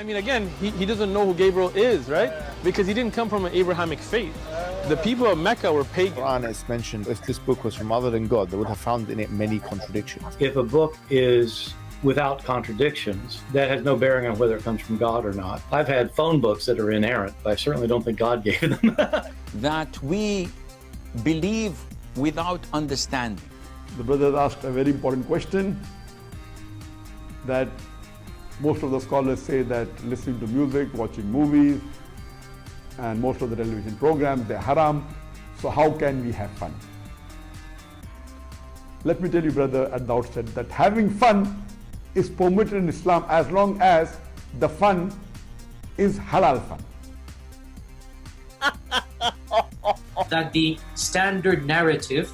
I mean, again, he doesn't know who Gabriel is, right? Because he didn't come from an Abrahamic faith. The people of Mecca were pagan. Quran is mentioned, if this book was from other than God, they would have found in it many contradictions. If a book is without contradictions, that has no bearing on whether it comes from God or not. I've had phone books that are inerrant, but I certainly don't think God gave them. That we believe without understanding. The brother asked a very important question that most of the scholars say that listening to music, watching movies, and most of the television programs, they're haram. So how can we have fun? Let me tell you, brother, at the outset that having fun is permitted in Islam as long as the fun is halal fun. That the standard narrative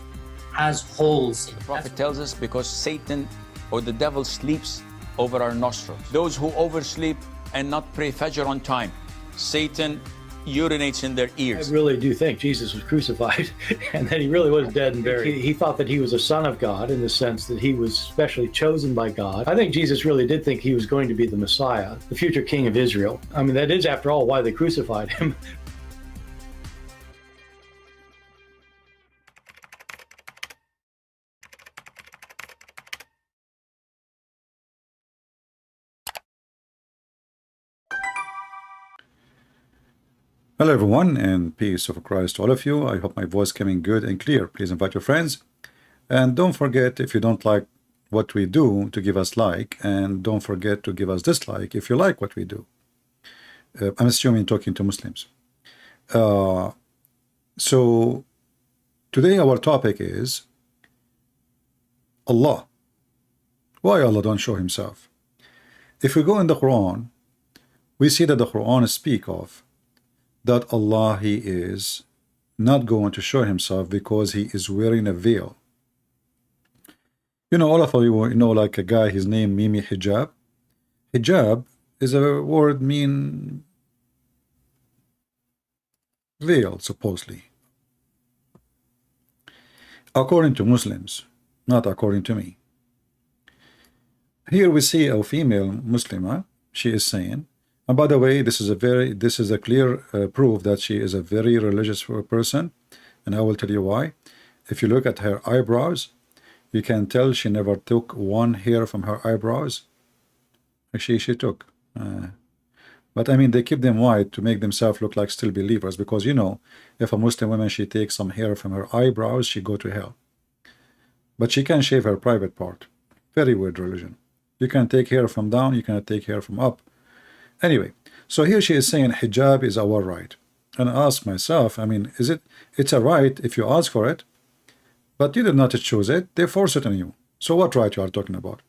has holes in it. The Prophet tells us because Satan or the devil sleeps over our nostrils. Those who oversleep and not pray Fajr on time, Satan urinates in their ears. I really do think Jesus was crucified and that he really was dead and buried. He thought that he was a son of God in the sense that he was specially chosen by God. I think Jesus really did think he was going to be the Messiah, the future king of Israel. I mean, that is, after all, why they crucified him. Hello everyone, and peace of Christ to all of you. I hope my voice coming good and clear. Please invite your friends. And don't forget, if you don't like what we do, to give us like. And don't forget to give us dislike if you like what we do. I'm assuming talking to Muslims. So today our topic is Allah. Why Allah don't show himself? If we go in the Quran, we see that the Quran speak of that Allah, he is not going to show himself because he is wearing a veil. You know, all of you know, like a guy, his name Mimi Hijab. Hijab is a word mean veil, supposedly. According to Muslims, not according to me. Here we see a female Muslimah, she is saying, and by the way, this is a clear proof that she is a very religious person, and I will tell you why. If you look at her eyebrows, you can tell she never took one hair from her eyebrows. Actually, she took. But I mean, they keep them white to make themselves look like still believers, because you know, if a Muslim woman, she takes some hair from her eyebrows, she go to hell. But she can shave her private part. Very weird religion. You can take hair from down, you cannot take hair from up. Anyway, so here she is saying hijab is our right. And I ask myself, I mean, it's a right if you ask for it, but you did not choose it, they force it on you. So what right you are talking about?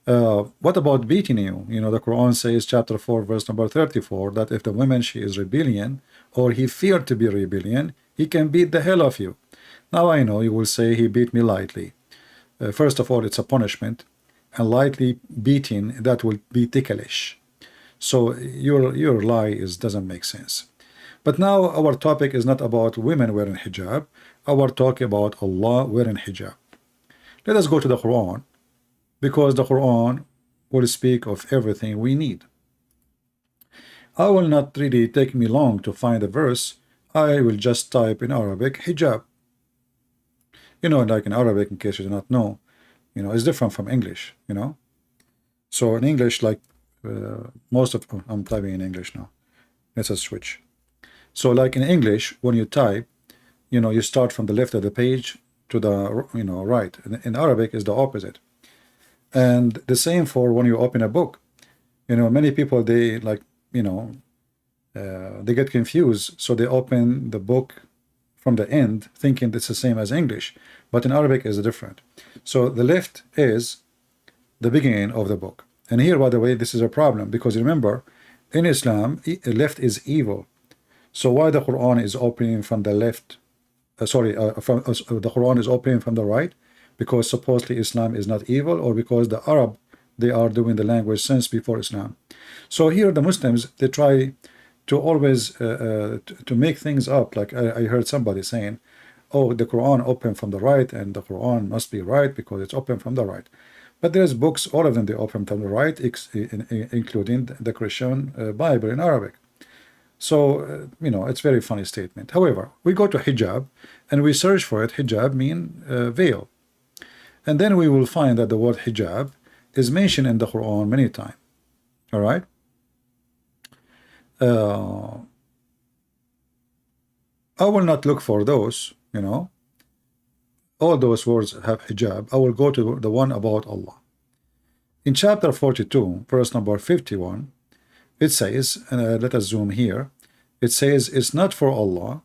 What about beating you? You know, the Quran says, chapter 4, verse number 34, that if the woman, she is rebellion, or he feared to be rebellion, he can beat the hell of you. Now I know you will say he beat me lightly. First of all, it's a punishment, and lightly beating, that will be ticklish. So your lie doesn't make sense. But now our topic is not about women wearing hijab. Our talk about Allah wearing hijab. Let us go to the Quran, because the Quran will speak of everything we need. I will not really take me long to find a verse. I will just type in Arabic hijab. You know, like in Arabic, in case you do not know, you know, it's different from English, you know. So in English, like I'm typing in English now. Let's just switch. So like in English, when you type, you know, you start from the left of the page to the, you know, right. In Arabic is the opposite. And the same for when you open a book. You know, many people, they like, you know, they get confused. So they open the book from the end thinking it's the same as English. But in Arabic is different. So the left is the beginning of the book. And here, by the way, this is a problem, because remember, in Islam, left is evil. So why the Quran is opening from the left? The Quran is opening from the right? Because supposedly Islam is not evil, or because the Arab, they are doing the language since before Islam. So here the Muslims, they try to always to make things up. Like I heard somebody saying, oh, the Quran opened from the right, and the Quran must be right because it's open from the right. But there's books, all of them, they open from the right, including the Christian Bible in Arabic. So, you know, it's a very funny statement. However, we go to hijab and we search for it. Hijab mean veil. And then we will find that the word hijab is mentioned in the Quran many times. All right? I will not look for those, you know. All those words have hijab. I will go to the one about Allah. In chapter 42, verse number 51, it says, and let us zoom here, it says, it's not for Allah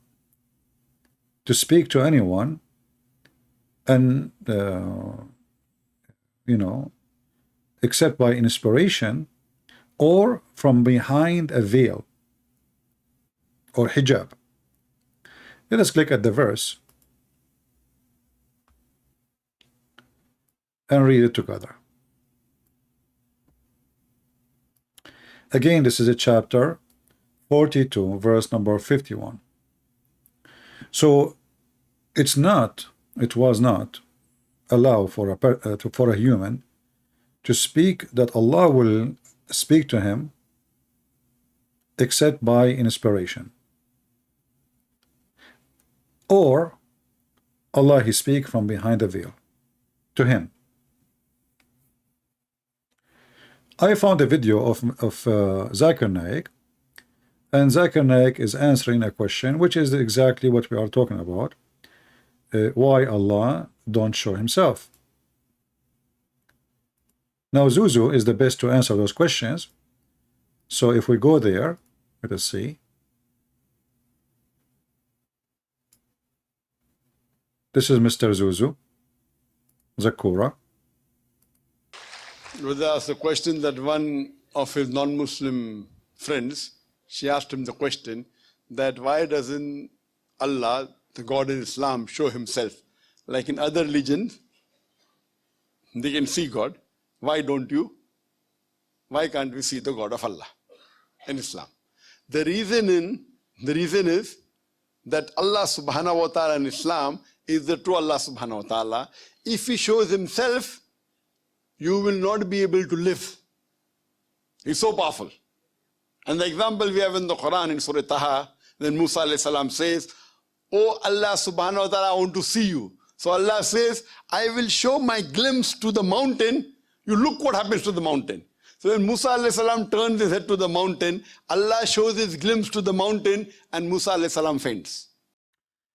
to speak to anyone and, you know, except by inspiration or from behind a veil or hijab. Let us click at the verse and read it together. Again, this is a chapter 42, verse number 51. So it was not allowed for a human to speak that Allah will speak to him except by inspiration, or Allah he speak from behind a veil to him. I found a video of Zakir Naik, and Zakir Naik is answering a question which is exactly what we are talking about, why Allah don't show himself. Now Zuzu is the best to answer those questions, so if we go there, let us see. This is Mr. Zuzu Zakura. Was asked the question that one of his non-Muslim friends, she asked him the question that why doesn't Allah, the God in Islam, show himself? Like in other religions, they can see God. Why don't you? Why can't we see the God of Allah in Islam? The reason is that Allah subhanahu wa ta'ala in Islam is the true Allah subhanahu wa ta'ala. If he shows himself, you will not be able to live. He's so powerful. And the example we have in the Quran in Surah Taha, then Musa alayhi salam says, "Oh Allah subhanahu wa ta'ala, I want to see you." So Allah says, "I will show my glimpse to the mountain. You look what happens to the mountain." So when Musa alayhi salam turns his head to the mountain, Allah shows his glimpse to the mountain and Musa alayhi salam faints.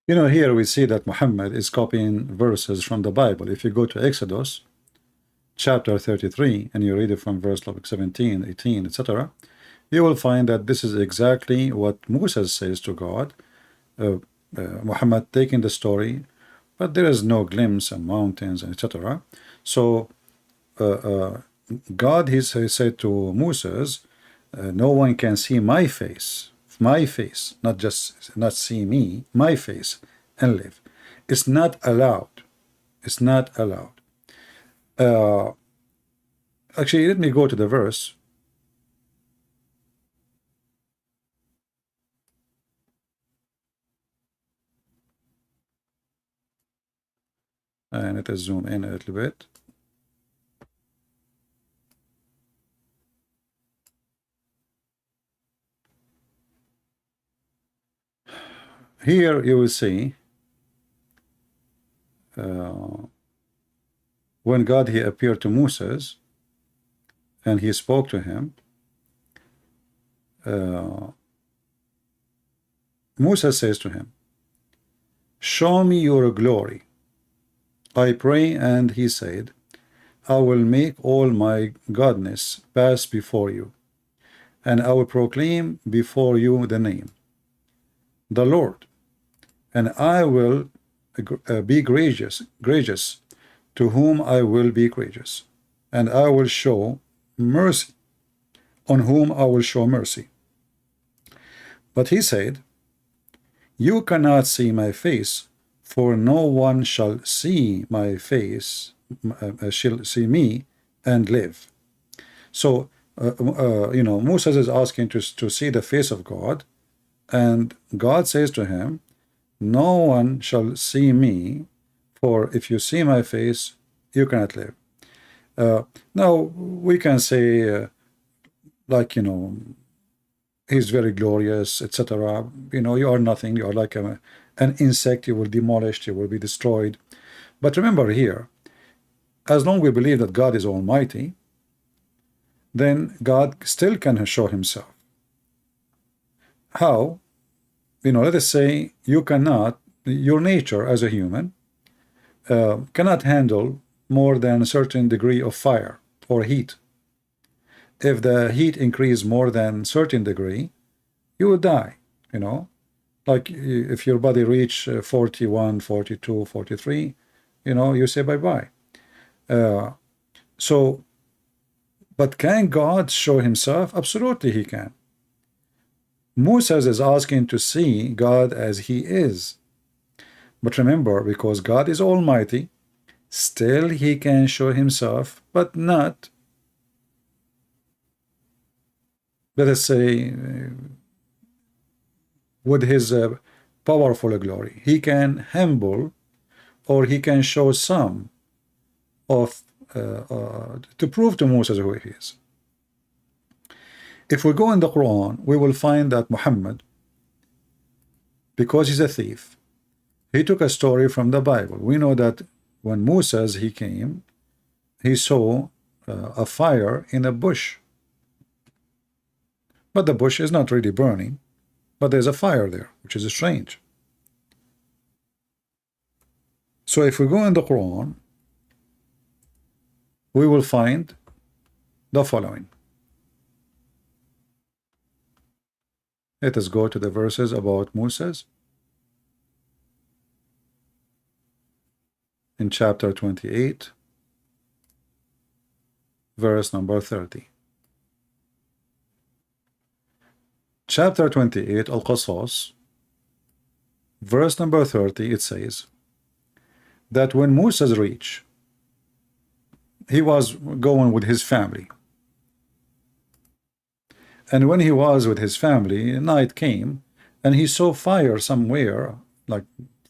You know, here we see that Muhammad is copying verses from the Bible. If you go to Exodus chapter 33 and you read it from verse 17, 18, etc., you will find that this is exactly what Moses says to God. Muhammad taking the story, but there is no glimpse and mountains, etc. So God he said to Moses, no one can see my face, not see me, my face, and live. It's not allowed. It's not allowed. Actually, let me go to the verse. And let us zoom in a little bit. Here you will see when God he appeared to Moses and he spoke to him, Moses says to him, "Show me your glory, I pray." And he said, "I will make all my godness pass before you, and I will proclaim before you the name, the Lord, and I will be gracious to whom I will be gracious, and I will show mercy on whom I will show mercy." But he said, "You cannot see my face, for no one shall see my face, shall see me and live." So, you know, Moses is asking to see the face of God, and God says to him, "No one shall see me, for if you see my face, you cannot live." Now we can say, like, you know, he's very glorious, etc. You know, you are nothing. You are like an insect. You will be demolished. You will be destroyed. But remember here, as long as we believe that God is Almighty, then God still can show Himself. How? You know, let us say you cannot, your nature as a human cannot handle more than a certain degree of fire or heat. If the heat increase more than certain degree, you will die, you know. Like if your body reach 41, 42, 43, you know, you say bye-bye. So, but can God show Himself? Absolutely He can. Moses is asking to see God as He is. But remember, because God is Almighty, still He can show Himself, but not, let us say, with His powerful glory. He can humble, or He can show some of, to prove to Moses who He is. If we go in the Quran, we will find that Muhammad, because he's a thief, he took a story from the Bible. We know that when Moses he came, he saw a fire in a bush. But the bush is not really burning, but there's a fire there, which is strange. So if we go in the Quran, we will find the following. Let us go to the verses about Moses. In chapter 28, verse number 30. Chapter 28, Al-Qasas, verse number 30, it says that when Moses reached, he was going with his family. And when he was with his family, night came, and he saw fire somewhere, like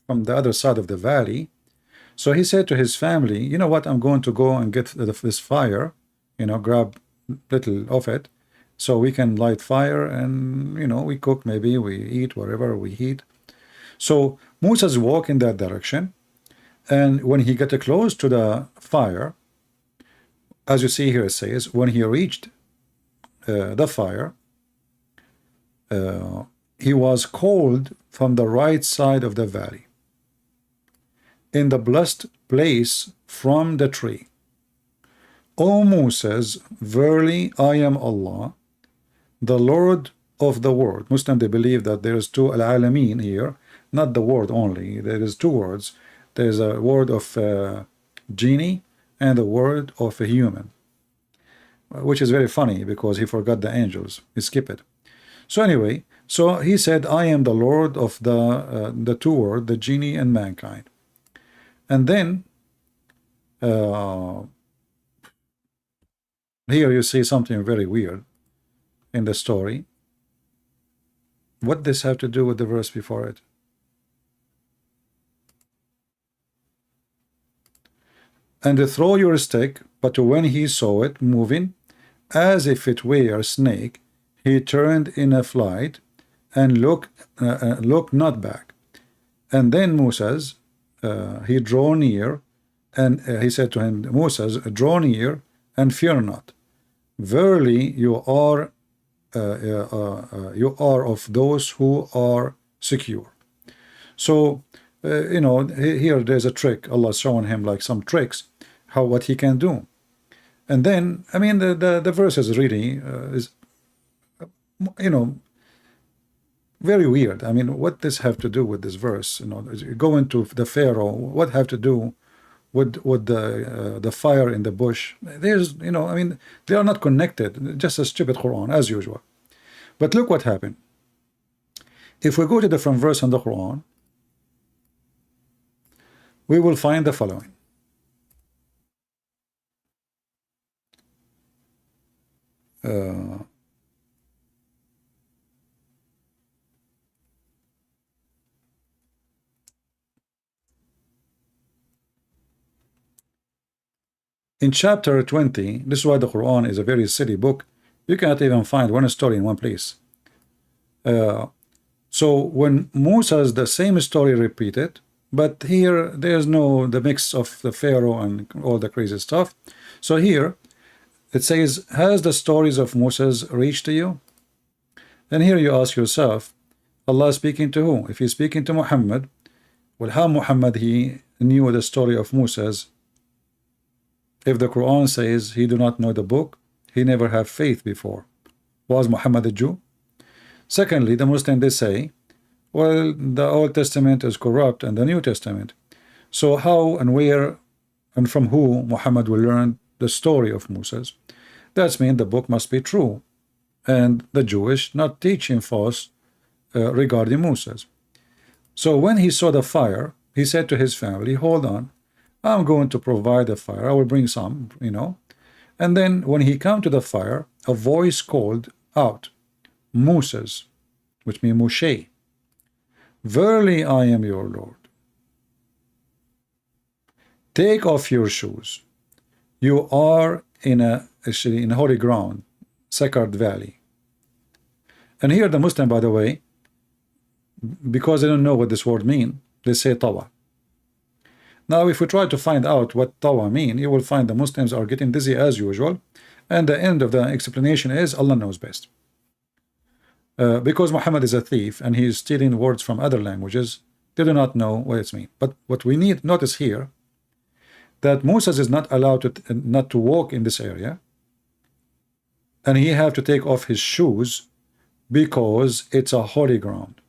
from the other side of the valley. So he said to his family, you know what, I'm going to go and get this fire, you know, grab little of it, so we can light fire and, you know, we cook, maybe we eat whatever we eat. So Moses walked in that direction, and when he got close to the fire, as you see here, it says, when he reached the fire, he was called from the right side of the valley, in the blessed place from the tree. O Moses, verily I am Allah, the Lord of the world. Muslim, they believe that there is two al-alameen here, not the word only. There is two words. There is a word of genie and a word of a human, which is very funny because he forgot the angels. He skipped it. So anyway, so he said, I am the Lord of the two words, the genie and mankind. And then here you see something very weird in the story. What does this have to do with the verse before it? And throw your stick, but when he saw it moving, as if it were a snake, he turned in a flight and looked not back. And then Moses, he drew near, and he said to him, Moses, draw near and fear not. Verily you are of those who are secure. So you know, here there's a trick. Allah showing him like some tricks, what he can do. And then, I mean, the verse is really is, you know, very weird. I mean, what does have to do with this verse? You know, going to the Pharaoh, what have to do with the fire in the bush? There's, you know, I mean, they are not connected. Just a stupid Quran as usual. But look what happened. If we go to different verse in the Quran, we will find the following. In chapter 20, this is why the Quran is a very silly book. You cannot even find one story in one place. So when Moses, the same story repeated, but here there's no the mix of the Pharaoh and all the crazy stuff. So here it says, has the stories of Moses reached to you? And here you ask yourself, Allah is speaking to who? If he's speaking to Muhammad, well, how Muhammad he knew the story of Moses? If the Quran says he do not know the book, he never had faith before. Was Muhammad a Jew? Secondly, the Muslims, they say, well, the Old Testament is corrupt and the New Testament. So how and where and from who Muhammad will learn the story of Moses? That means the book must be true, and the Jewish not teaching false regarding Moses. So when he saw the fire, he said to his family, hold on, I'm going to provide the fire. I will bring some, And then when he came to the fire, a voice called out, Moses, which means Moshe, verily I am your Lord. Take off your shoes. You are in a holy ground, sacred valley. And here the Muslim, by the way, because they don't know what this word means, they say tawa. Now, if we try to find out what tawa mean, you will find the Muslims are getting dizzy as usual, and the end of the explanation is Allah knows best. Because Muhammad is a thief and he is stealing words from other languages, they do not know what it means. But what we need notice here, that Moses is not allowed to walk in this area, and he have to take off his shoes because it's a holy ground.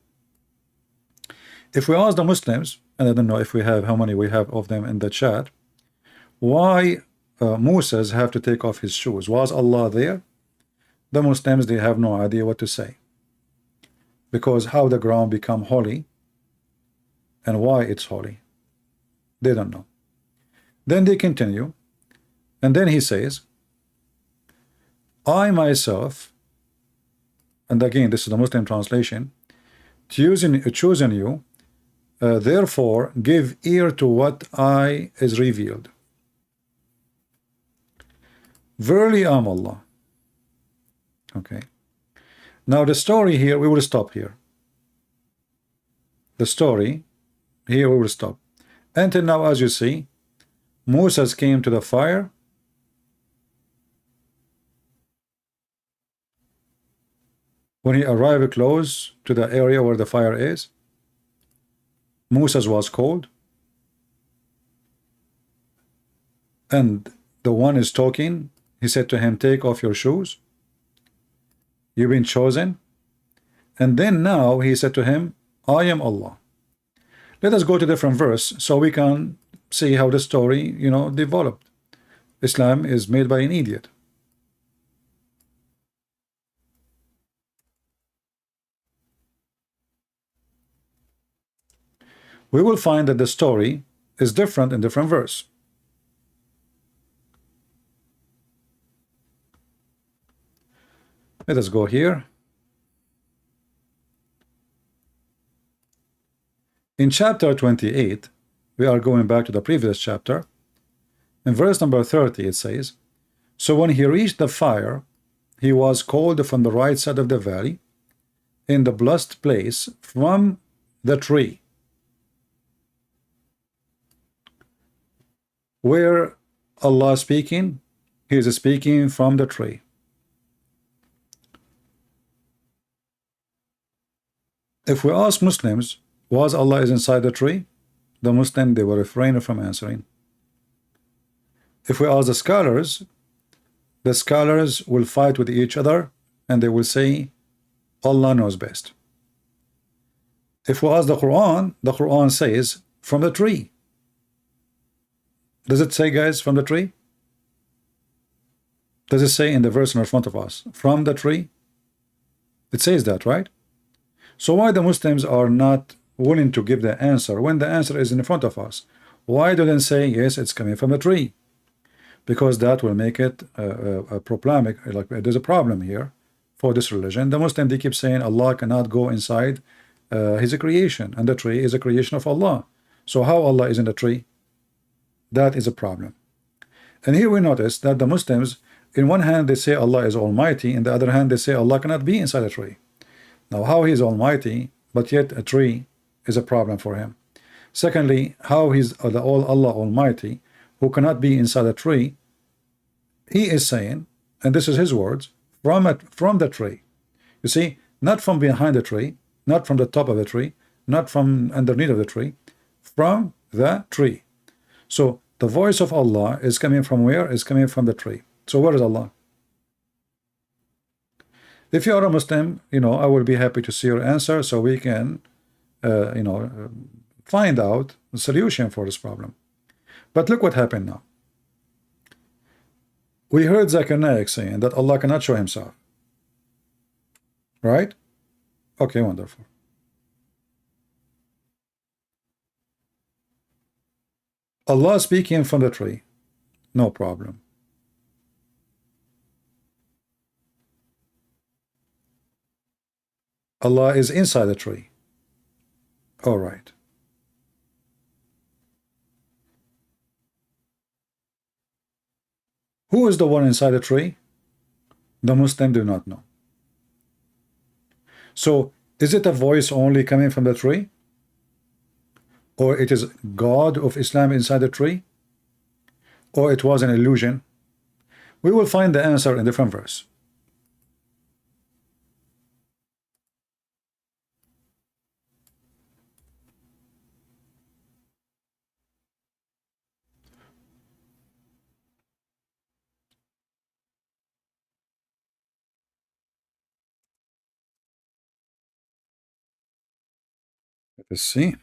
If we ask the Muslims, and I don't know if we have how many we have of them in the chat, why Moses have to take off his shoes? Was Allah there? The Muslims, they have no idea what to say, because how the ground become holy and why it's holy, they don't know. Then they continue, and then he says, I myself, and again this is the Muslim translation, choosing you, therefore give ear to what I is revealed. Verily I am Allah. Okay. Now the story here, we will stop here. The story here we will stop. Until now, as you see, Moses came to the fire. When he arrived close to the area where the fire is, Moses was cold, and the one is talking. He said to him, take off your shoes. You've been chosen. And then now he said to him, I am Allah. Let us go to a different verse so we can see how the story, developed. Islam is made by an idiot. We will find that the story is different in different verse. Let us go here. In chapter 28, we are going back to the previous chapter. In verse number 30, it says, so when he reached the fire, he was called from the right side of the valley, in the blessed place, from the tree, where Allah is speaking. He is speaking from the tree. If we ask Muslims, was Allah is inside the tree? The Muslim, they will refrain from answering. If we ask the scholars will fight with each other and they will say, Allah knows best. If we ask the Quran says, from the tree. Does it say, guys, from the tree? Does it say in the verse in front of us, from the tree? It says that, right? So why the Muslims are not willing to give the answer when the answer is in front of us? Why do they say, yes, it's coming from the tree? Because that will make it a problematic, like there's a problem here for this religion. The Muslim, they keep saying Allah cannot go inside his creation, and the tree is a creation of Allah. So how Allah is in the tree? That is a problem. And here we notice that the Muslims, in one hand they say Allah is Almighty, in the other hand they say Allah cannot be inside a tree. Now how he is Almighty, but yet a tree is a problem for him? Secondly, how he's Allah Almighty, who cannot be inside a tree? He is saying, and this is his words, from the tree. You see, not from behind the tree, not from the top of the tree, not from underneath of the tree, from the tree. So the voice of Allah is coming from where? Is coming from the tree. So where is Allah? If you are a Muslim, I will be happy to see your answer so we can, find out the solution for this problem. But look what happened now. We heard Zakir Naik saying that Allah cannot show himself. Right? Okay, wonderful. Allah speaking from the tree. No problem. Allah is inside the tree. All right. Who is the one inside the tree? The Muslim do not know. So, is it a voice only coming from the tree? Or it is God of Islam inside the tree? Or it was an illusion? We will find the answer in different verse. Let's see.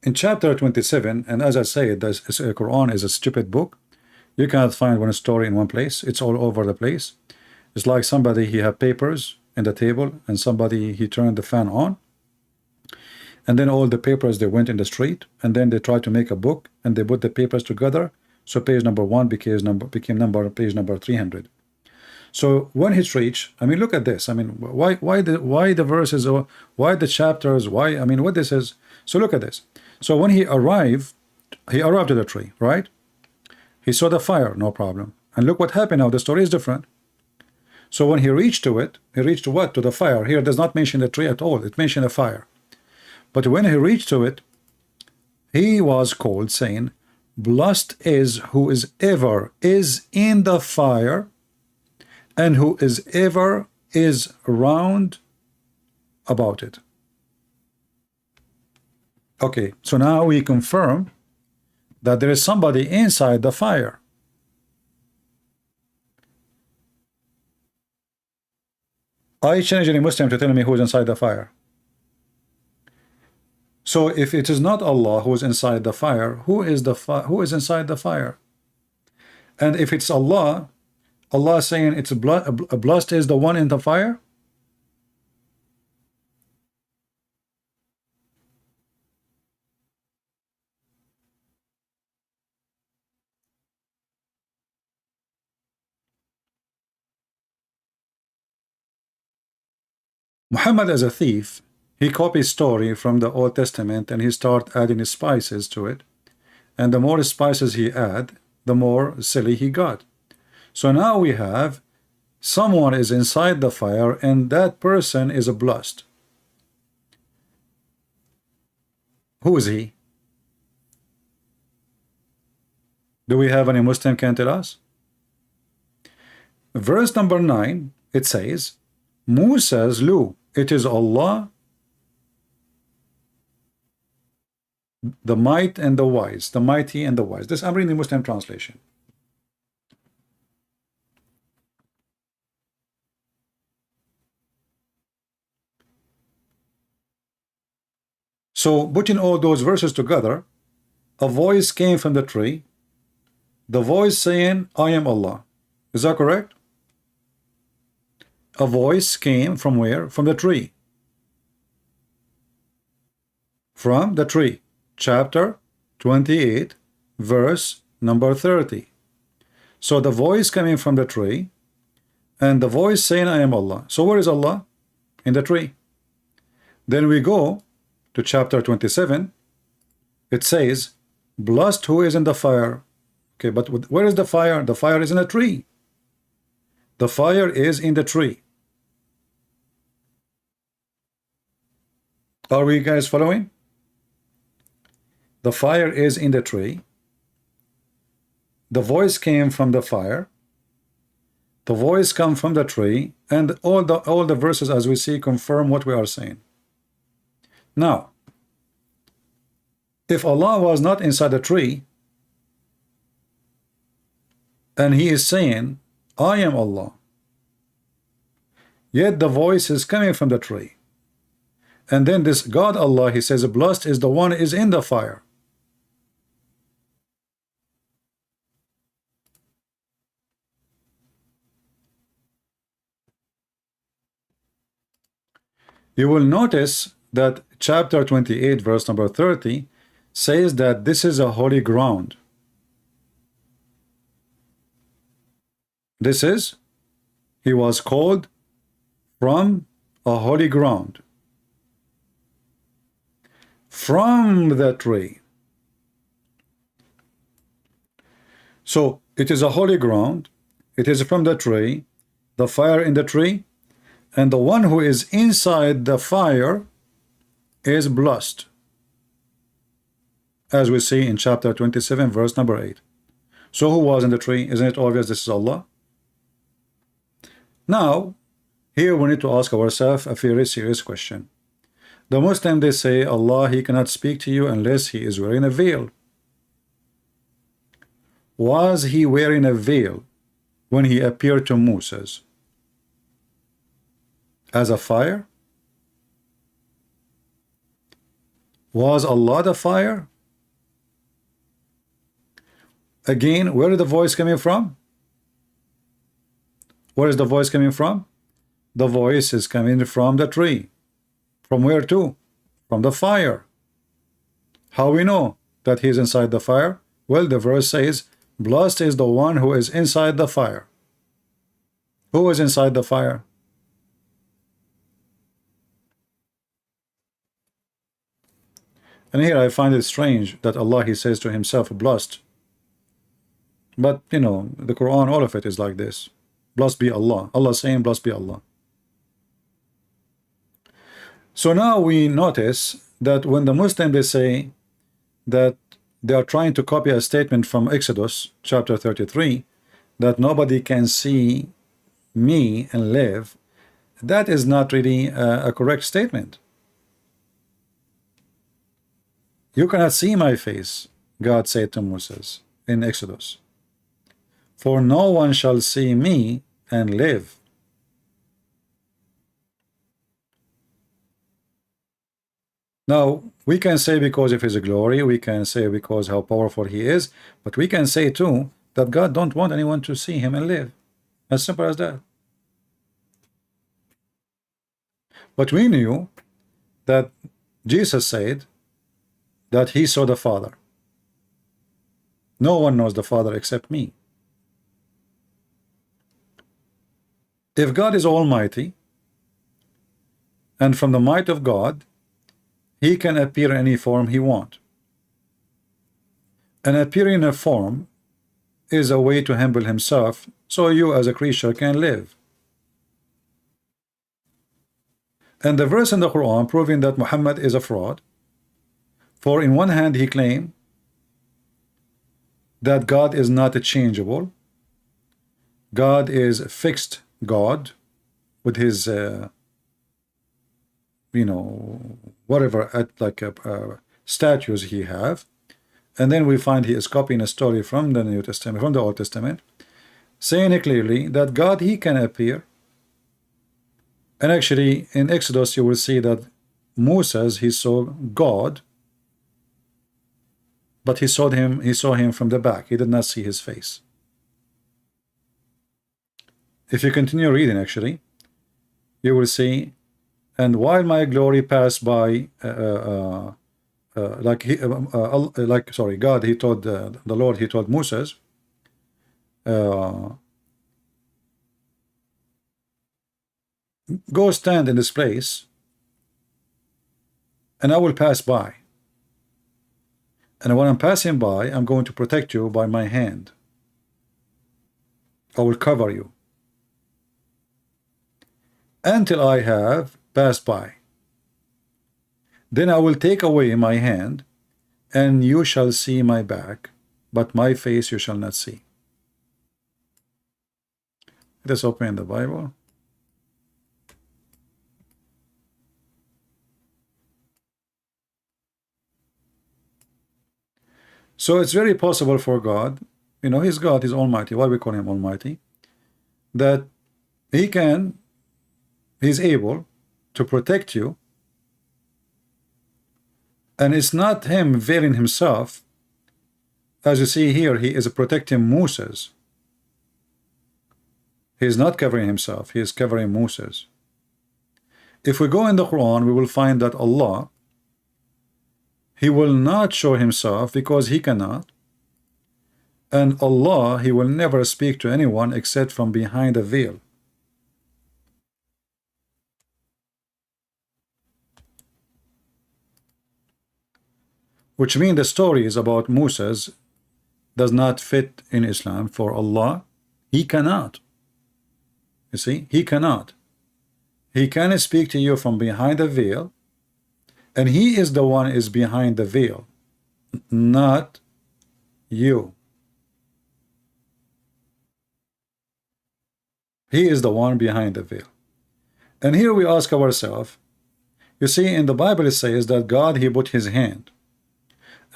In chapter 27, and as I say, the Quran is a stupid book. You cannot find one story in one place. It's all over the place. It's like somebody, he had papers in the table, and somebody, he turned the fan on, and then all the papers, they went in the street, and then they tried to make a book, and they put the papers together, so page number 1 became page number 300. So when he's reached, I mean, look at this. I mean, why the verses, or why the chapters, why, I mean, what this is. So look at this. So when he arrived to the tree, right? He saw the fire, no problem. And look what happened now. The story is different. So when he reached to it, he reached to what? To the fire. Here it does not mention the tree at all. It mentioned a fire. But when he reached to it, he was called, saying, blessed is who is ever is in the fire, and who is ever is round about it. Okay, so now we confirm that there is somebody inside the fire. I challenge any Muslim to tell me who is inside the fire. So if it is not Allah who is inside the fire, who is inside the fire? And if it's Allah, Allah saying it's blessed is the one in the fire? Muhammad as a thief, he copies story from the Old Testament and he start adding spices to it. And the more spices he add, the more silly he got. So now we have someone is inside the fire and that person is blessed. Who is he? Do we have any Muslim can tell us? Verse number 9, it says, Musa's Lu, it is Allah, the might and the wise, the mighty and the wise. This I'm reading the Muslim translation. So putting all those verses together, a voice came from the tree, the voice saying, I am Allah. Is that correct? A voice came from where? From the tree. From the tree. Chapter 28, verse number 30. So the voice coming from the tree, and the voice saying, I am Allah. So where is Allah? In the tree. Then we go to chapter 27, it says, blessed who is in the fire. Okay, but where is the fire? The fire is in a tree. The fire is in the tree. Are we guys following? The fire is in the tree. The voice came from the fire. The voice come from the tree, and all the verses as we see confirm what we are saying. Now, if Allah was not inside the tree, and He is saying, I am Allah, yet the voice is coming from the tree, and then this God Allah, He says, blessed is the one who is in the fire. You will notice that chapter 28 verse number 30 says that this is a holy ground. This is, he was called from a holy ground, from the tree. So it is a holy ground, it is from the tree, the fire in the tree, and the one who is inside the fire is blessed, as we see in chapter 27 verse number 8. So who was in the tree? Isn't it obvious this is Allah? Now here we need to ask ourselves a very serious question. The Muslim, they say Allah, He cannot speak to you unless He is wearing a veil. Was He wearing a veil when He appeared to Moses? As a fire? Was Allah the fire? Again, where is the voice coming from? Where is the voice coming from? The voice is coming from the tree. From where to? From the fire. How we know that He is inside the fire? Well, the verse says, blessed is the one who is inside the fire. Who is inside the fire? And here I find it strange that Allah, He says to Himself, blessed. But, you know, the Quran, all of it is like this. Blessed be Allah. Allah saying, blessed be Allah. So now we notice that when the Muslim, they say that they are trying to copy a statement from Exodus chapter 33, that nobody can see me and live, that is not really a correct statement. You cannot see my face, God said to Moses in Exodus, for no one shall see me and live. Now, we can say because of His glory, we can say because how powerful He is, but we can say too that God don't want anyone to see Him and live. As simple as that. But we knew that Jesus said that He saw the Father. No one knows the Father except me. If God is almighty, and from the might of God, He can appear in any form He wants. And appearing in a form is a way to humble Himself so you as a creature can live. And the verse in the Quran proving that Muhammad is a fraud, for in one hand he claimed that God is not changeable, God is a fixed God with His you know, whatever statues He have, and then we find He is copying a story from the New Testament, from the Old Testament, saying clearly that God, He can appear. And actually in Exodus you will see that Moses, he saw God, but he saw him from the back. He did not see His face. If you continue reading, actually, you will see, and while my glory passed by, God, He told the Lord, He told Moses, go stand in this place, and I will pass by. And when I'm passing by, I'm going to protect you by my hand. I will cover you until I have passed by. Then I will take away my hand, and you shall see my back, but my face you shall not see. Let us open the Bible. So it's very possible for God, you know, He's God, He's Almighty. Why we call Him Almighty? That He's able to protect you, and it's not Him veiling Himself. As you see here, He is protecting Moses. He is not covering Himself, He is covering Moses. If we go in the Quran, we will find that Allah, He will not show Himself because He cannot. And Allah, He will never speak to anyone except from behind a veil. Which means the stories about Moses does not fit in Islam. For Allah, He cannot. You see, He cannot. He can speak to you from behind the veil, and He is the one is behind the veil, not you. He is the one behind the veil. And here we ask ourselves, you see, in the Bible it says that God, He put His hand.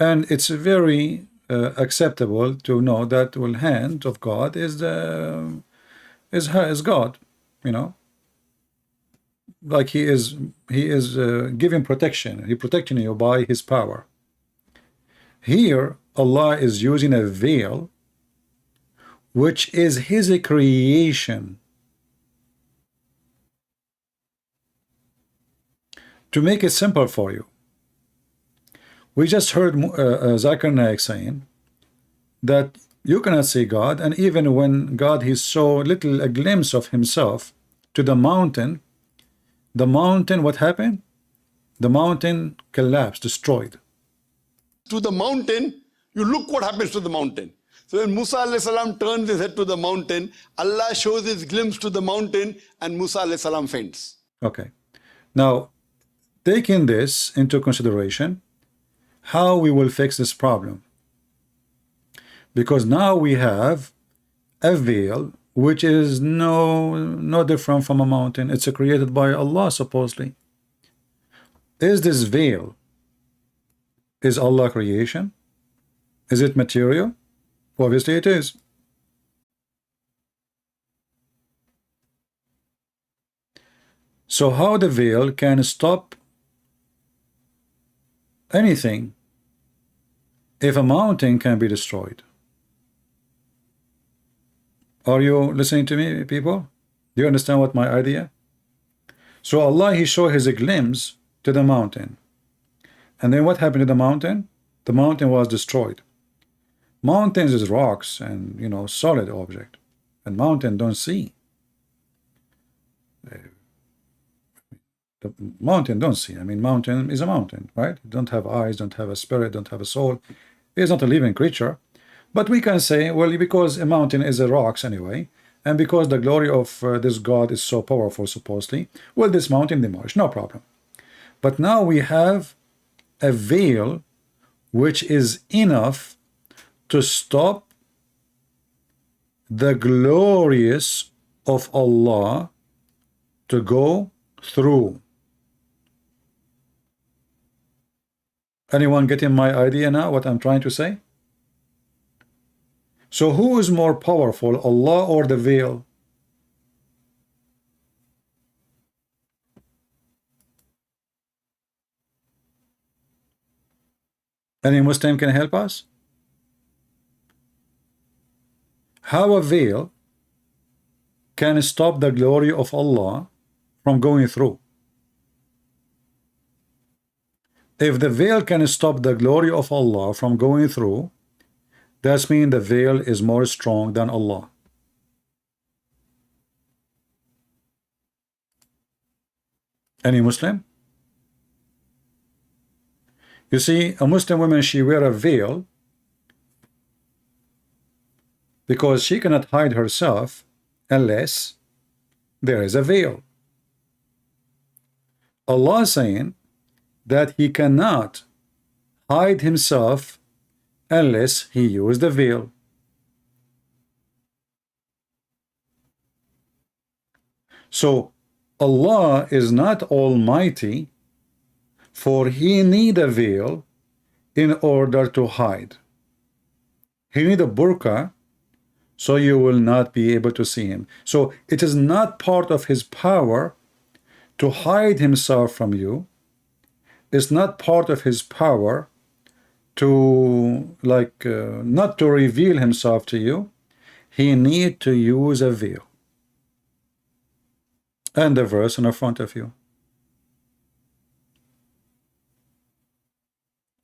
And it's very acceptable to know that the hand of God is God, you know, like He is giving protection. He protecting you by His power. Here, Allah is using a veil, which is His creation. To make it simple for you, we just heard Zakir Naik saying that you cannot see God, and even when God He saw a glimpse of Himself to the mountain, what happened? The mountain collapsed, destroyed. To the mountain, you look what happens to the mountain. So when Musa alayhi salam turns his head to the mountain, Allah shows His glimpse to the mountain, and Musa alayhi salam faints. Okay. Now, taking this into consideration, how we will fix this problem? Because now we have a veil which is no different from a mountain. It's created by Allah, supposedly. Is this veil, is Allah creation? Is it material? Obviously it is. So how the veil can stop anything if a mountain can be destroyed? Are you listening to me, people? Do you understand what my idea? So Allah, He showed His glimpse to the mountain, and then what happened to the mountain? The mountain was destroyed. Mountains is rocks and, you know, solid object, and mountain don't see. The mountain don't see. I mean, mountain is a mountain, right? Don't have eyes, don't have a spirit, don't have a soul. It's not a living creature. But we can say, well, because a mountain is a rocks anyway, and because the glory of this God is so powerful, supposedly, well, this mountain demolished, no problem. But now we have a veil which is enough to stop the glorious of Allah to go through. Anyone getting my idea now, what I'm trying to say? So who is more powerful, Allah or the veil? Any Muslim can help us? How a veil can stop the glory of Allah from going through? If the veil can stop the glory of Allah from going through, that means the veil is more strong than Allah. Any Muslim? You see, a Muslim woman, she wear a veil because she cannot hide herself unless there is a veil. Allah is saying that he cannot hide himself unless he used the veil. So Allah is not almighty, for he need a veil in order to hide. He need a burqa, so you will not be able to see him. So it is not part of his power to hide himself from you. It's not part of his power to not to reveal himself to you. He need to use a veil. And the verse in front of you.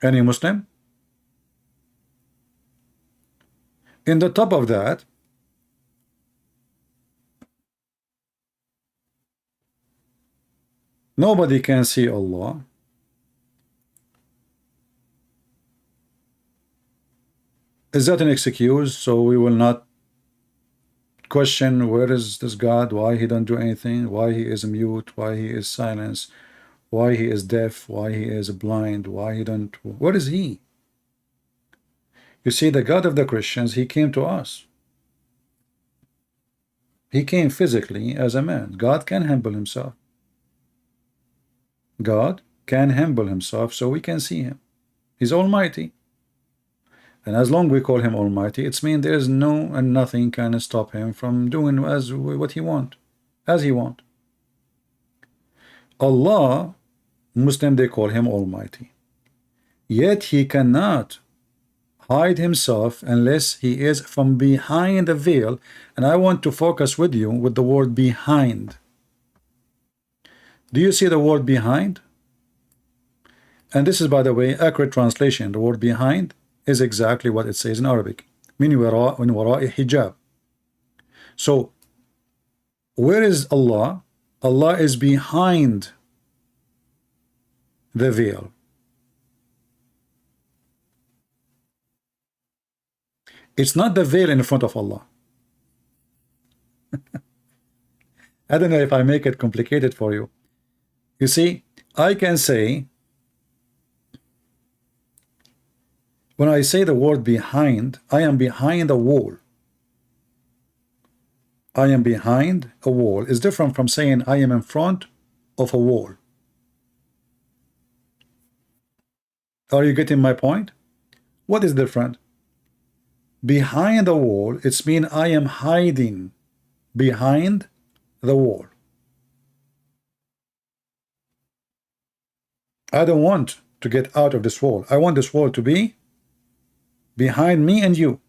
Any Muslim? In the top of that, nobody can see Allah. Is that an excuse? So we will not question where is this God, why he don't do anything, why he is mute, why he is silent, why he is deaf, why he is blind, why he don't, what is he? You see, the God of the Christians, he came to us. He came physically as a man. God can humble himself. God can humble himself so we can see him. He's almighty. And as long as we call him almighty, it's mean there is no and nothing can stop him from doing as what he want, as he want. Allah, Muslim, they call him almighty. Yet he cannot hide himself unless he is from behind the veil. And I want to focus with you with the word behind. Do you see the word behind? And this is, by the way, accurate translation. The word behind is exactly what it says in Arabic. Min wara'i hijab. So where is Allah? Allah is behind the veil. It's not the veil in front of Allah. I don't know if I make it complicated for you. You see, I can say, when I say the word behind, I am behind a wall. I am behind a wall is different from saying I am in front of a wall. Are you getting my point? What is different? Behind the wall, it's mean I am hiding behind the wall. I don't want to get out of this wall. I want this wall to be behind me and you.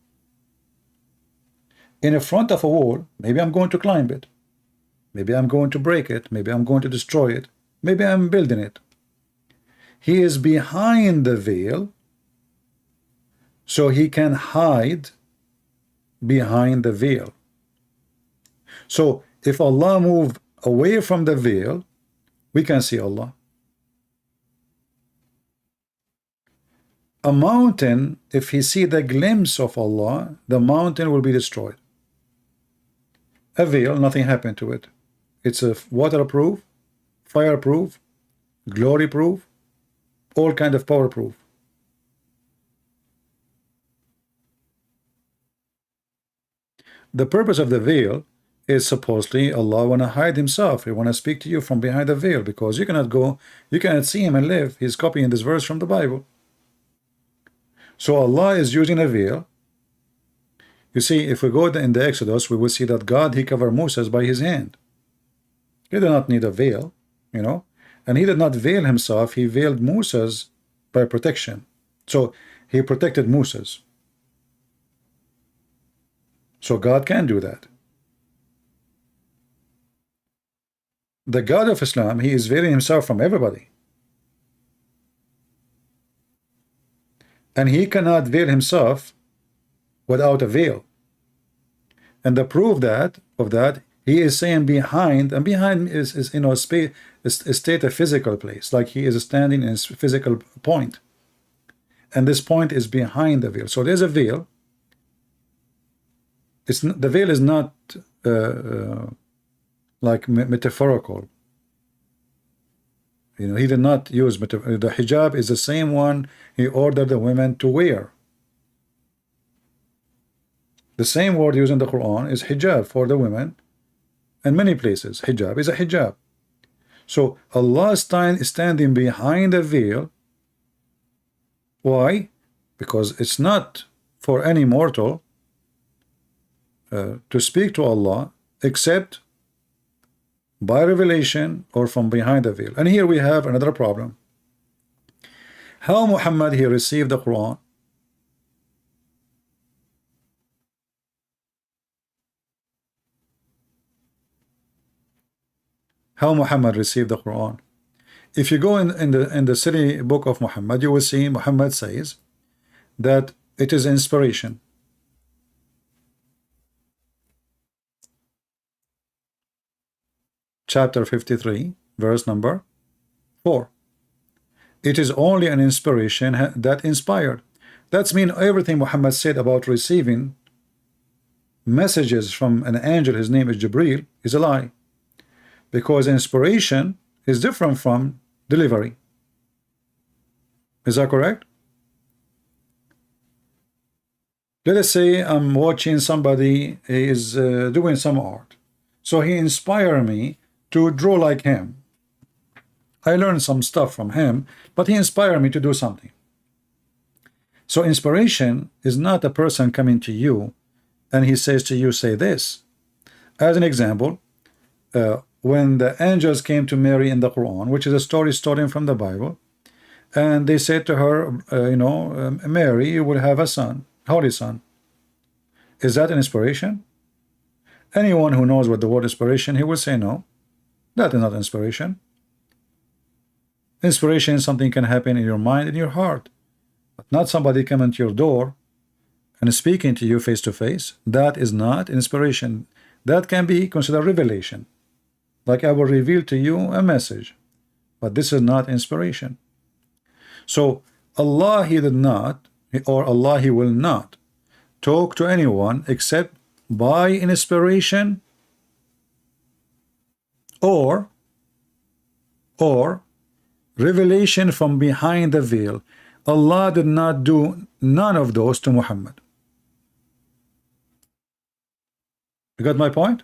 In the front of a wall, maybe I'm going to climb it. Maybe I'm going to break it. Maybe I'm going to destroy it. Maybe I'm building it. He is behind the veil, so he can hide behind the veil. So if Allah move away from the veil, we can see Allah. A mountain, if he see the glimpse of Allah, the mountain will be destroyed. A veil, nothing happened to it. It's a waterproof, fireproof, glory proof, all kind of power proof. The purpose of the veil is supposedly Allah want to hide himself. He want to speak to you from behind the veil, because you cannot go, you cannot see him and live. He's copying this verse from the Bible. So Allah is using a veil. You see, if we go in the Exodus, we will see that God, he covered Moses by his hand. He did not need a veil, you know, and he did not veil himself. He veiled Moses by protection. So he protected Moses. So God can do that. The God of Islam, he is veiling himself from everybody. And he cannot veil himself without a veil. And the proof that of that, he is saying behind, and behind is you know, space, is state a physical place, like he is standing in his physical point. and this point is behind the veil. So there's a veil. The veil is not like metaphorical. You know, he did not use the hijab is the same one he ordered the women to wear. The same word used in the Quran is hijab for the women, in many places. Hijab is a hijab. So Allah is standing behind the veil. Why? Because it's not for any mortal to speak to Allah except by revelation or from behind the veil. And here we have another problem. How Muhammad he received the Quran? How Muhammad received the Quran? If you go in the city book of Muhammad, you will see Muhammad says that it is inspiration. Chapter 53, verse number 4. It is only an inspiration that inspired. That's mean everything Muhammad said about receiving messages from an angel, his name is Jibreel, is a lie. Because inspiration is different from delivery. Is that correct? Let us say I'm watching somebody is doing some art. So he inspired me to draw like him. I learned some stuff from him, but he inspired me to do something. So inspiration is not a person coming to you and he says to you, say this. As an example, when the angels came to Mary in the Quran, which is a story stolen from the Bible, and they said to her, Mary, you will have a son, holy son. Is that an inspiration? Anyone who knows what the word inspiration, he will say no. That is not inspiration. Inspiration is something can happen in your mind, in your heart, but not somebody coming to your door and speaking to you face to face. That is not inspiration. That can be considered revelation. Like I will reveal to you a message, but this is not inspiration. So Allah he did not, or Allah he will not talk to anyone except by inspiration or revelation from behind the veil. Allah did not do none of those to Muhammad. You got my point?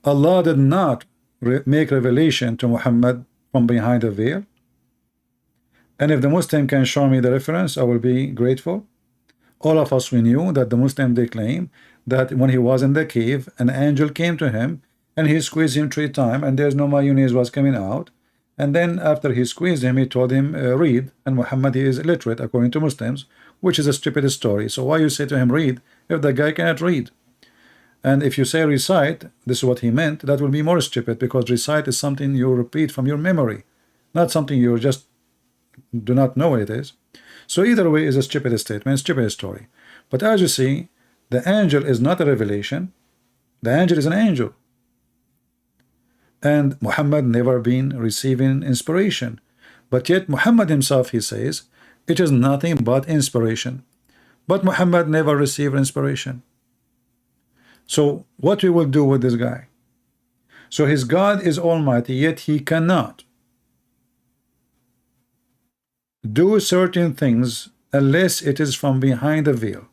Allah did not make revelation to Muhammad from behind the veil. And if the Muslim can show me the reference, I will be grateful. All of us, we knew that the Muslim, they claim that when he was in the cave, an angel came to him and he squeezed him 3 times and there's no mayonnaise was coming out. And then after he squeezed him, he told him, read. And Muhammad, he is illiterate according to Muslims, which is a stupid story. So why you say to him, read, if the guy cannot read? And if you say recite, this is what he meant, that will be more stupid, because recite is something you repeat from your memory, not something you just do not know what it is. So either way is a stupid statement, stupid story. But as you see, the angel is not a revelation. The angel is an angel. And Muhammad never been receiving inspiration. But yet Muhammad himself, he says, it is nothing but inspiration. But Muhammad never received inspiration. So what we will do with this guy? So his God is almighty, yet he cannot do certain things unless it is from behind the veil.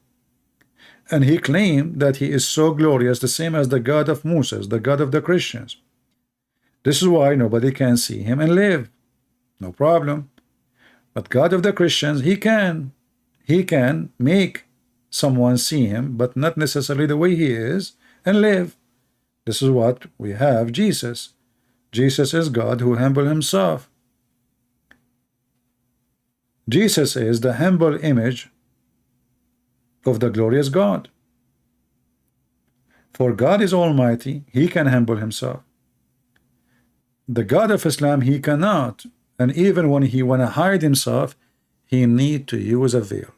And he claimed that he is so glorious, the same as the God of Moses, the God of the Christians. This is why nobody can see him and live. No problem. But God of the Christians, he can make someone see him, but not necessarily the way he is, and live. This is what we have Jesus. Jesus is God who humbled himself. Jesus is the humble image of the glorious God. For God is almighty, he can humble himself. The God of Islam, he cannot, and even when he want to hide himself, he need to use a veil.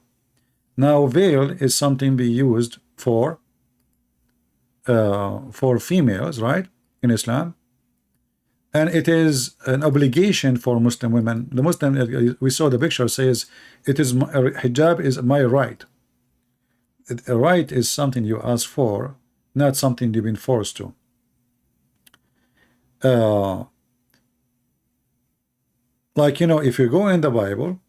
Now veil is something be used for females, right, in Islam. And it is an obligation for Muslim women. The Muslim, we saw the picture, says it is hijab is my right. A right is something you ask for, not something you've been forced to. Like, you know, if you go in the Bible,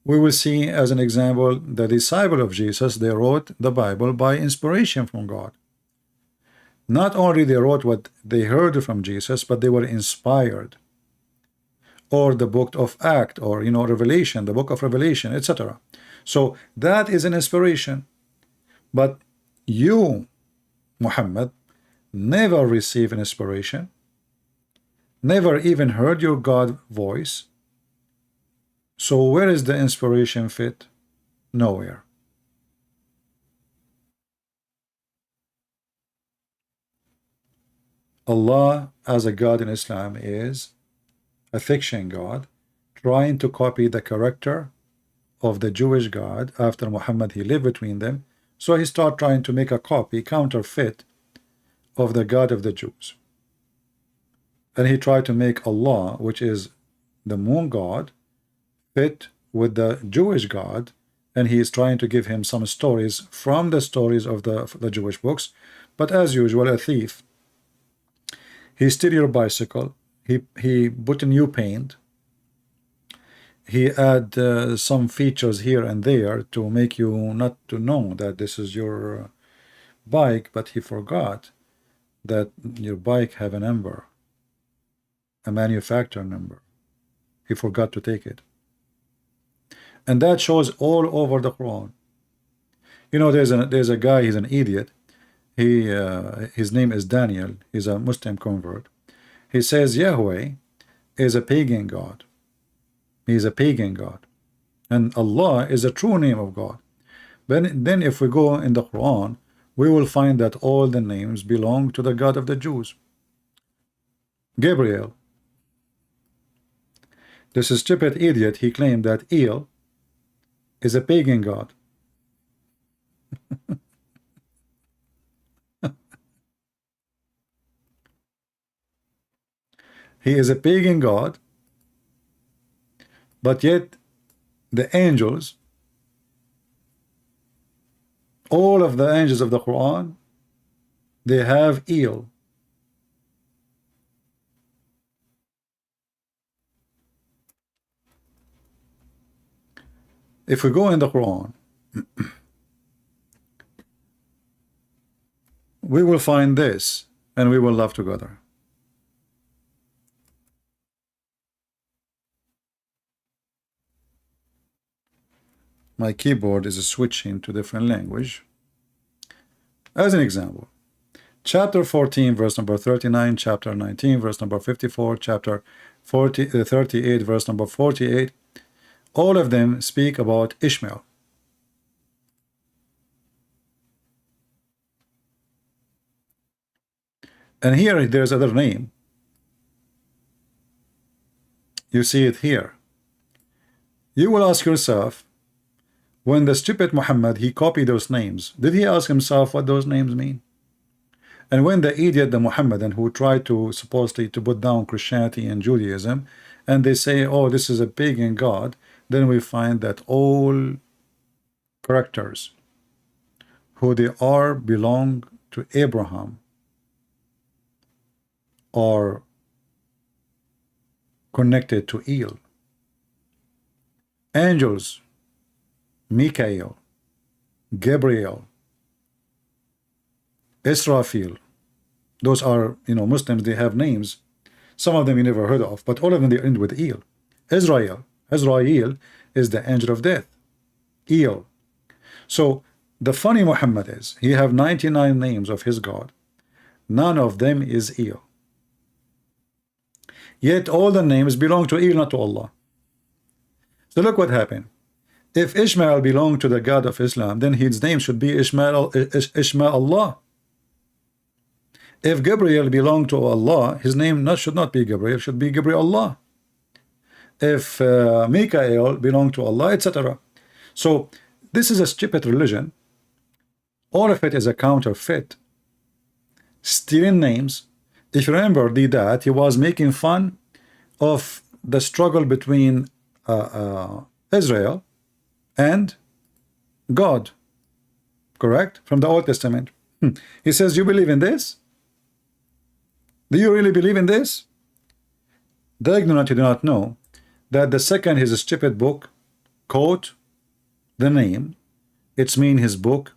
we will see as an example the disciple of Jesus, they wrote the Bible by inspiration from God. Not only they wrote what they heard from Jesus, but they were inspired. Or the book of Acts, or, you know, Revelation, the book of Revelation, etc. So that is an inspiration. But you, Muhammad, never received an inspiration, never even heard your God voice. So where is the inspiration fit? Nowhere. Allah as a God in Islam is a fiction God trying to copy the character of the Jewish God. After Muhammad, he lived between them, so he started trying to make a copy, counterfeit of the God of the Jews. And he tried to make Allah, which is the moon God, fit with the Jewish God, and he is trying to give him some stories from the stories of the Jewish books. But as usual, a thief. He steal your bicycle, he put a new paint, he add some features here and there to make you not to know that this is your bike, but he forgot that your bike have a number, a manufacturer number. He forgot to take it. And that shows all over the Quran. You know, there's a guy, he's an idiot. His name is Daniel. He's a Muslim convert. He says Yahweh is a pagan god. He's a pagan god, and Allah is a true name of God. But then if we go in the Quran, we will find that all the names belong to the God of the Jews. Gabriel, this stupid idiot, he claimed that El is a pagan god. He is a pagan god, but yet the angels, all of the angels of the Quran, they have El. If we go in the Quran, we will find this, and we will laugh together. My keyboard is switching to different language. As an example, chapter 14, verse number 39, chapter 19, verse number 54, chapter 38, verse number 48, all of them speak about Ishmael. And here there's another name. You see it here. You will ask yourself, when the stupid Muhammad, he copied those names, did he ask himself what those names mean? And when the idiot, the Muhammadan, who tried to supposedly to put down Christianity and Judaism, and they say, oh, this is a pagan god, then we find that all characters who they are belong to Abraham are connected to El. Angels, Michael, Gabriel, Israfil, those are, you know, Muslims, they have names. Some of them you never heard of, but all of them they end with El. Israel is the angel of death. El. So the funny Muhammad is, he have 99 names of his God. None of them is El. Yet all the names belong to El, not to Allah. So look what happened. If Ishmael belonged to the God of Islam, then his name should be Ishmael Allah. If Gabriel belonged to Allah, his name should not be Gabriel, should be Gabriel Allah. If Michael belonged to Allah, etc. So this is a stupid religion. All of it is a counterfeit, stealing names, if you remember that he was making fun of the struggle between Israel and God, correct? From the Old Testament. He says, you believe in this? Do you really believe in this? The ignorant do not know that the second his stupid book quote the name, it's mean his book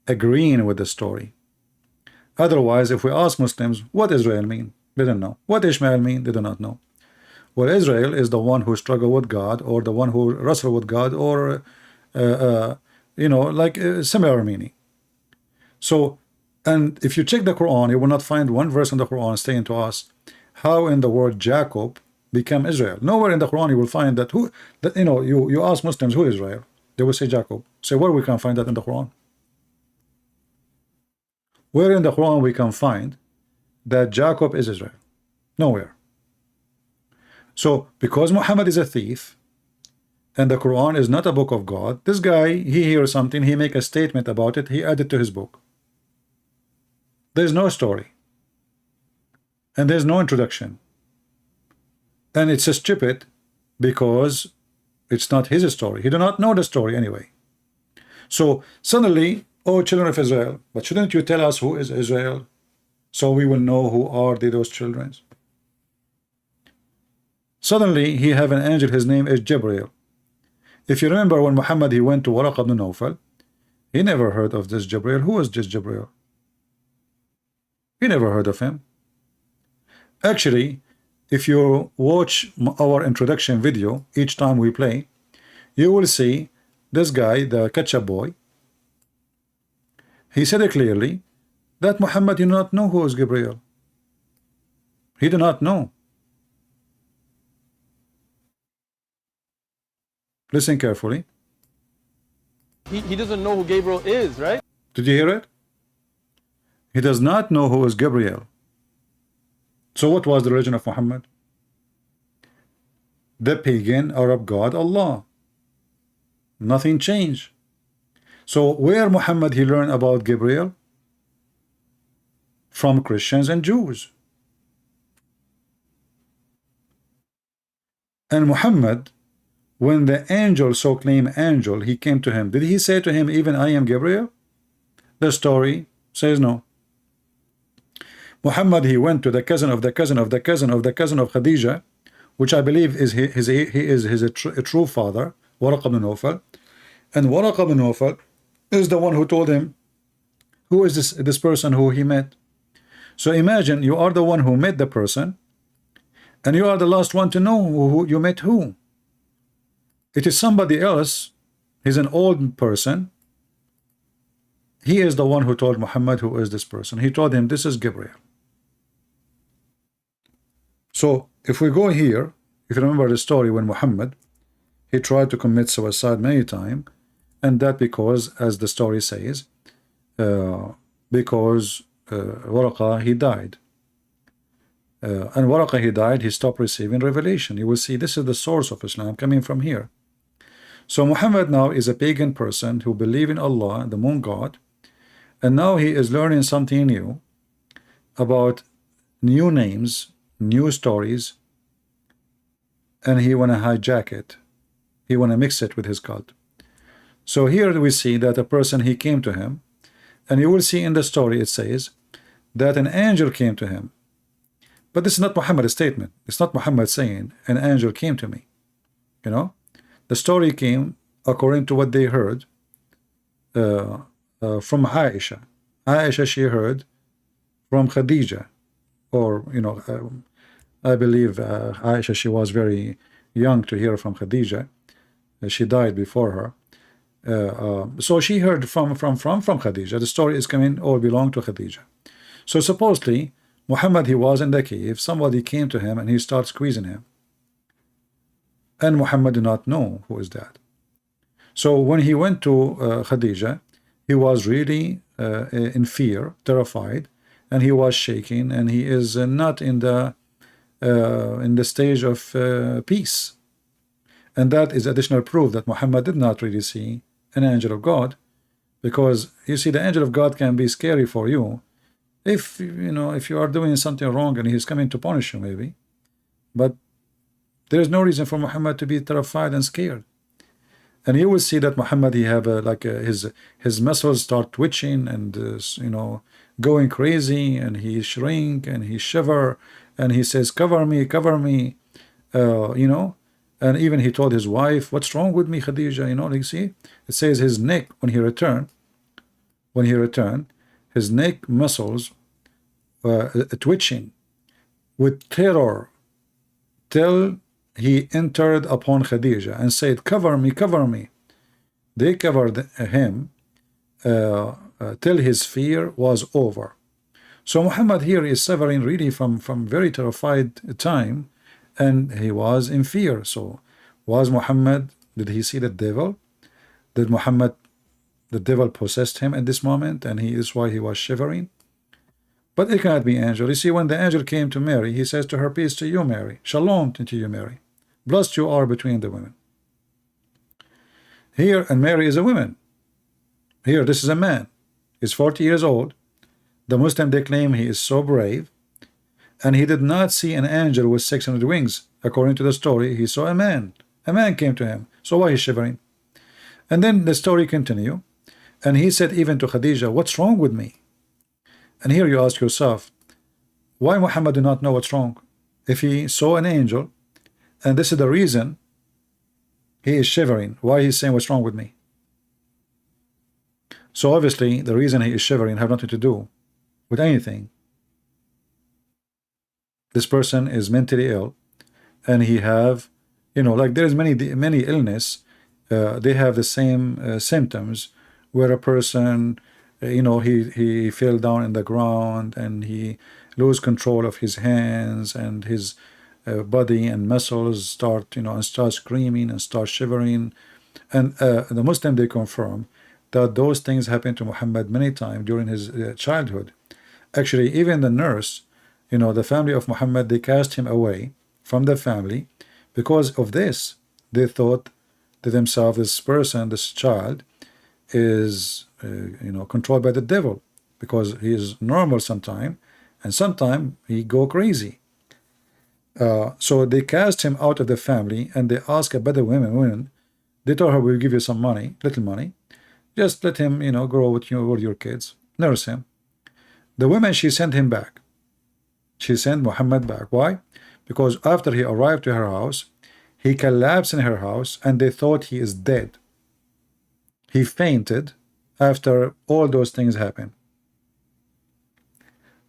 agreeing with the story. Otherwise, if we ask Muslims what Israel mean, they don't know. What Ishmael mean, they do not know. Well, Israel is the one who struggled with God, or the one who wrestled with God, or you know, like similar meaning. So, and if you check the Quran, you will not find one verse in the Quran saying to us how in the word Jacob become Israel. Nowhere in the Quran you will find that you know, you ask Muslims who is Israel, they will say Jacob. Say, where we can find that in the Quran? Where in the Quran we can find that Jacob is Israel? Nowhere. So because Muhammad is a thief and the Quran is not a book of God, this guy, he hears something, he make a statement about it, he added to his book. There's no story and there's no introduction, and it's a stupid because it's not his story. He do not know the story anyway. So suddenly, oh, children of Israel, but shouldn't you tell us who is Israel so we will know who are those children? Suddenly he have an angel, his name is Jibreel. If you remember when Muhammad he went to Waraq ibn Nawfal, he never heard of this Jibreel. Who is this Jibreel? He never heard of him. Actually, if you watch our introduction video each time we play, you will see this guy, the ketchup boy. He said it clearly that Muhammad did not know who is Gabriel. He did not know. Listen carefully. He doesn't know who Gabriel is, right? Did you hear it? He does not know who is Gabriel. So what was the religion of Muhammad? The pagan Arab god Allah. Nothing changed. So where Muhammad he learned about Gabriel? From Christians and Jews. And Muhammad, when the angel, so claimed angel, he came to him, did he say to him, even I am Gabriel? The story says no. Muhammad, he went to the cousin of the cousin of the cousin of the cousin of Khadija, which I believe is he is his true father, Waraq ibn Nawfal. And Waraq ibn Nawfal is the one who told him who is this person who he met. So imagine you are the one who met the person, and you are the last one to know who you met who. It is somebody else. He's an old person. He is the one who told Muhammad who is this person. He told him this is Gabriel. So if we go here, if you remember the story when Muhammad he tried to commit suicide many times, and that because, as the story says, because Waraqah he died, and Waraqah he died, he stopped receiving revelation. You will see this is the source of Islam coming from here. So Muhammad now is a pagan person who believes in Allah, the moon god, and now he is learning something new about new names, new stories, and he want to hijack it. He want to mix it with his cult. So here we see that a person he came to him, and you will see in the story it says that an angel came to him. But this is not Muhammad's statement. It's not Muhammad saying an angel came to me. You know, the story came according to what they heard from Aisha. Aisha, she heard from Khadija, or you know, I believe Aisha, she was very young to hear from Khadija. She died before her. So she heard from Khadija. The story is coming, all belong to Khadija. So supposedly Muhammad, he was in the cave, somebody came to him and he started squeezing him, and Muhammad did not know who is that. So when he went to Khadija, he was really in fear, terrified, and he was shaking, and he is not in the stage of peace. And that is additional proof that Muhammad did not really see an angel of God, because you see, the angel of God can be scary for you, If you know, if you are doing something wrong and he's coming to punish you, maybe. But there is no reason for Muhammad to be terrified and scared. And you will see that Muhammad, he have his muscles start twitching and you know, going crazy, and he shrink and he shiver and he says, cover me, you know. And even he told his wife, what's wrong with me, Khadija? You know, like, see, it says his neck, when he returned, his neck muscles twitching with terror till he entered upon Khadija and said, cover me, cover me. They covered him till his fear was over. So Muhammad here is suffering really from very terrified time, and he was in fear. So was Muhammad, did he see the devil? Did Muhammad, the devil possessed him at this moment, and he is why he was shivering? But it cannot be angel. You see, when the angel came to Mary, he says to her, peace to you, Mary, shalom to you, Mary, blessed you are between the women. Here, and Mary is a woman. Here, this is a man. He's 40 years old. The Muslim, they claim he is so brave, and he did not see an angel with 600 wings. According to the story, he saw a man. A man came to him. So why he's shivering? And then the story continue, and he said even to Khadija, what's wrong with me? And here you ask yourself, why Muhammad do not know what's wrong? If he saw an angel, and this is the reason he is shivering, why he's saying what's wrong with me? So obviously the reason he is shivering have nothing to do with anything. This person is mentally ill, and he have, you know, like there's many illness, they have the same symptoms, where a person, you know, he fell down in the ground and he lose control of his hands, and his body and muscles start, you know, and start screaming and start shivering. And the Muslim, they confirm that those things happened to Muhammad many times during his childhood. Actually, even the nurse, you know, the family of Muhammad, they cast him away from the family because of this. They thought to themselves, this person, this child, is you know, controlled by the devil, because he is normal sometime, and sometime he go crazy. So they cast him out of the family, and they asked a better women. They told her, we'll give you some money, little money, just let him, you know, grow with your kids, nurse him. The woman, she sent him back. She sent Muhammad back. Why? Because after he arrived to her house, he collapsed in her house, and they thought he is dead. He fainted after all those things happened.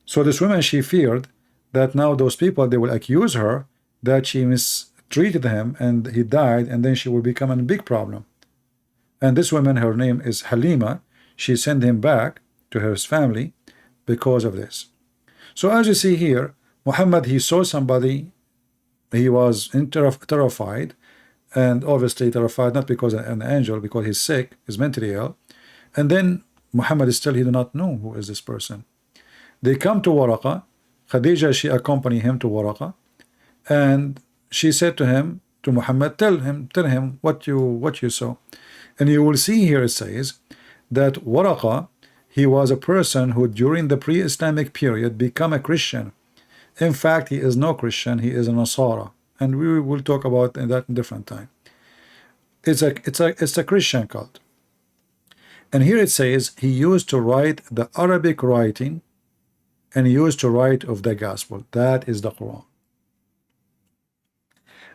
So this woman, she feared that now those people, they will accuse her that she mistreated him and he died, and then she will become a big problem. And this woman, her name is Halima, she sent him back to his family because of this. So as you see here, Muhammad, he saw somebody, he was terrified, and obviously terrified not because of an angel, because he's sick, he's mentally ill. And then Muhammad is still, he do not know who is this person. They come to Waraqa. Khadija, she accompanied him to Waraqa, and she said to him, to Muhammad, tell him what you saw. And you will see here, it says that Waraqa, he was a person who during the pre-Islamic period become a Christian. In fact, he is no Christian, he is a Nasara, and we will talk about that in different time. It's a Christian cult. And here it says he used to write the Arabic writing, and he used to write of the gospel. That is the Quran.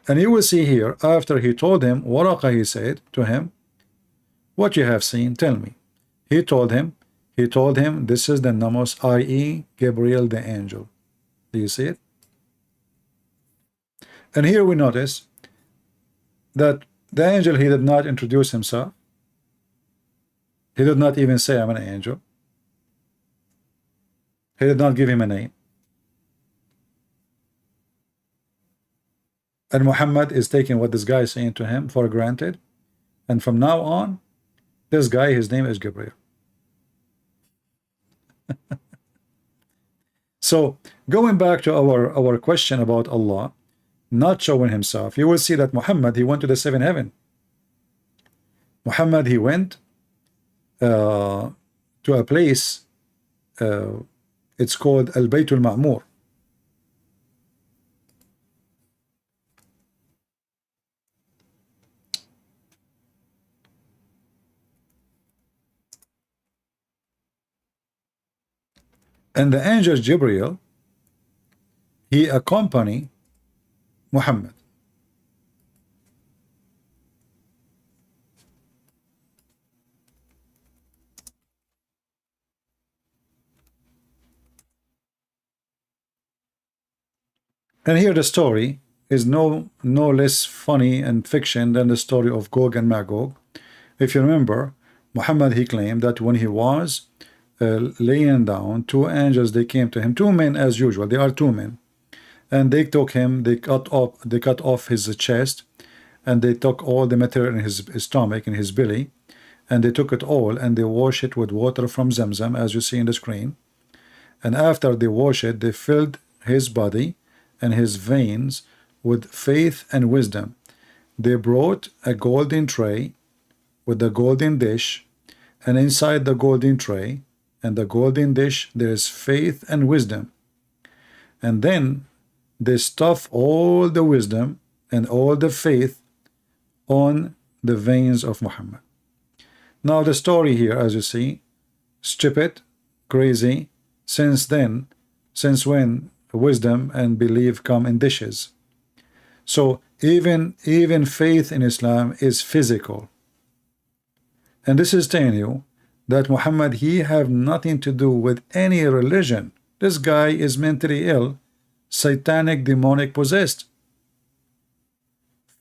And you will see here, after he told him, Waraqa, he said to him, what you have seen, tell me. He told him, this is the Namus, i.e. Gabriel the angel. Do you see it? And here we notice that the angel, he did not introduce himself. He did not even say, I'm an angel. He did not give him a name. And Muhammad is taking what this guy is saying to him for granted. And from now on, this guy, his name is Gabriel. So going back to our question about Allah not showing himself, you will see that Muhammad, he went to the seventh heaven. Muhammad, he went to a place It's called Al-Bayt al-Ma'mur. And the angel Gabriel, he accompanied Muhammad. And here the story is no less funny and fiction than the story of Gog and Magog. If you remember, Muhammad, he claimed that when he was laying down, two angels, they came to him, two men as usual, they are two men, and they took him, they cut off his chest, and they took all the material in his stomach, in his belly, and they took it all and they wash it with water from Zamzam, as you see in the screen. And after they wash it, they filled his body and his veins with faith and wisdom. They brought a golden tray with a golden dish, and inside the golden tray and the golden dish there is faith and wisdom. And then they stuff all the wisdom and all the faith on the veins of Muhammad. Now the story here, as you see, stupid, crazy. Since when wisdom and belief come in dishes? So even faith in Islam is physical. And this is telling you that Muhammad, he have nothing to do with any religion. This guy is mentally ill, satanic, demonic possessed.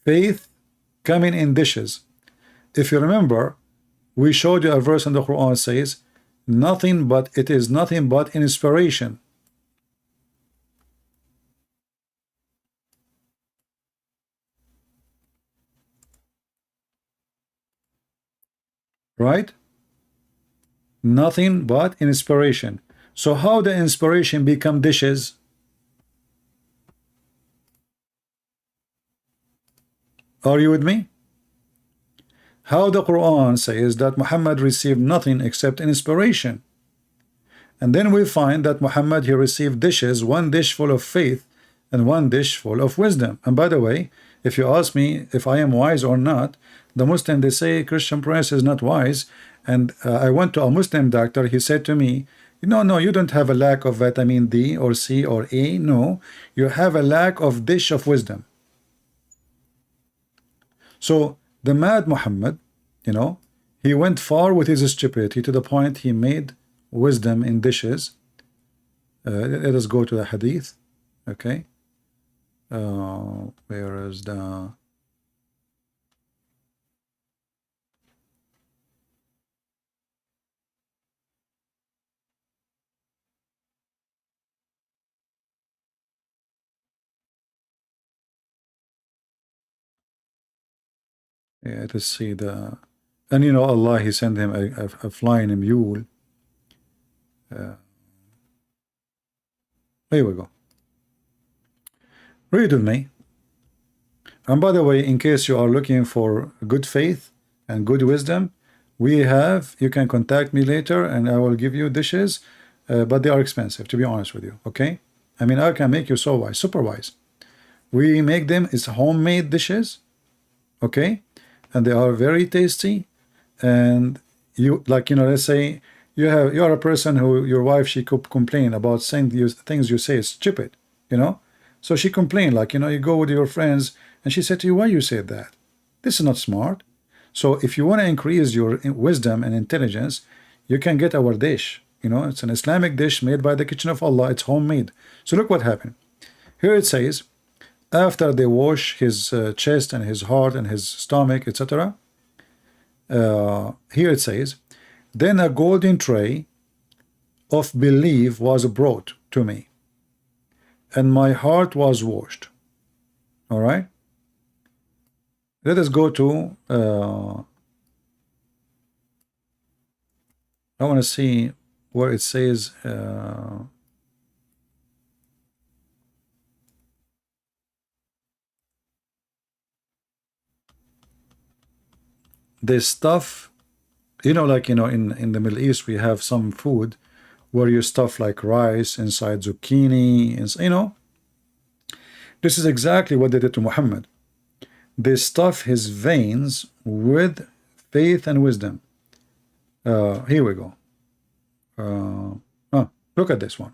Faith coming in dishes. If you remember, we showed you a verse in the Quran says, it is nothing but inspiration. Right? Nothing but inspiration. So how the inspiration become dishes? Are you with me? How the Quran says that Muhammad received nothing except inspiration. And then we find that Muhammad, he received dishes, one dish full of faith and one dish full of wisdom. And by the way, if you ask me if I am wise or not, the Muslim, they say Christian Prince is not wise. And I went to a Muslim doctor, he said to me, no, you don't have a lack of vitamin D or C or A. No, you have a lack of dish of wisdom. So the mad Muhammad, he went far with his stupidity to the point he made wisdom in dishes. Let us go to the hadith. Okay. Where is the... Yeah, to see the... And Allah, he sent him a flying mule. Here we go. Read with me. And by the way, in case you are looking for good faith and good wisdom, you can contact me later and I will give you dishes, but they are expensive, to be honest with you. Okay? I mean, I can make you so wise, super wise. We make them, it's homemade dishes. Okay? And they are very tasty. And you, let's say you are a person who your wife, she could complain about saying things you say is stupid, so she complained, you go with your friends and she said to you, why you said that? This is not smart. So if you want to increase your wisdom and intelligence, you can get our dish. It's an Islamic dish made by the kitchen of Allah. It's homemade. So look what happened. Here it says, after they wash his chest and his heart and his stomach, etc. Here it says, then a golden tray of belief was brought to me, and my heart was washed. All right. Let us go to, I want to see where it says, this stuff, in the Middle East, we have some food where you stuff like rice inside zucchini, and you know, this is exactly what they did to Muhammad. They stuff his veins with faith and wisdom. Here we go. Look at this one.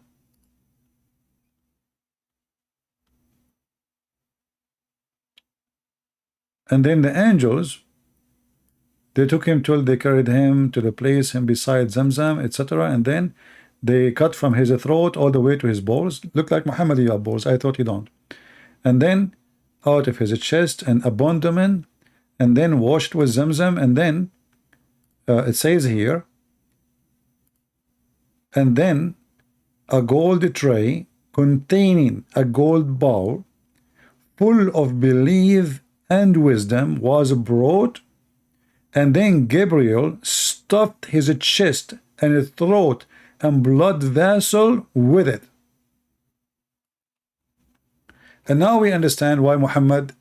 And then the angels, they took him till they carried him to the place him beside Zamzam, etc. And then they cut from his throat all the way to his balls. Look like Muhammad, you have balls. I thought you don't. And then out of his chest and abdomen, and then washed with Zamzam. And then it says here, and then a gold tray containing a gold bowl full of belief and wisdom was brought, and then Gabriel stuffed his chest and throat and blood vessel with it. And now we understand why Muhammad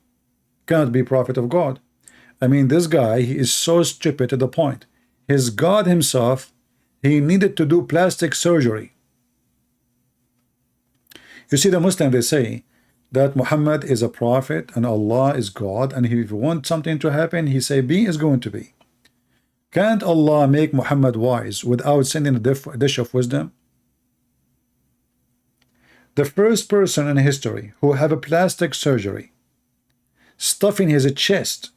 cannot be prophet of God. I mean, this guy, he is so stupid to the point. His God himself, he needed to do plastic surgery. You see, the Muslim, they say that Muhammad is a prophet and Allah is God, and if you want something to happen, he say be is going to be. Can't Allah make Muhammad wise without sending a dish of wisdom? The first person in history who have a plastic surgery stuffing his chest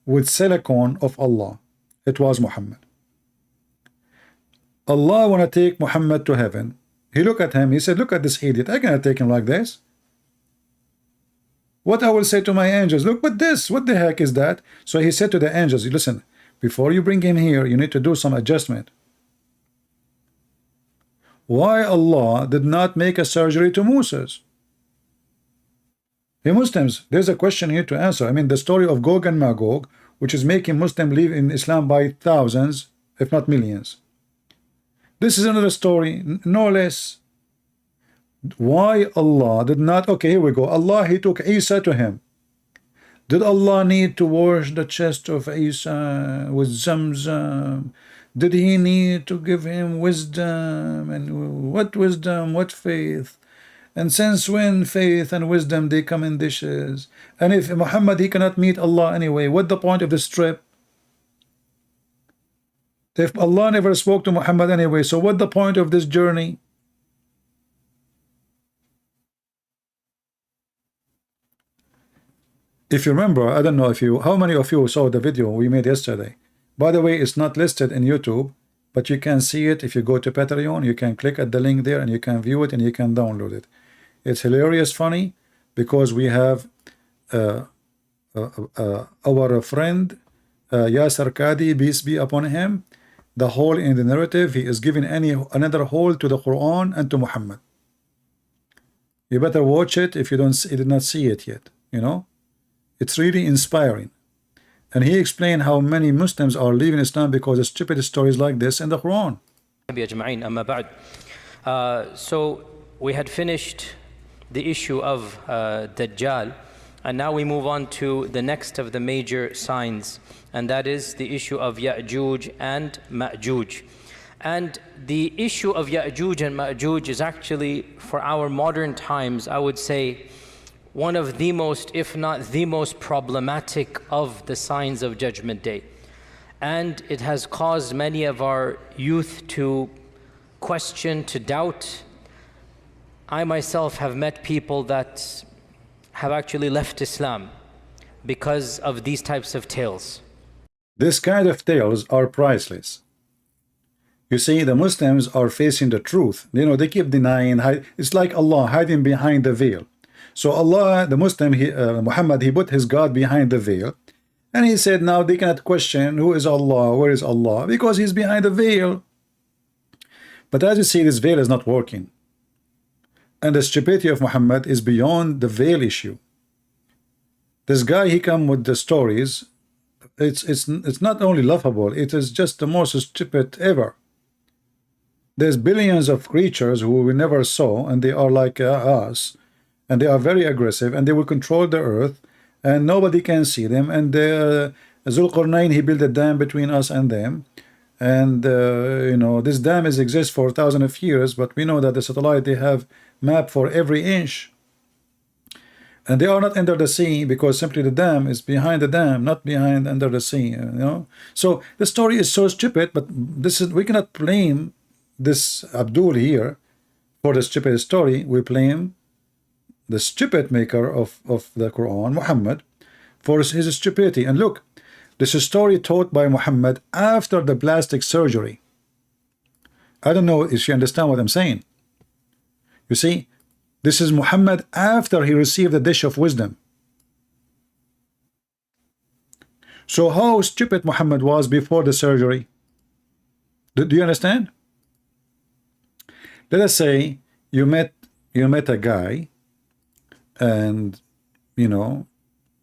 with silicone of Allah, it was Muhammad. Allah want to take Muhammad to heaven. He looked at him, he said, look at this idiot, I cannot take him like this. What I will say to my angels, look at this, what the heck is that? So he said to the angels, listen, before you bring him here, you need to do some adjustment. Why Allah did not make a surgery to Moses? Hey Muslims, there's a question here to answer. I mean, the story of Gog and Magog, which is making Muslims live in Islam by thousands, if not millions. This is another story, no less. Why Allah did not, okay, here we go. Allah, he took Isa to him. Did Allah need to wash the chest of Isa with Zamzam? Did he need to give him wisdom? And what wisdom, what faith? And since when faith and wisdom, they come in dishes? And if Muhammad, he cannot meet Allah anyway, what the point of this trip? If Allah never spoke to Muhammad anyway, so what the point of this journey? If you remember, I don't know if you, how many of you saw the video we made yesterday? By the way, it's not listed in YouTube, but you can see it if you go to Patreon. You can click at the link there and you can view it and you can download it. It's hilarious, funny, because we have our friend Yasser Kadi, peace be upon him. The hole in the narrative, he is giving another hole to the Quran and to Muhammad. You better watch it if you did not see it yet. You know, it's really inspiring. And he explained how many Muslims are leaving Islam because of stupid stories like this in the Quran. So we had finished the issue of Dajjal, and now we move on to the next of the major signs, and that is the issue of Ya'juj and Ma'juj. And the issue of Ya'juj and Ma'juj is actually, for our modern times, I would say, one of the most, if not the most problematic of the signs of Judgment Day. And it has caused many of our youth to question, to doubt. I myself have met people that have actually left Islam because of these types of tales. This kind of tales are priceless. You see, the Muslims are facing the truth. You know, they keep denying. It's like Allah hiding behind the veil. So Allah, the Muslim, Muhammad, he put his God behind the veil. And he said, now they cannot question who is Allah, where is Allah, because he's behind the veil. But as you see, this veil is not working. And the stupidity of Muhammad is beyond the veil issue. This guy, he come with the stories. It's not only laughable, it is just the most stupid ever. There's billions of creatures who we never saw, and they are like us, and they are very aggressive, and they will control the earth, and nobody can see them. And Zulqarnain, he built a dam between us and them. and you know, this dam is exists for thousands of years, but we know that the satellite, they have map for every inch, and they are not under the sea because simply the dam is behind the dam, not behind under the sea, you know. So the story is so stupid, but this is, we cannot blame this Abdul here for the stupid story. We blame the stupid maker of the Quran, Muhammad, for his stupidity. And look, this is a story taught by Muhammad after the plastic surgery. I don't know if you understand what I'm saying. You see, this is Muhammad after he received a dish of wisdom. So how stupid Muhammad was before the surgery? Do you understand? Let us say you met a guy, and you know,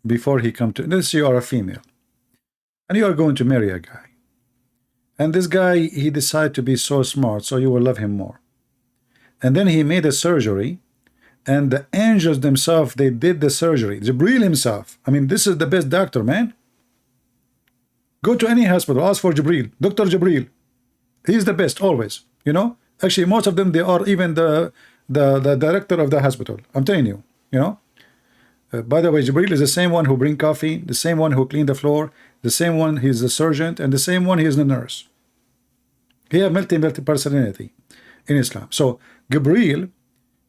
before he come to, let's say you are a female and you are going to marry a guy, and this guy, he decided to be so smart, so you will love him more, and then he made a surgery, and the angels themselves, they did the surgery. Jibril himself, I mean, this is the best doctor, man. Go to any hospital, ask for Jibril, Dr. Jibril. He's the best always, you know. Actually, most of them, they are even the director of the hospital. I'm telling you, you know. By the way, Jibril is the same one who bring coffee, the same one who clean the floor, the same one, he's the surgeon, and the same one, he is the nurse. He have multi personality in Islam. So Gabriel,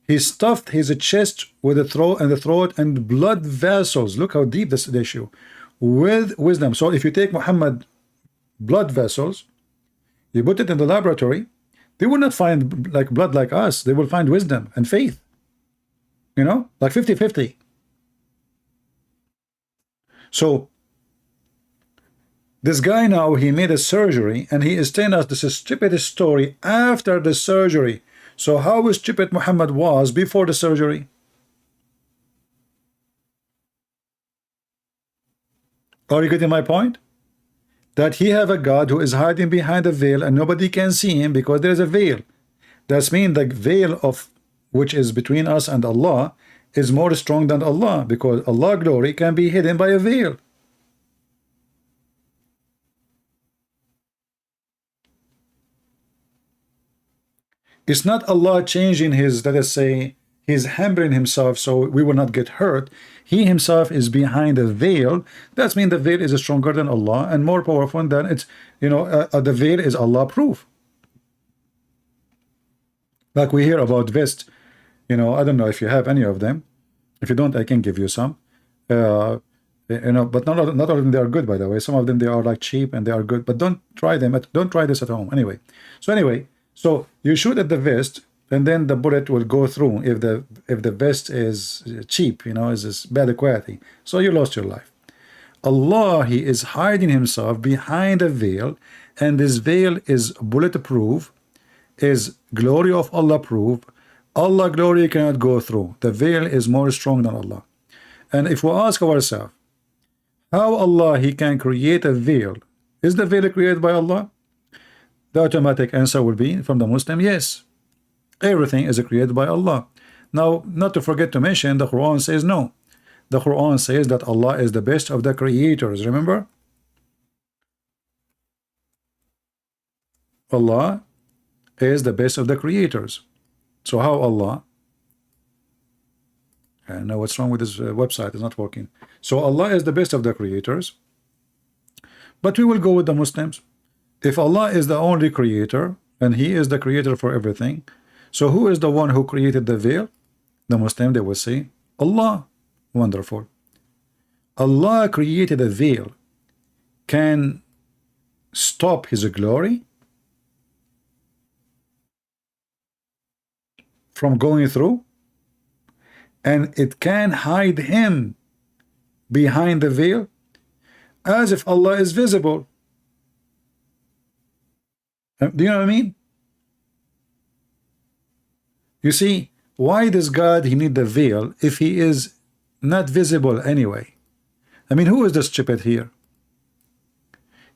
he stuffed his chest with the throat and blood vessels. Look how deep this is the issue, with wisdom. So if you take Muhammad blood vessels, you put it in the laboratory, they will not find like blood like us. They will find wisdom and faith. You know, like 50-50. So this guy now, he made a surgery, and he is telling us this is stupid story after the surgery. So how stupid Muhammad was before the surgery? Are you getting my point? That he have a God who is hiding behind a veil, and nobody can see him because there is a veil. That's mean the veil of which is between us and Allah is more strong than Allah, because Allah's glory can be hidden by a veil. It's not Allah changing his, let us say, he's hampering himself so we will not get hurt. He himself is behind a veil. That means the veil is stronger than Allah and more powerful than it's, you know, the veil is Allah proof. Like we hear about vest, you know, I don't know if you have any of them. If you don't, I can give you some. You know, but not all of them they are good, by the way. Some of them they are like cheap and they are good, but don't try them. Don't try this at home. Anyway, so you shoot at the vest, and then the bullet will go through if the vest is cheap, you know, is bad quality. So you lost your life. Allah, he is hiding himself behind a veil, and this veil is bulletproof, is glory of Allah proof. Allah glory cannot go through. The veil is more strong than Allah. And if we ask ourselves, how Allah he can create a veil? Is the veil created by Allah? The automatic answer will be from the Muslim, yes. Everything is created by Allah. Now, not to forget to mention, the Quran says no. The Quran says that Allah is the best of the creators. Remember? Allah is the best of the creators. So how Allah? I know what's wrong with this website. It's not working. So Allah is the best of the creators. But we will go with the Muslims. If Allah is the only creator, and he is the creator for everything, so who is the one who created the veil? The Muslim, they will say, Allah. Wonderful. Allah created a veil. Can stop his glory from going through, and it can hide him behind the veil as if Allah is visible. Do you know what I mean? You see, why does God he need the veil if he is not visible anyway? I mean, who is the stupid here?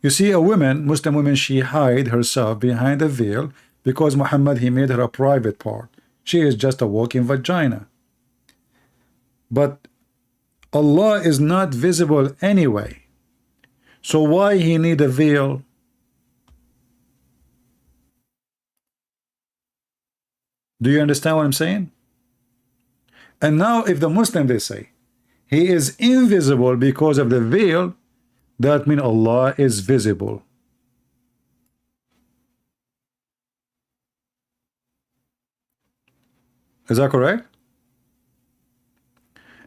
You see, a woman, Muslim woman, she hide herself behind a veil because Muhammad he made her a private part. She is just a walking vagina. But Allah is not visible anyway. So why he need a veil? Do you understand what I'm saying? And now if the Muslim, they say, he is invisible because of the veil, that means Allah is visible. Is that correct?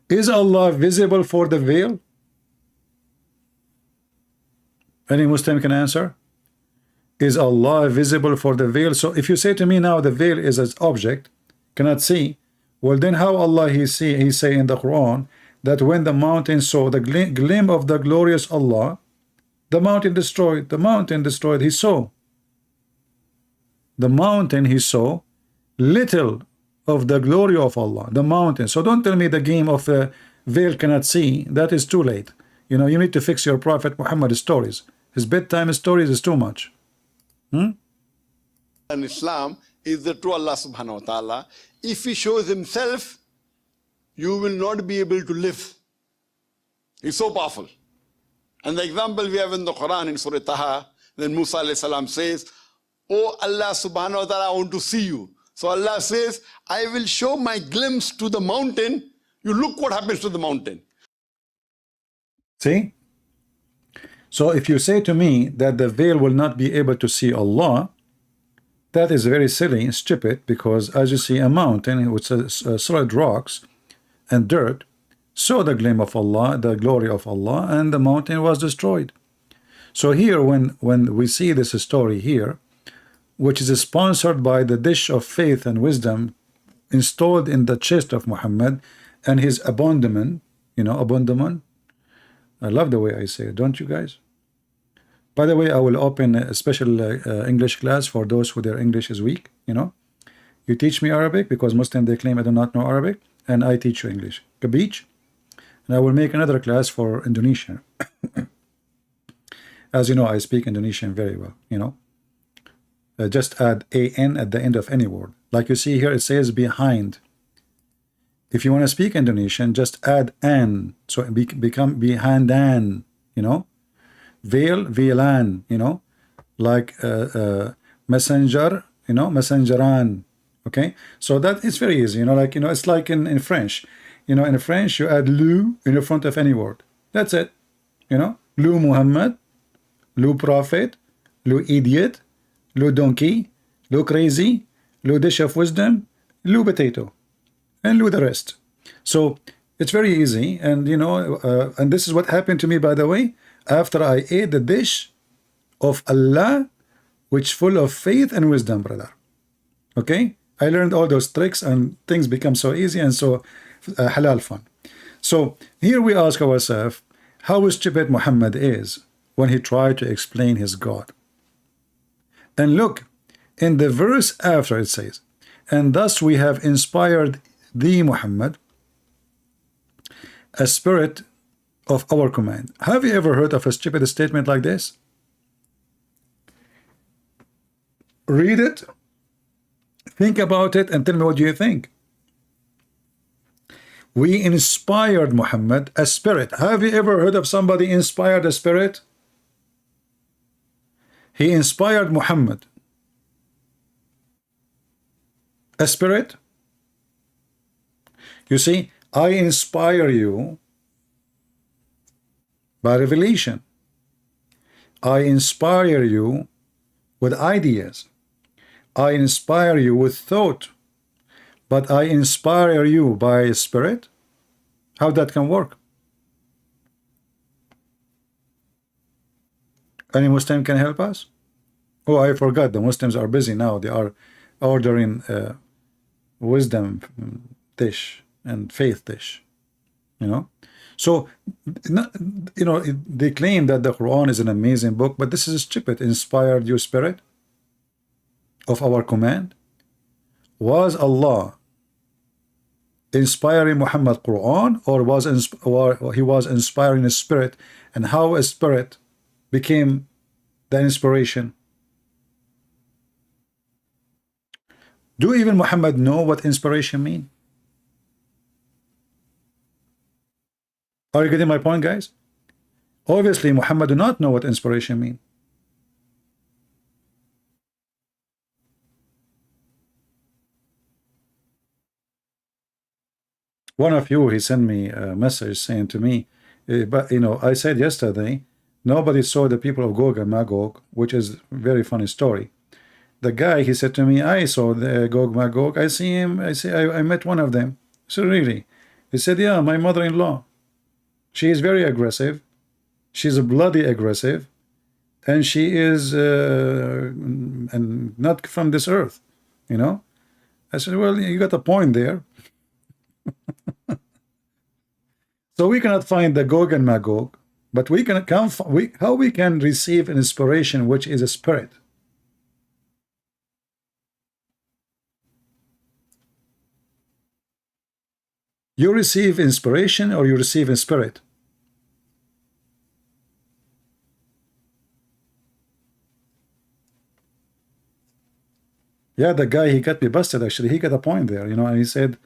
Is Allah visible for the veil? Any Muslim can answer. Is Allah visible for the veil? So if you say to me now the veil is an object, cannot see, well then how Allah he say in the Quran that when the mountain saw the gleam of the glorious Allah, the mountain destroyed, he saw. The mountain he saw little of the glory of Allah, the mountain. So don't tell me the game of the veil cannot see. That is too late. You know, you need to fix your Prophet Muhammad's stories. His bedtime stories is too much. And Islam is the true Allah subhanahu wa ta'ala. If he shows himself, you will not be able to live. He's so powerful. And the example we have in the Quran in Surah Taha, then Musa alayhi salam says, "Oh Allah subhanahu wa ta'ala, I want to see you." So Allah says, I will show my glimpse to the mountain. You look what happens to the mountain. See? So if you say to me that the veil will not be able to see Allah, that is very silly and stupid, because as you see a mountain with solid rocks and dirt saw the gleam of Allah, the glory of Allah, and the mountain was destroyed. So here when we see this story here, which is sponsored by the dish of faith and wisdom installed in the chest of Muhammad and his abandonment, you know, abandonment. I love the way I say it, don't you guys? By the way, I will open a special English class for those who their English is weak, you know. You teach me Arabic, because Muslims, they claim I do not know Arabic, and I teach you English. Kabich? And I will make another class for Indonesian. As you know, I speak Indonesian very well, you know. Just add an at the end of any word. Like you see here, it says behind. If you want to speak Indonesian, just add an. So it become behindan, you know. Veil, veilan, you know. Like messenger, you know, messengeran. Okay. So that is very easy, you know, like, you know, it's like in French. You know, in French, you add lu in the front of any word. That's it. You know, lu Muhammad, lu prophet, lu idiot, lu donkey, lu crazy, lu dish of wisdom, lu potato, and lu the rest. So it's very easy, and you know, and this is what happened to me, by the way, after I ate the dish of Allah, which full of faith and wisdom, brother. Okay, I learned all those tricks, and things become so easy and so halal fun. So here we ask ourselves, how stupid Muhammad is when he tried to explain his God. And look, in the verse after it says, and thus we have inspired thee, Muhammad, a spirit of our command. Have you ever heard of a stupid statement like this? Read it, think about it, and tell me what do you think. We inspired Muhammad a spirit. Have you ever heard of somebody inspired a spirit? He inspired Muhammad a spirit. You see, I inspire you by revelation. I inspire you with ideas. I inspire you with thought. But I inspire you by a spirit. How that can work? Any Muslim can help us? Oh, I forgot. The Muslims are busy now. They are ordering wisdom dish and faith dish. You know. So, you know, they claim that the Quran is an amazing book, but this is stupid. Inspired you spirit of our command. Was Allah inspiring Muhammad Quran, or he was inspiring a spirit, and how a spirit became the inspiration? Do even Muhammad know what inspiration mean? Are you getting my point, guys? Obviously Muhammad do not know what inspiration mean. one of you, he sent me a message saying to me, but you know, I said yesterday, nobody saw the people of Gog and Magog, which is a very funny story. The guy, he said to me, I saw the Gog Magog. I see him. I met one of them. So really, he said, yeah, my mother-in-law. She is very aggressive. She's a bloody aggressive, and she is and not from this earth, you know. I said, well, you got a point there. So we cannot find the Gog and Magog, but we can how we can receive an inspiration which is a spirit. You receive inspiration or you receive a spirit? Yeah, the guy, he got me busted actually. He got a point there, you know, and he said,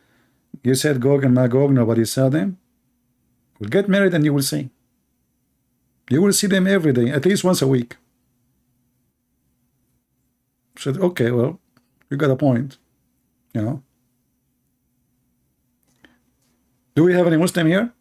you said Gog and Magog, nobody saw them. Well, get married and you will see. You will see them every day, at least once a week. I said, okay, well, you got a point, you know. Do we have any Muslim here?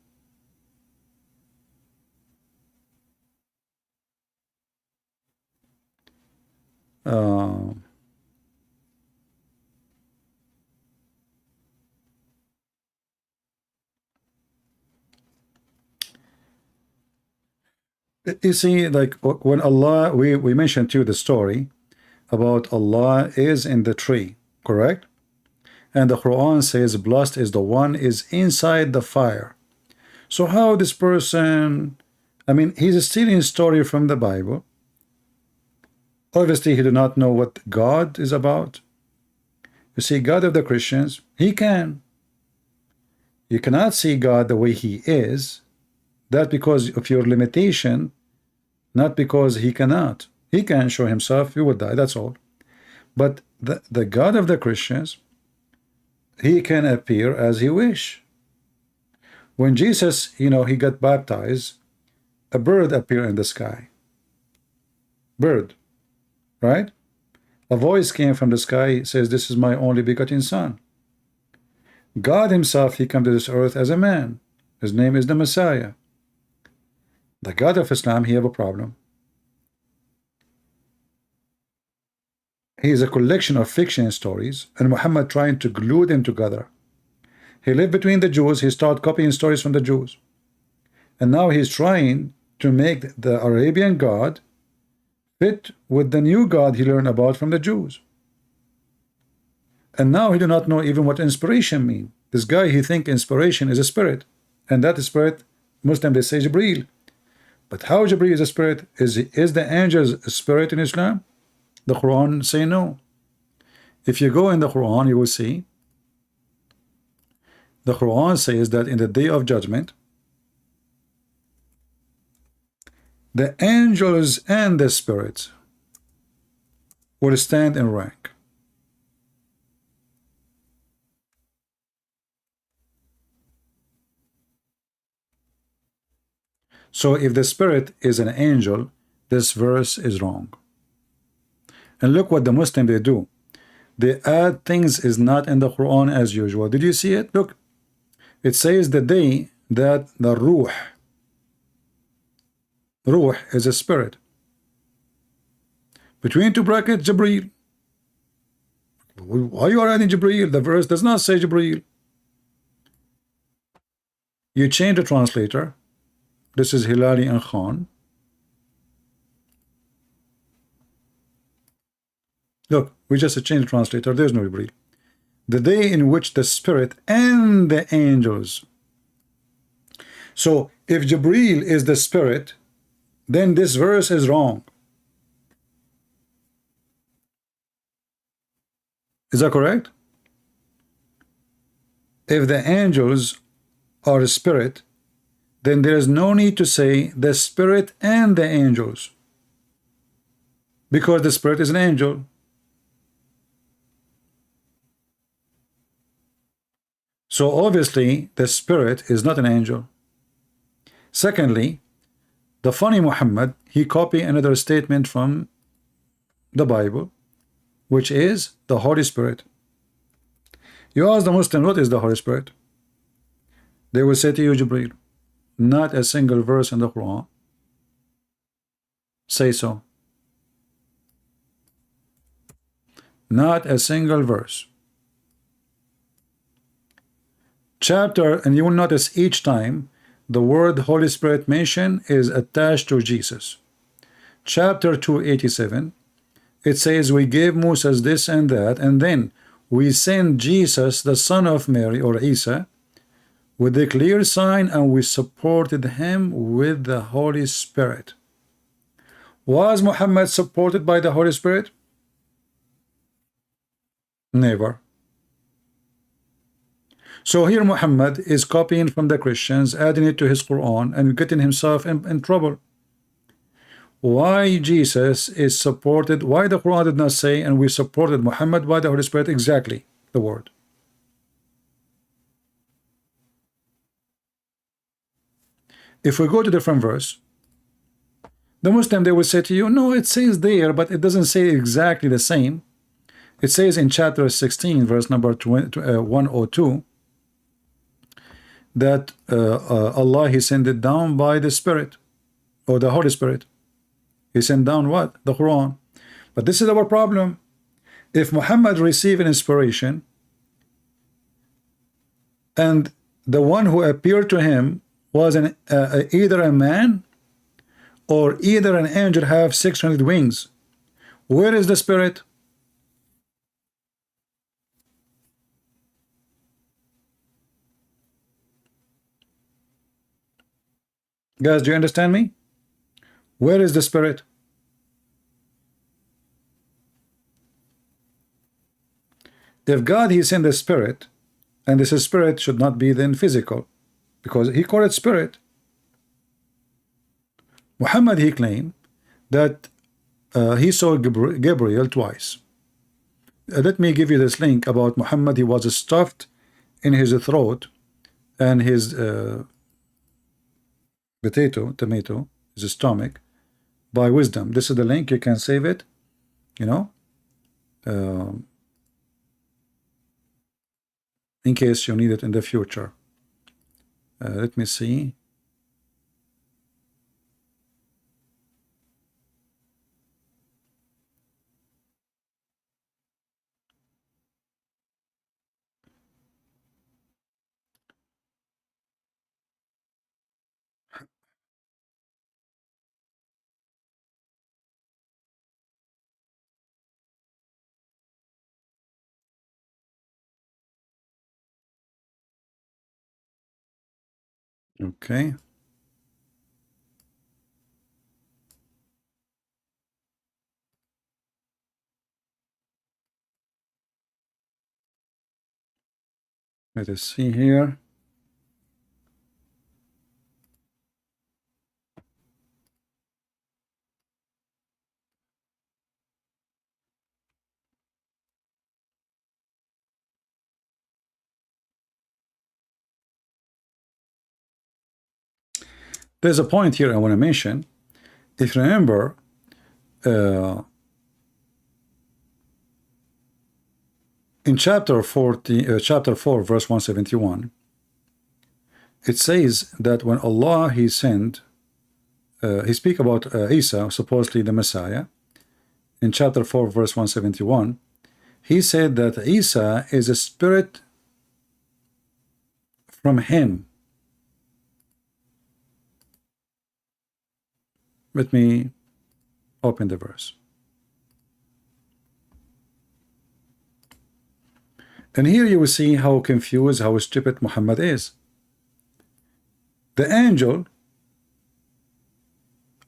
You see, like when Allah, we mentioned to you the story about Allah is in the tree, correct? And the Quran says, blessed is the one is inside the fire. So how this person, I mean, he's stealing a story from the Bible. Obviously, he do not know what God is about. You see, God of the Christians, he can. You cannot see God the way he is. That's because of your limitation, not because he cannot. He can show himself, you will die, that's all. But the God of the Christians, he can appear as he wish. When Jesus, you know, he got baptized, a bird appeared in the sky. Bird, right? A voice came from the sky, says, this is my only begotten son. God himself, he came to this earth as a man. His name is the Messiah. The God of Islam, he have a problem. He is a collection of fiction stories, and Muhammad trying to glue them together. He lived between the Jews, he started copying stories from the Jews. And now he's trying to make the Arabian God fit with the new God he learned about from the Jews. And now he do not know even what inspiration means. This guy, he think inspiration is a spirit. And that spirit, Muslim, they say Jibreel. But how Jibreel is a spirit? Is the angels a spirit in Islam? The Quran say no. If you go in the Quran, you will see the Quran says that in the day of judgment, the angels and the spirits will stand in rank. So if the spirit is an angel, this verse is wrong. And look what the Muslim they do. They add things is not in the Quran as usual. Did you see it? Look, it says the day that the Ruh is a spirit. Between two brackets, Jibreel. Why you are adding Jibreel? The verse does not say Jibreel. You change the translator. This is Hilali and Khan. Look, we just changed the translator. There's no Jibreel. The day in which the spirit and the angels. So if Jibreel is the spirit, then this verse is wrong. Is that correct? If the angels are a spirit, then there is no need to say the spirit and the angels, because the spirit is an angel. So obviously the spirit is not an angel. Secondly, the funny Muhammad, he copied another statement from the Bible, which is the Holy Spirit. You ask the Muslim, what is the Holy Spirit? They will say to you, Jibreel, not a single verse in the Quran say so. Not a single verse. Chapter, and you will notice each time the word Holy Spirit mentioned is attached to Jesus. Chapter 287, it says we gave Moses this and that, and then we sent Jesus, the son of Mary, or Isa, with a clear sign, and we supported him with the Holy Spirit. Was Muhammad supported by the Holy Spirit? Never. So here Muhammad is copying from the Christians, adding it to his Quran, and getting himself in trouble. Why Jesus is supported, why the Quran did not say, and we supported Muhammad by the Holy Spirit, exactly the word. If we go to different verse, the Muslim, they will say to you, no, it says there, but it doesn't say exactly the same. It says in chapter 16, verse number 102, that Allah, He sent it down by the Spirit, or the Holy Spirit. He sent down what? The Quran. But this is our problem. If Muhammad received an inspiration, and the one who appeared to him was either a man or either an angel have 600 wings, where is the Spirit? Guys, do you understand me? Where is the Spirit? If God, He sent the Spirit, and this Spirit should not be then physical, because He called it Spirit. Muhammad, he claimed that he saw Gabriel twice. Let me give you this link about Muhammad. He was stuffed in his throat, and his tomato, his stomach, by wisdom. This is the link. You can save it, you know, in case you need it in the future. Let me see. Okay. Let us see here. There's a point here I want to mention. If you remember, in chapter 4, verse 171, it says that when Allah, He sent, He speak about Isa, supposedly the Messiah. In chapter 4, verse 171, He said that Isa is a spirit from Him. Let me open the verse. And here you will see how confused, how stupid Muhammad is. The angel,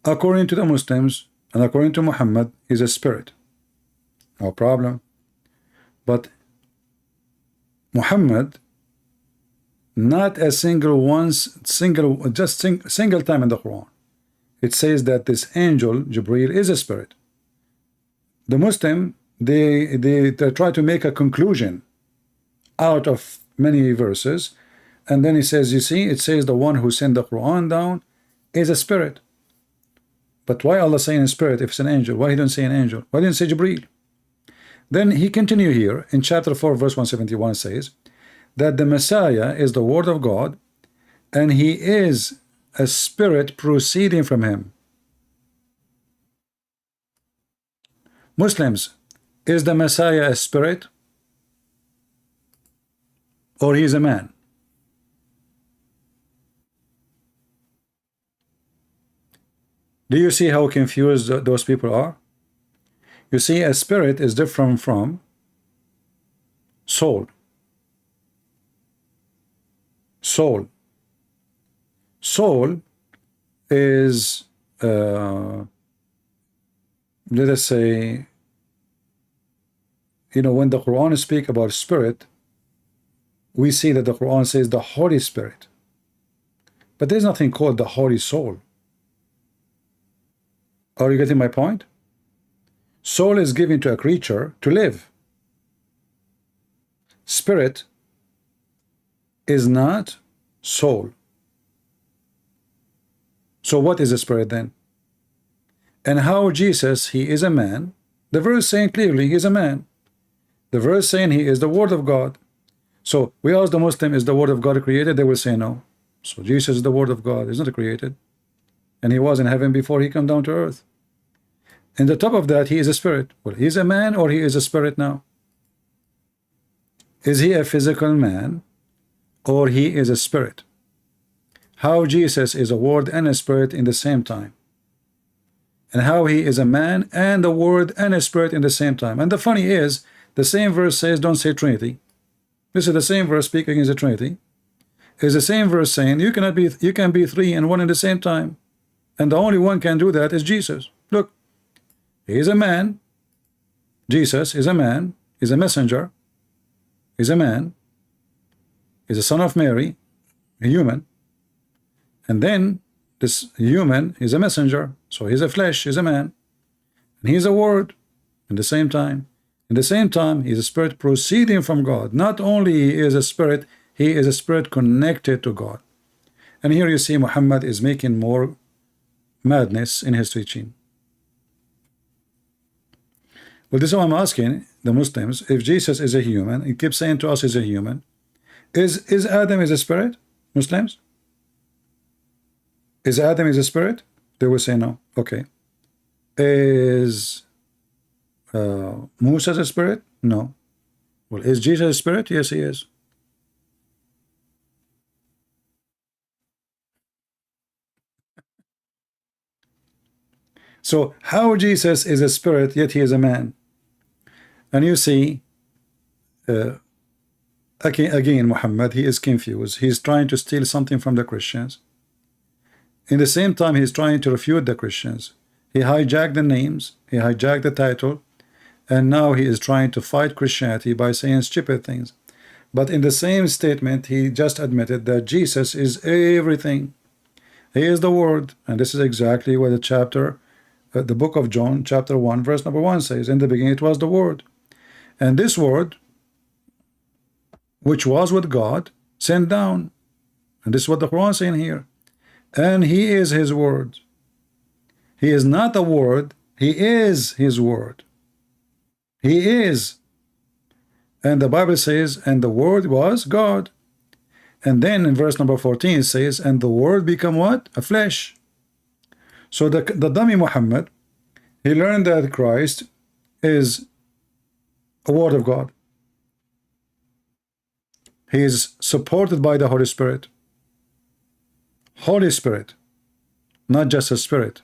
according to the Muslims and according to Muhammad, is a spirit. No problem. But Muhammad, not a single single time in the Quran, it says that this angel, Jibreel, is a spirit. The Muslim, they try to make a conclusion out of many verses, and then he says, you see, it says the one who sent the Quran down is a spirit. But why Allah saying a spirit if it's an angel? Why He don't say an angel? Why didn't say Jibreel? Then he continue here in chapter 4, verse 171, says that the Messiah is the word of God, and he is a spirit proceeding from him. Muslims, is the Messiah a spirit, or he is a man? Do you see how confused those people are? You see, a spirit is different from soul. Soul is let us say, you know, when the Quran speaks about spirit, we see that the Quran says the Holy Spirit, but there's nothing called the Holy Soul. Are you getting my point? Soul is given to a creature to live. Spirit is not soul. So what is a spirit then? And how Jesus, he is a man. The verse saying clearly he is a man. The verse saying he is the Word of God. So we ask the Muslim, is the Word of God created? They will say no. So Jesus is the Word of God. He's not created. And he was in heaven before he came down to earth. And the top of that, he is a spirit. Well, he's a man or he is a spirit now? Is he a physical man or he is a spirit? How Jesus is a word and a spirit in the same time, and how he is a man and a word and a spirit in the same time. And the funny is, the same verse says don't say Trinity. This is the same verse speaking against the Trinity. Is the same verse saying you can be three and one in the same time, and the only one can do that is Jesus. Look, he is a man. Jesus is a man. He's a messenger. He's a man. He's a son of Mary, a human. And then this human is a messenger. So he's a flesh, he's a man. And he's a word in the same time. In the same time, he's a spirit proceeding from God. Not only he is a spirit, he is a spirit connected to God. And here you see Muhammad is making more madness in his teaching. Well, this is what I'm asking the Muslims. If Jesus is a human, he keeps saying to us he's a human. Is Adam is a spirit? Muslims? Is Adam is a spirit? They will say no. Okay. Is Musa a spirit? No. Well, is Jesus a spirit? Yes, he is. So how Jesus is a spirit, yet he is a man? And you see, again, Muhammad, he is confused. He's trying to steal something from the Christians. In the same time, he's trying to refute the Christians. He hijacked the names, he hijacked the title, and now he is trying to fight Christianity by saying stupid things. But in the same statement, he just admitted that Jesus is everything. He is the Word, and this is exactly what the book of John, chapter 1, verse number 1 says. In the beginning, it was the Word. And this Word, which was with God, sent down. And this is what the Quran is saying here. And he is his word. He is not a word, he is his word. He is. And the Bible says, and the word was God. And then in verse number 14 it says, and the word become what? A flesh. So the dummy Muhammad, he learned that Christ is a word of God. He is supported by the Holy Spirit. Holy Spirit, not just a spirit.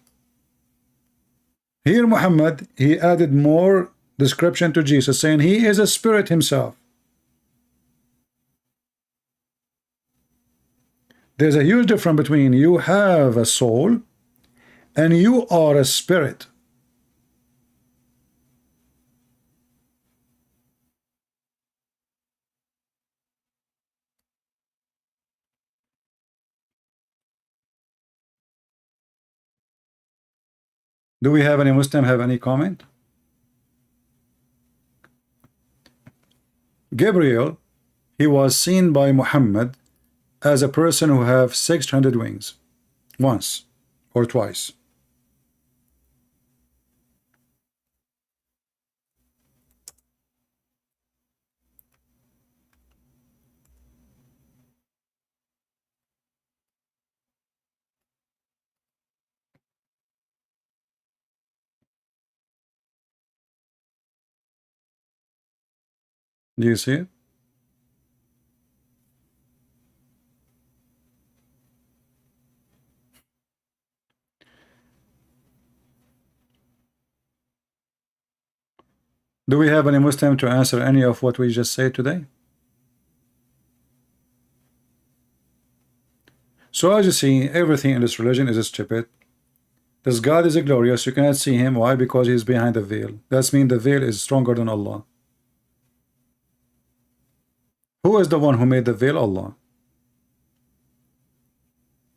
Here Muhammad, he added more description to Jesus, saying he is a spirit himself. There's a huge difference between you have a soul and you are a spirit. Do we have any Muslim have any comment? Gabriel, he was seen by Muhammad as a person who have 600 wings, once or twice. Do you see it? Do we have any Muslim to answer any of what we just said today? So as you see, everything in this religion is stupid. This God is glorious. You cannot see him. Why? Because he is behind the veil. That means the veil is stronger than Allah. Who is the one who made the veil? Allah.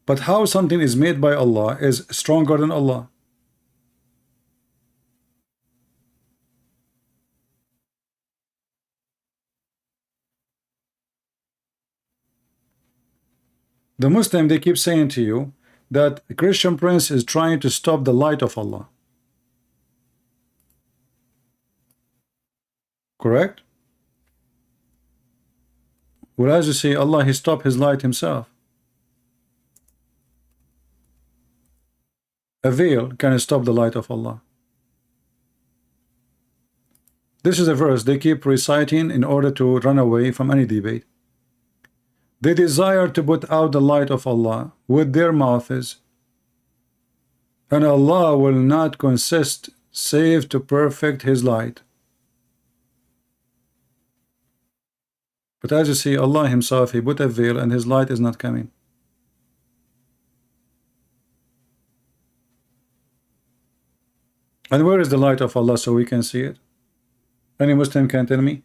But how something is made by Allah is stronger than Allah? The Muslim, they keep saying to you that a Christian prince is trying to stop the light of Allah. Correct? Well, as you see, Allah, he stopped his light himself. A veil can stop the light of Allah. This is a verse they keep reciting in order to run away from any debate. They desire to put out the light of Allah with their mouths, and Allah will not consist save to perfect his light. But as you see, Allah himself, he put a veil and his light is not coming. And where is the light of Allah so we can see it? Any Muslim can tell me?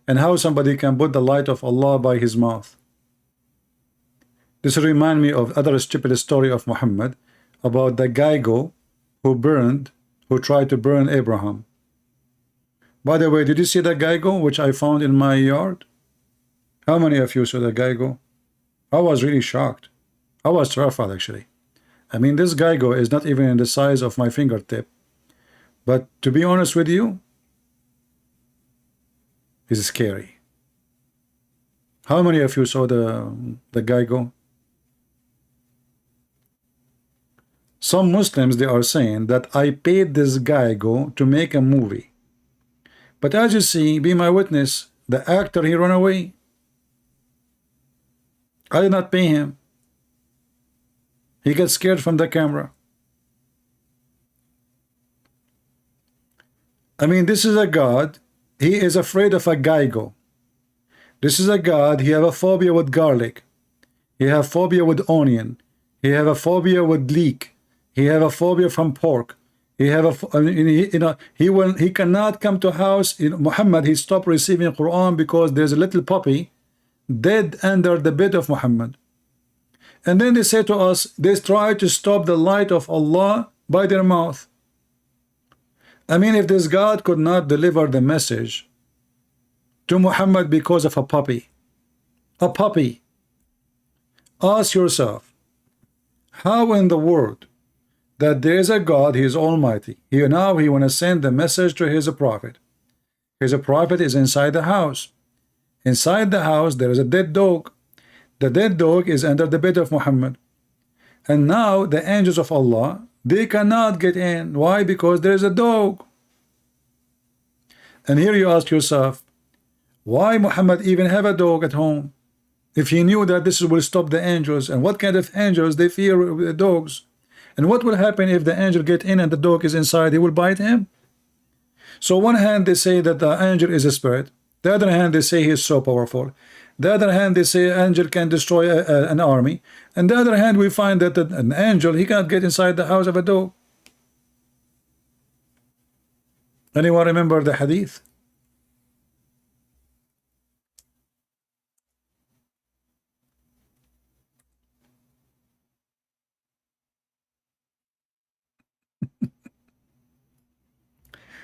And how somebody can put the light of Allah by his mouth? This reminds me of other stupid story of Muhammad about the Geigo who tried to burn Abraham. By the way, did you see the Geigo which I found in my yard? How many of you saw the Geigo? I was really shocked. I was terrified actually. I mean, this Geigo is not even in the size of my fingertip. But to be honest with you, it's scary. How many of you saw the Geigo? Some Muslims, they are saying that I paid this Geigo to make a movie. But as you see, be my witness, the actor, he ran away. I did not pay him. He got scared from the camera. I mean, this is a God, he is afraid of a Geigo. This is a God, he have a phobia with garlic. He have phobia with onion. He have a phobia with leek. He have a phobia from pork. He have a, he cannot come to house. Muhammad, he stopped receiving Quran because there's a little puppy dead under the bed of Muhammad. And then they say to us, they try to stop the light of Allah by their mouth. I mean, if this God could not deliver the message to Muhammad because of a puppy, ask yourself, how in the world that there is a God, he is almighty, he want to send the message to his prophet. His prophet is inside the house. Inside the house there is a dead dog. The dead dog is under the bed of Muhammad. And now the angels of Allah, they cannot get in. Why? Because there is a dog. And here you ask yourself, why Muhammad even have a dog at home? If he knew that this will stop the angels, and what kind of angels they fear dogs? And what will happen if the angel get in and the dog is inside? He will bite him. So one hand they say that the angel is a spirit. The other hand they say he is so powerful. The other hand they say angel can destroy an army. And the other hand we find that an angel, he cannot get inside the house of a dog. Anyone remember the hadith?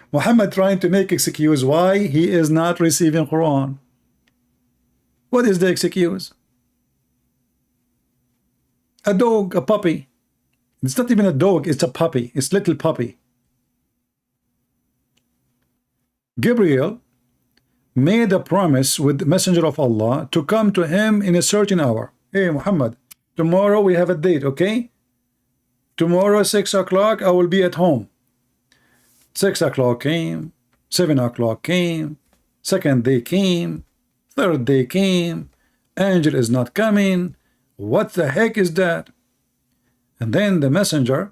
Muhammad trying to make excuse why he is not receiving Quran. What is the excuse? A dog, a puppy. It's not even a dog, it's a puppy. It's little puppy. Gabriel made a promise with the messenger of Allah to come to him in a certain hour. Hey Muhammad, tomorrow we have a date, okay? Tomorrow 6 o'clock I will be at home. 6 o'clock came, 7 o'clock came, Second day came, third day came, angel is not coming. What the heck is that? And then the messenger,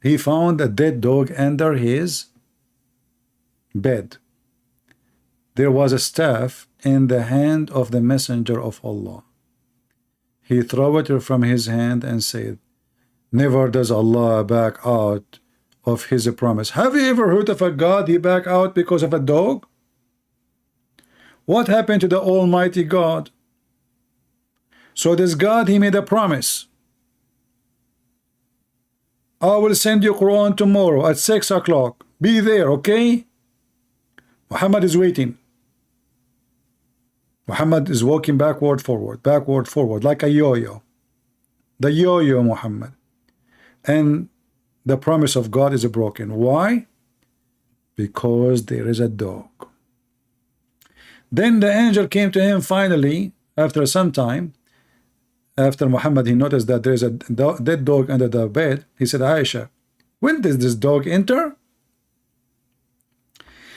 he found a dead dog under his bed. There was a staff in the hand of the messenger of Allah. He threw it from his hand and said, never does Allah back out of his promise. Have you ever heard of a God he back out because of a dog? What happened to the Almighty God? So this God, he made a promise. I will send you Quran tomorrow at 6 o'clock. Be there, okay? Muhammad is waiting. Muhammad is walking backward, forward, like a yo-yo. The yo-yo Muhammad. And the promise of God is broken. Why? Because there is a dog. Then the angel came to him finally, after some time. After Muhammad, he noticed that there is a dead dog under the bed. He said, Aisha, when did this dog enter?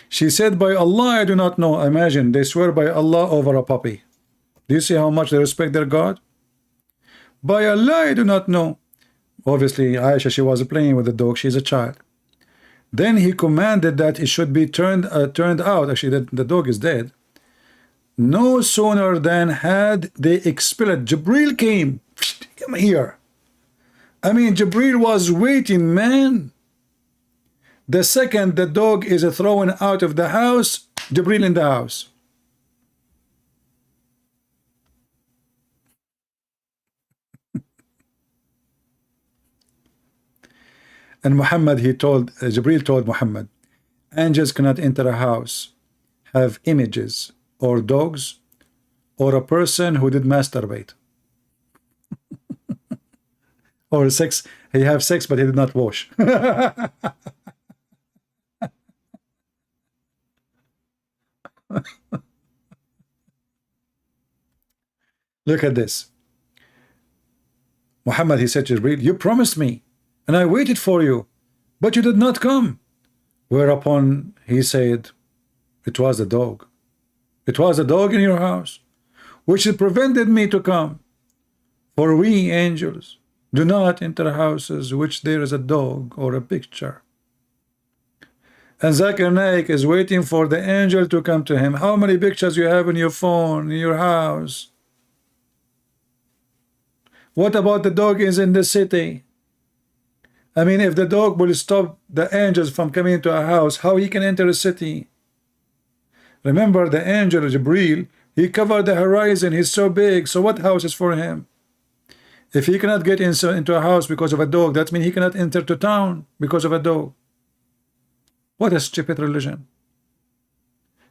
She said, by Allah, I do not know. Imagine, they swear by Allah over a puppy. Do you see how much they respect their God? By Allah, I do not know. Obviously, Aisha, she was playing with the dog. She's a child. Then he commanded that it should be turned out. Actually, the dog is dead. No sooner than had they expelled, Jibril came. Come here. I mean, Jibril was waiting, man. The second the dog is thrown out of the house, Jibril in the house. And Muhammad, Jibril told Muhammad, angels cannot enter a house, have images, or dogs, or a person who did masturbate. Or sex, he have sex but he did not wash. Look at this. Muhammad, he said to Jibreel, you promised me, and I waited for you, but you did not come. Whereupon he said, it was the dog. It was a dog in your house, which prevented me to come. For we angels do not enter houses which there is a dog or a picture. And Zakir Naik is waiting for the angel to come to him. How many pictures you have in your phone, in your house? What about the dog is in the city? I mean, if the dog will stop the angels from coming into a house, how he can enter a city? Remember, the angel Jibreel, he covered the horizon. He's so big. So what house is for him? If he cannot get into a house because of a dog, that means he cannot enter to town because of a dog. What a stupid religion.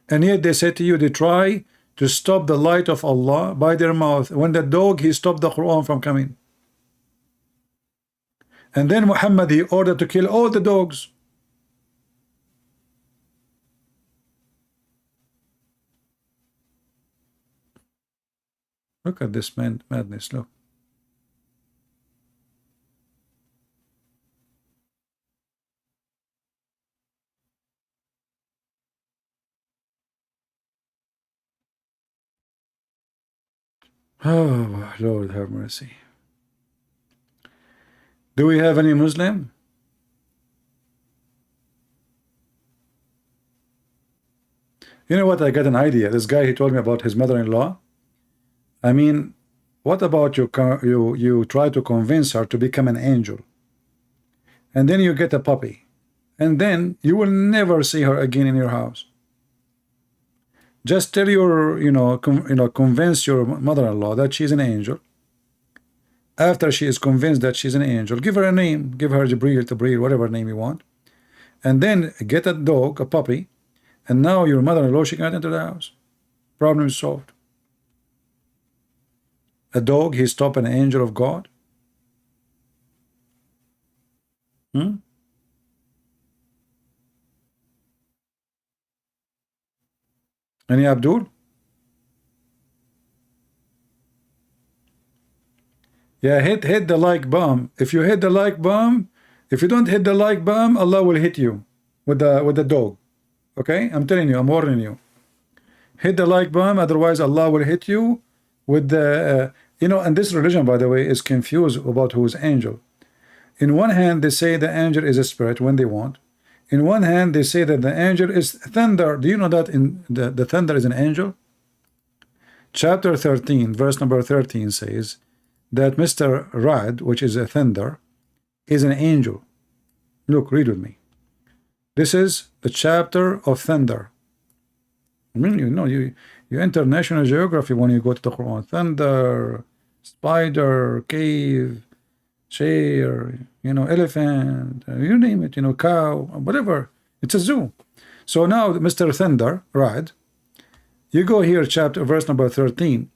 And yet they say to you, they try to stop the light of Allah by their mouth. When the dog, he stopped the Quran from coming. And then Muhammad, he ordered to kill all the dogs. Look at this madness, look. Oh, Lord have mercy. Do we have any Muslim? You know what? I got an idea. This guy, he told me about his mother-in-law. I mean, what about you try to convince her to become an angel, and then you get a puppy, and then you will never see her again in your house. Just tell your, convince your mother-in-law that she's an angel. After she is convinced that she's an angel, give her a name, give her Jibreel, whatever name you want, and then get a dog, a puppy, and now your mother-in-law, she can't enter the house. Problem is solved. A dog, he stopped an angel of God? Any Abdul? Yeah, hit the like bomb. If you hit the like bomb, if you don't hit the like bomb, Allah will hit you with the dog. Okay? I'm telling you, I'm warning you. Hit the like button, otherwise Allah will hit you with the, and this religion, by the way, is confused about who's angel. In one hand, they say the angel is a spirit when they want. In one hand, they say that the angel is thunder. Do you know that in the thunder is an angel? Chapter 13, verse number 13 says that Mr. Rad, which is a thunder, is an angel. Look, read with me. This is the chapter of thunder. I mean, you enter national geography when you go to the Quran. Thunder, spider, cave, chair, elephant, you name it, cow, whatever. It's a zoo. So now, Mr. Thunder, Rad, you go here, chapter, verse number 13.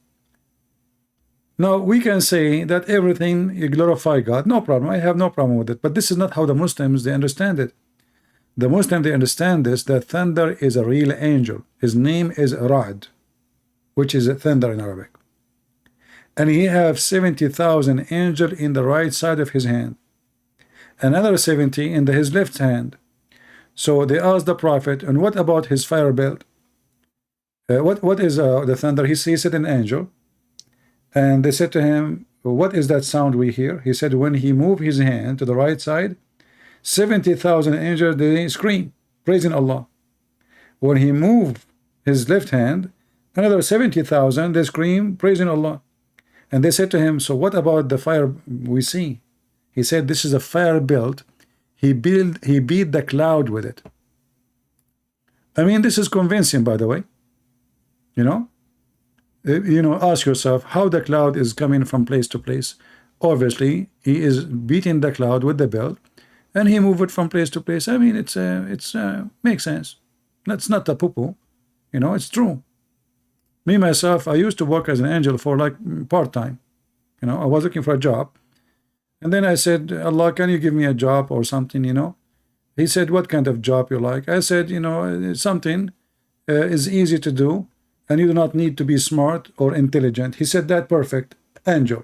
Now, we can say that everything, you glorify God. No problem. I have no problem with it. But this is not how the Muslims, they understand it. The Muslims, they understand this, that thunder is a real angel. His name is Rad, which is a thunder in Arabic. And he has 70,000 angels in the right side of his hand. Another 70 in his left hand. So they asked the Prophet, and what about his fire belt? What is the thunder? He said an angel. And they said to him, what is that sound we hear? He said, when he moved his hand to the right side, 70,000 angels, they scream, praising Allah. When he moved his left hand, another 70,000, they scream, praising Allah. And they said to him, so what about the fire we see? He said, this is a fire built. He beat the cloud with it. I mean, this is convincing, by the way. Ask yourself how the cloud is coming from place to place. Obviously, he is beating the cloud with the belt, and he moved it from place to place. I mean, it's makes sense. That's not a poo-poo. It's true. Me, myself, I used to work as an angel for like part-time. I was looking for a job. And then I said, Allah, can you give me a job or something, He said, what kind of job you like? I said, something is easy to do, and you do not need to be smart or intelligent. He said, that perfect, angel.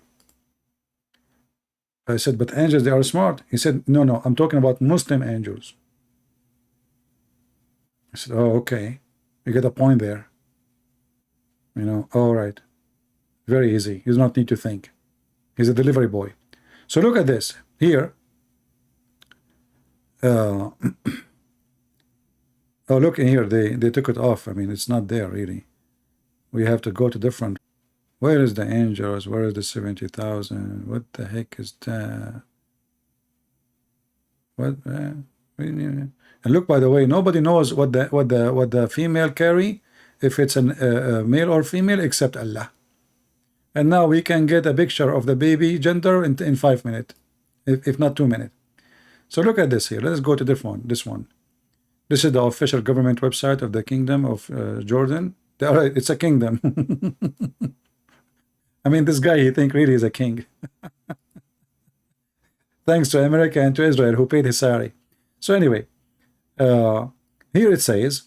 I said, but angels, they are smart. He said, no, I'm talking about Muslim angels. I said, oh, okay. You get a point there. All right. Very easy. He does not need to think. He's a delivery boy. So look at this. Here. Oh, look in here. They took it off. I mean, it's not there, really. We have to go to different. Where is the angels? Where is the 70,000? What the heck is that? What? And look, by the way, nobody knows what the female carry, if it's a male or female, except Allah. And now we can get a picture of the baby gender in 5 minutes, if not 2 minutes. So look at this here. Let's go to this one. This is the official government website of the Kingdom of Jordan. It's a kingdom. I mean, this guy, he think really is a king. Thanks to America and to Israel, who paid his salary. So anyway, here it says,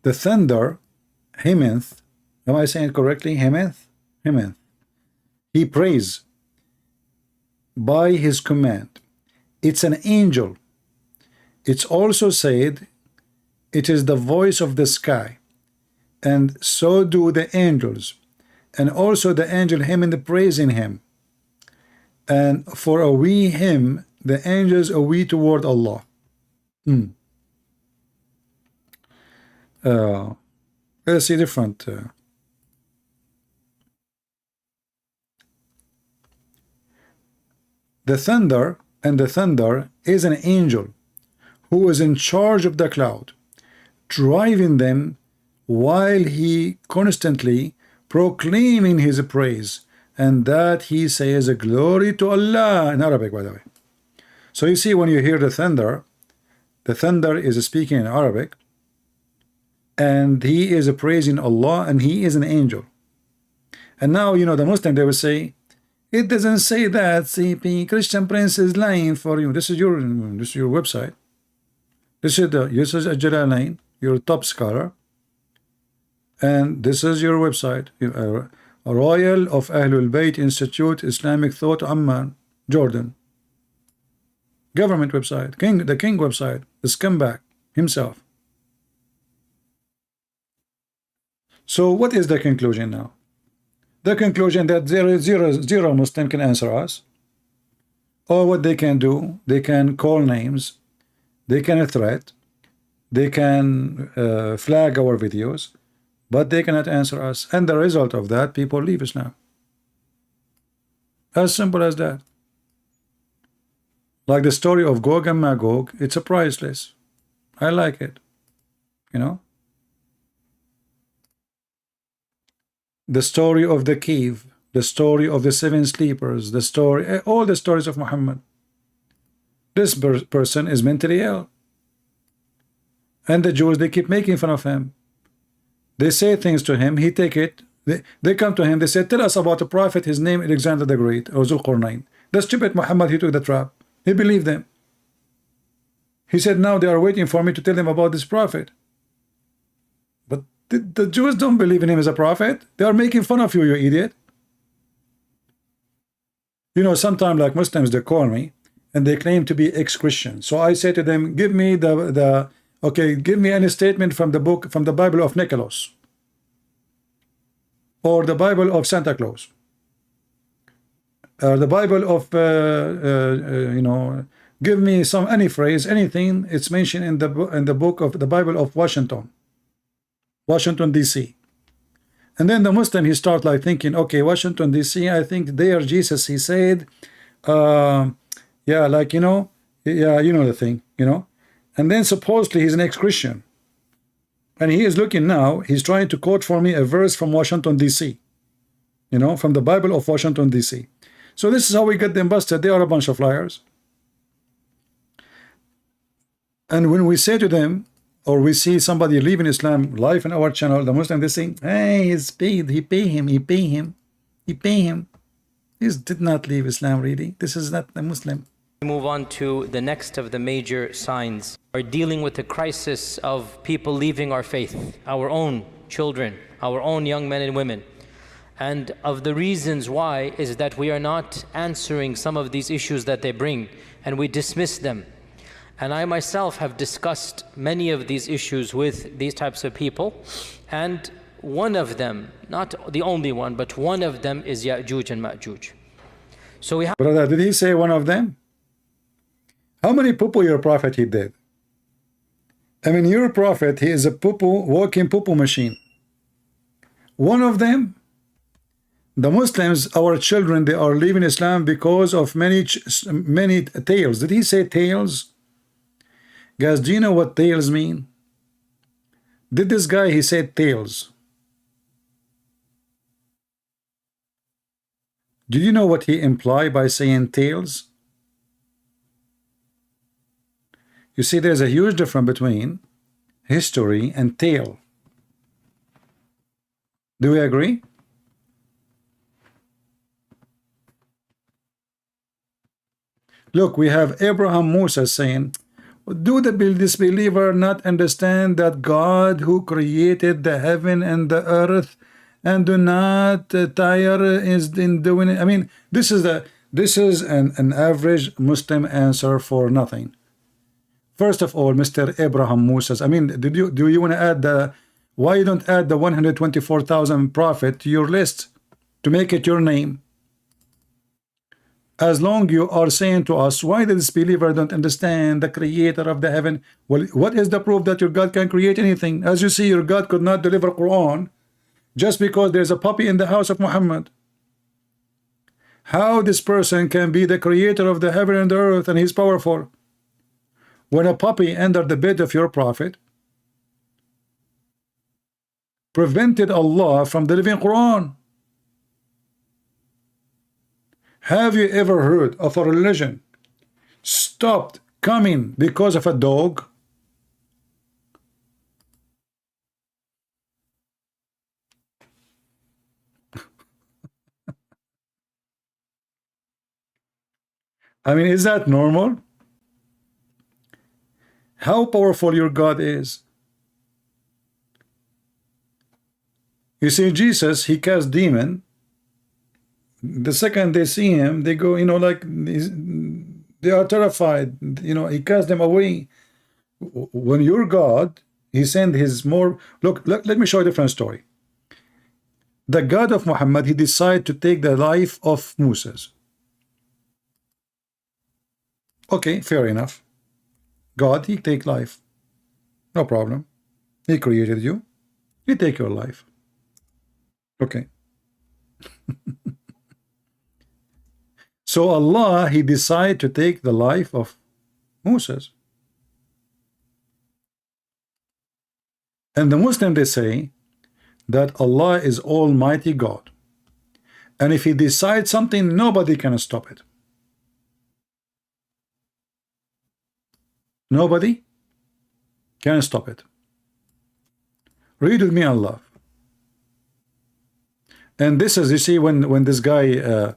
the thunder, Hemeth, am I saying it correctly? Hemeth? He prays by his command. It's an angel. It's also said, it is the voice of the sky. And so do the angels. And also the angel hymn praising him. And for a we him, the angels are we toward Allah. Let's see different. The thunder is an angel who is in charge of the cloud, driving them while he constantly proclaiming his praise, and that he says glory to Allah in Arabic, by the way. So you see, when you hear the thunder is speaking in Arabic, and he is praising Allah, and he is an angel. And now, the Muslim, they will say, it doesn't say that. CP Christian Prince is lying for you. This is your website. This is Yusuf Jalalain, your top scholar. And this is your website, Royal of Ahlul Bayt Institute, Islamic Thought, Amman, Jordan. Government website, the king website, the scumbag himself. So what is the conclusion now? The conclusion that there is zero Muslim can answer us. Or what they can do, they can call names, they can threat, they can flag our videos, but they cannot answer us. And the result of that, people leave Islam. As simple as that. Like the story of Gog and Magog, it's a priceless. I like it. You know? The story of the cave, the story of the seven sleepers, the story, all the stories of Muhammad. This person is mentally ill. And the Jews, they keep making fun of him. They say things to him, he take it. They come to him, they say, tell us about a prophet, his name Alexander the Great, or Zulqarnain. The stupid Muhammad, he took the trap. He believed them. He said, now they are waiting for me to tell them about this prophet. But the Jews don't believe in him as a prophet. They are making fun of you, you idiot. You know, sometimes like Muslims, they call me and they claim to be ex-Christian. So I say to them, give me give me any statement from the book, from the Bible of Nicholas, or the Bible of Santa Claus, or the Bible of you know, give me any phrase, anything it's mentioned in the book of the Bible of Washington DC. And then the Muslim, he start like thinking, okay, Washington DC, I think there Jesus, he said, yeah, like, you know, yeah, you know the thing, you know. And then supposedly he's an ex-Christian, and he is looking now, he's trying to quote for me a verse from Washington DC, you know, from the Bible of Washington DC. So this is how we get them busted. They are a bunch of liars. And when we say to them, or we see somebody leaving Islam live in our channel, the Muslim, they say, hey, he's paid, he pay him. He did not leave Islam, really. This is not a Muslim. Move on to the next of the major signs. We're dealing with the crisis of people leaving our faith, our own children, our own young men and women. And of the reasons why is that we are not answering some of these issues that they bring, and we dismiss them. And I myself have discussed many of these issues with these types of people, and one of them, not the only one, but one of them is Ya'juj and Ma'juj. So we have— Brother, did he say one of them? How many poo-poo your prophet he did? I mean, your prophet, he is a poo-poo, walking poo-poo machine. One of them? The Muslims, our children, they are leaving Islam because of many tales. Did he say tales? Guys, do you know what tales mean? Did this guy, he said tales. Do you know what he implied by saying tales? You see, there's a huge difference between history and tale. Do we agree? Look, we have Abraham Musa saying, do the disbeliever not understand that God who created the heaven and the earth and do not tire is in doing it? I mean, this is an average Muslim answer for nothing. First of all, Mr. Abraham Musa, I mean, do you want to add why you don't add the 124,000 prophet to your list to make it your name? As long you are saying to us, why the disbeliever don't understand the creator of the heaven? Well, what is the proof that your God can create anything? As you see, your God could not deliver Quran just because there's a puppy in the house of Muhammad. How this person can be the creator of the heaven and the earth and he's powerful? When a puppy entered the bed of your prophet, prevented Allah from delivering Quran. Have you ever heard of a religion stopped coming because of a dog? I mean, is that normal? How powerful your God is. You see, Jesus, he cast demon. The second they see him, they go, you know, like they are terrified. You know, he cast them away. When your God, he sent his more. Look, let me show you a different story. the God of Muhammad, he decided to take the life of Moses. Okay, fair enough. God, he take life. No problem. He created you. He take your life. Okay. So Allah, he decided to take the life of Moses. And the Muslim, they say that Allah is Almighty God. And if he decides something, nobody can stop it. Nobody can stop it. Read with me, Allah. And this is, you see, when this guy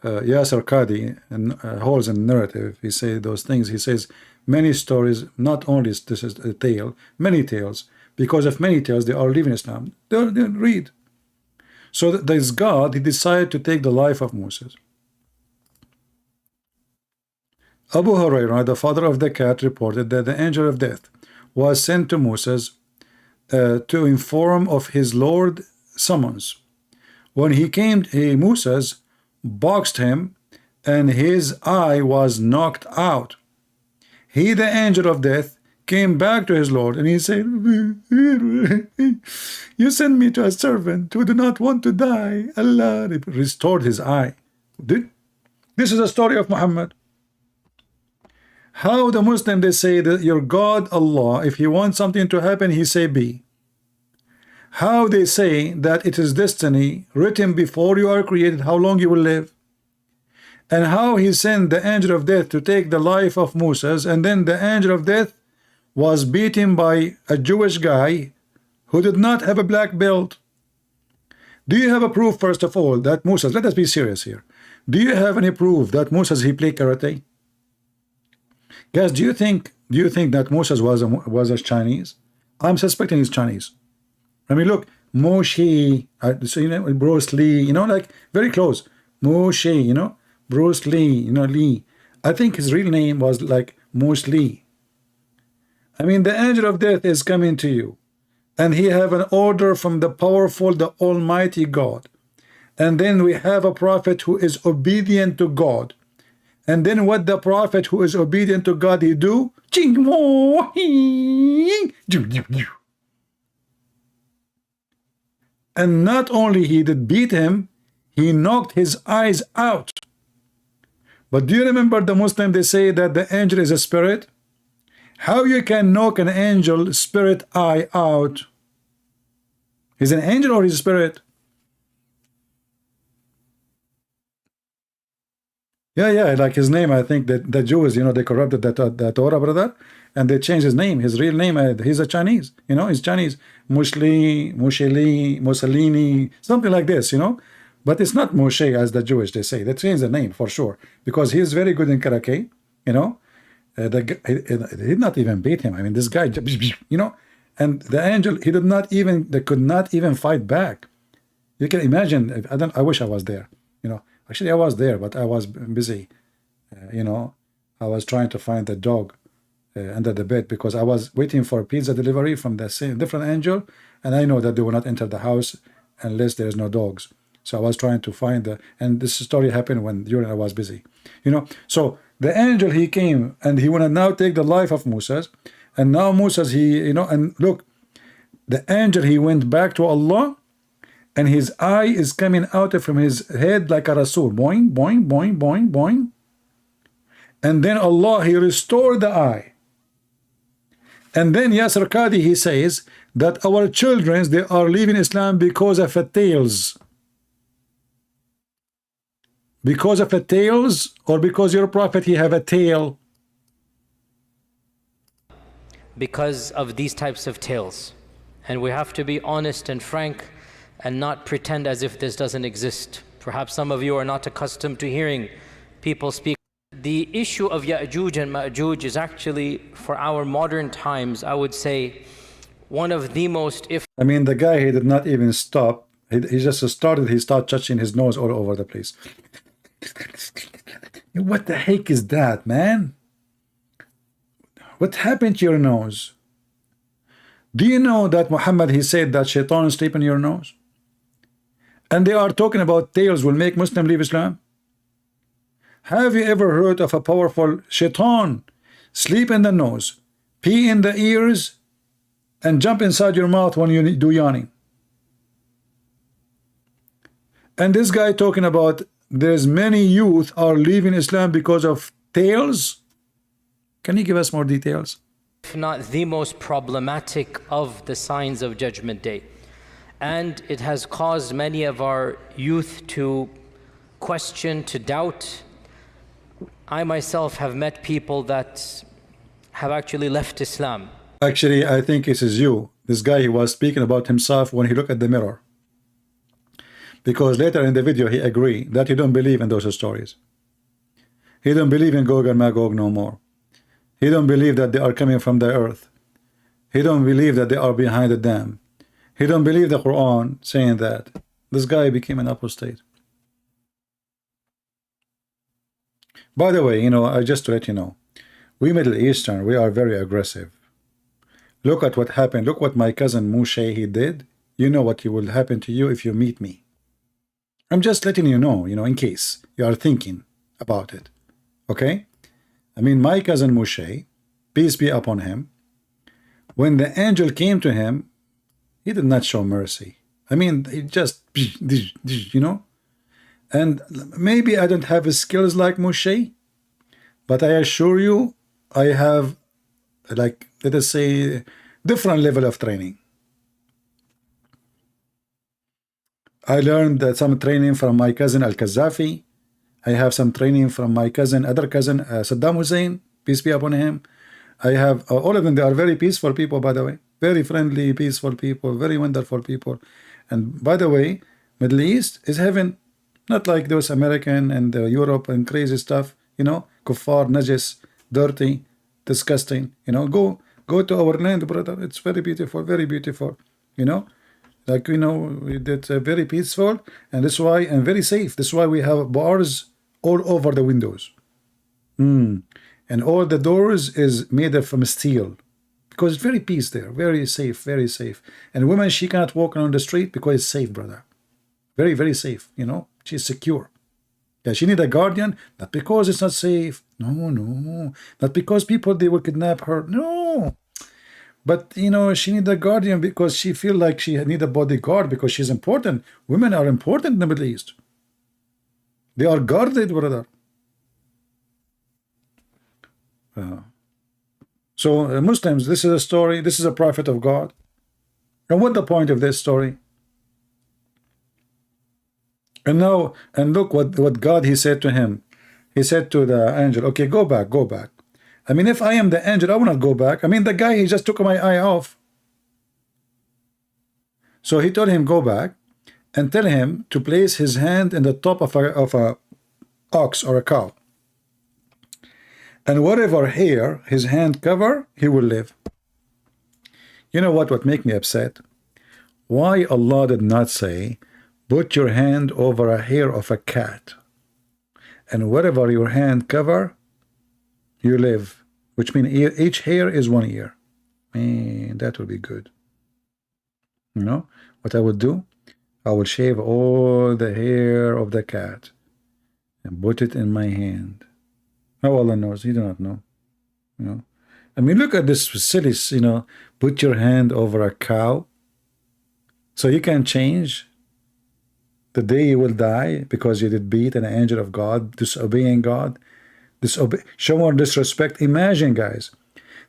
Yasser Qadi holds a narrative, he says those things. He says many stories, not only this is a tale, many tales. Because of many tales, they are leaving Islam. They read. So this God, he decided to take the life of Moses. Abu Hurairah, the father of the cat, reported that the angel of death was sent to Moses to inform of his Lord's summons. When he came, Moses boxed him, and his eye was knocked out. He, the angel of death, came back to his Lord, and he said, you sent me to a servant who did not want to die. Allah restored his eye. This is a story of Muhammad. How the Muslim, they say that your God Allah, if he wants something to happen, he say be. How they say that it is destiny written before you are created, how long you will live. And how he sent the angel of death to take the life of Moses, and then the angel of death was beaten by a Jewish guy who did not have a black belt. Do you have a proof, first of all, that Moses, let us be serious here, do you have any proof that Moses, he played karate? Guys, do you think that Moses was a Chinese? I'm suspecting he's Chinese. I mean, look, Moshe, so you know, Bruce Lee, you know, like very close. Moshe, you know, Bruce Lee, you know, Lee. I think his real name was like Moshe Lee. I mean, the angel of death is coming to you, and he have an order from the powerful, the Almighty God. And then we have a prophet who is obedient to God. And then what the prophet who is obedient to God, he do? And not only he did beat him, he knocked his eyes out. But do you remember the Muslim, they say that the angel is a spirit? How you can knock an angel spirit eye out? He's an angel or he's a spirit? Yeah, like his name, I think that the Jews, you know, they corrupted the Torah, brother, and they changed his name, his real name. He's a Chinese, you know, he's Chinese. Mussolini, something like this, you know. But it's not Moshe as the Jewish, they say. They changed the name for sure, because he's very good in karate, you know. He did not even beat him. I mean, this guy, you know, and the angel, he did not even, they could not even fight back. You can imagine, I wish I was there, you know. Actually, I was there, but I was busy, you know. I was trying to find the dog under the bed, because I was waiting for a pizza delivery from the same different angel, and I know that they will not enter the house unless there is no dogs. So I was trying to find and this story happened when during I was busy, you know. So the angel, he came, and he want to now take the life of Moses, and now Moses, he, you know, and look, the angel, he went back to Allah, and his eye is coming out from his head like a Rasul, boing, boing, boing, boing, boing. And then Allah, he restored the eye. And then Yasser Qadi, he says that our children, they are leaving Islam because of a tails. Because of a tails, or because your prophet, he have a tail? Because of these types of tales. And we have to be honest and frank, and not pretend as if this doesn't exist. Perhaps some of you are not accustomed to hearing people speak. The issue of Ya'juj and Ma'juj is actually, for our modern times, I would say, one of the most, I mean, the guy, he did not even stop. He just started, he started touching his nose all over the place. What the heck is that, man? What happened to your nose? Do you know that Muhammad, he said that shaitan sleep in your nose? And they are talking about tails will make Muslim leave Islam. Have you ever heard of a powerful shaitan sleep in the nose, pee in the ears, and jump inside your mouth when you do yawning? And this guy talking about there's many youth are leaving Islam because of tails. Can you give us more details? If not the most problematic of the signs of Judgment Day. And it has caused many of our youth to question, to doubt. I myself have met people that have actually left Islam. Actually, I think it is you. This guy, he was speaking about himself when he looked at the mirror. Because later in the video, he agreed that he don't believe in those stories. He don't believe in Gog and Magog no more. He don't believe that they are coming from the earth. He don't believe that they are behind the dam. He don't believe the Quran saying that. This guy became an apostate. By the way, you know, I just to let you know, we Middle Eastern, we are very aggressive. Look at what happened. Look what my cousin Moshe, he did. You know what will happen to you if you meet me. I'm just letting you know, in case you are thinking about it. Okay? I mean, my cousin Moshe, peace be upon him, when the angel came to him, he did not show mercy. I mean, he just, and maybe I don't have skills like Moshe, but I assure you, I have, like, let us say, different level of training. I learned some training from my cousin Al-Qazafi. I have some training from my other cousin Saddam Hussein, peace be upon him. I have all of them. They are very peaceful people, by the way, very friendly, peaceful people, very wonderful people. And by the way, Middle East is heaven, not like those American and Europe and crazy stuff, kuffar, najis, dirty, disgusting. Go to our land, brother. It's very beautiful, like it's very peaceful, and that's why, and very safe. That's why we have bars all over the windows, and all the doors is made from steel, because it's very peace there, very safe, and women, she cannot walk on the street because it's safe, brother, very, very safe. She's secure. Yeah, she need a guardian, not because it's not safe, no, not because people, they will kidnap her, no, but she need a guardian because she feel like she need a bodyguard because she's important. Women are important in the Middle East. They are guarded, brother. So Muslims, this is a story. This is a prophet of God. And what the point of this story? And now, and look what God, he said to him. He said to the angel, okay, go back. I mean, if I am the angel, I will not go back. I mean, the guy, he just took my eye off. So he told him, go back and tell him to place his hand in the top of a ox or a cow. And whatever hair his hand cover, he will live. You know what make me upset? Why Allah did not say, put your hand over a hair of a cat, and whatever your hand cover, you live, which means each hair is 1 year. Man, that would be good. What I would do? I will shave all the hair of the cat and put it in my hand. How Allah knows? He do not know. I mean, look at this silly, put your hand over a cow. So you can change the day you will die because you did beat an angel of God, disobeying God. Showing disrespect. Imagine, guys,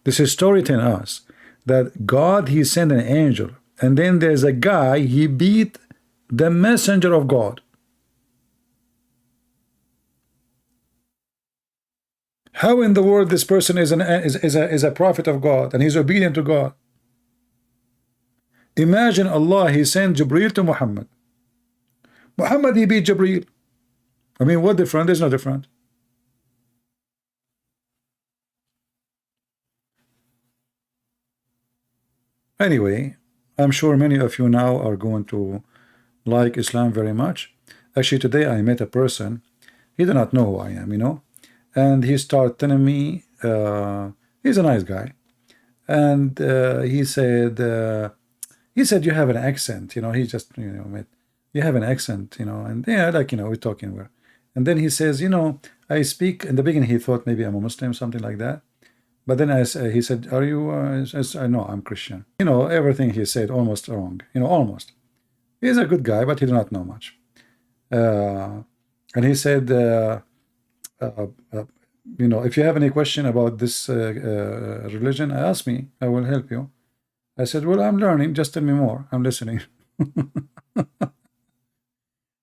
this is story telling us that God, he sent an angel, and then there's a guy, he beat the messenger of God. How in the world this person is a prophet of God and he's obedient to God? Imagine Allah, he sent Jibreel to Muhammad. Muhammad, he beat Jibreel. I mean, what different? There's no different. Anyway, I'm sure many of you now are going to like Islam very much. Actually, today I met a person. He did not know who I am, and he started telling me, he's a nice guy, and he said you have an accent, he just met. you have an accent, you know, and yeah, like, you know, we're talking where. And then he says, you know, I speak, in the beginning he thought maybe I'm a Muslim, something like that. But then he said, are you, I know I'm Christian. You know, everything he said almost wrong, you know, almost. He's a good guy, but he did not know much. And he said, you know, if you have any question about this religion, ask me, I will help you. I said, well, I'm learning, just tell me more, I'm listening.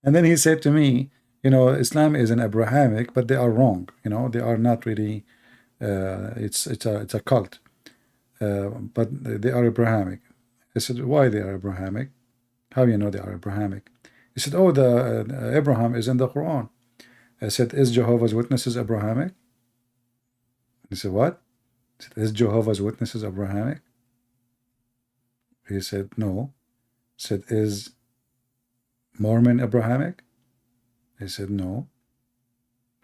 And then he said to me, you know, Islam is an Abrahamic, but they are wrong, you know, they are not really, it's a cult, but they are Abrahamic. I said, why they are Abrahamic? How you know they are Abrahamic? He said, oh, the Abraham is in the Quran. I said, is Jehovah's Witnesses Abrahamic? He said, what? I said, is Jehovah's Witnesses Abrahamic? He said, no. I said, is Mormon Abrahamic? He said, no.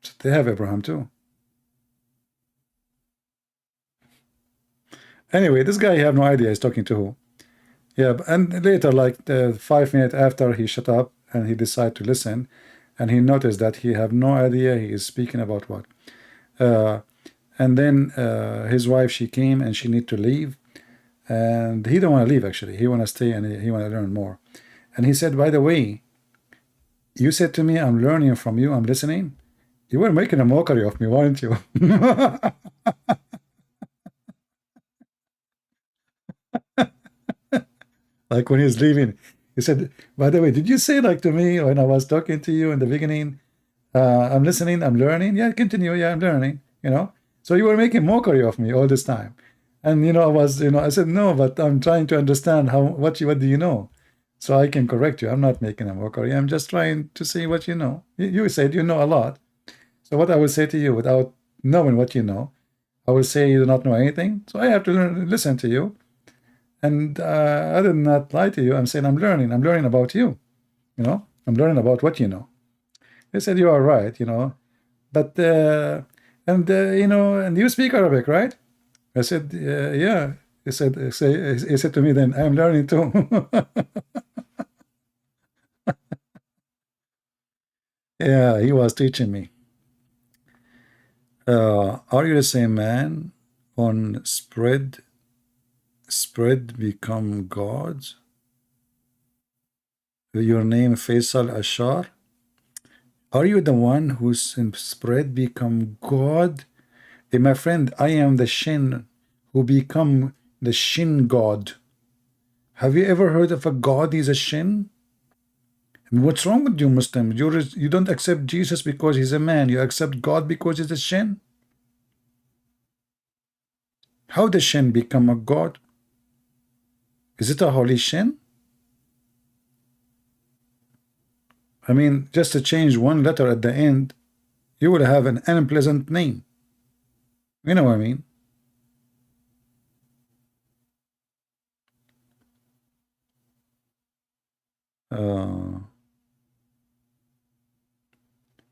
I said, they have Abraham too. Anyway, this guy, you have no idea he's talking to who. Yeah, and later, like 5 minutes after, he shut up and he decided to listen, and he noticed that he have no idea he is speaking about what. And then his wife, she came and she need to leave, and he don't want to leave actually. He want to stay and he want to learn more. And he said, by the way, you said to me, I'm learning from you, I'm listening. You were making a mockery of me, weren't you? Like when he's leaving, he said, by the way, did you say like to me when I was talking to you in the beginning, I'm listening, I'm learning? Yeah, continue, yeah, I'm learning, you know? So you were making mockery of me all this time. And, you know, I was, you know, I said, no, but I'm trying to understand what do you know? So I can correct you. I'm not making a mockery. I'm just trying to see what you know. You said you know a lot. So what I will say to you without knowing what you know, I will say you do not know anything. So I have to listen to you. And I did not lie to you. I'm saying I'm learning about you, you know, I'm learning about what you know. He said, you are right, you know, but, you know, and you speak Arabic, right? I said, yeah. He said to me, then I'm learning too. Yeah, he was teaching me. Are you the same man on spread become gods? Your name Faisal Ashar? Are you the one who's in spread become God? Hey, my friend, I am the Shin who become the Shin God. Have you ever heard of a God is a Shin? And what's wrong with you Muslims? You don't accept Jesus because he's a man. You accept God because he's a Shin? How does Shin become a God? Is it a holy Shin? I mean, just to change one letter at the end, you would have an unpleasant name. You know what I mean?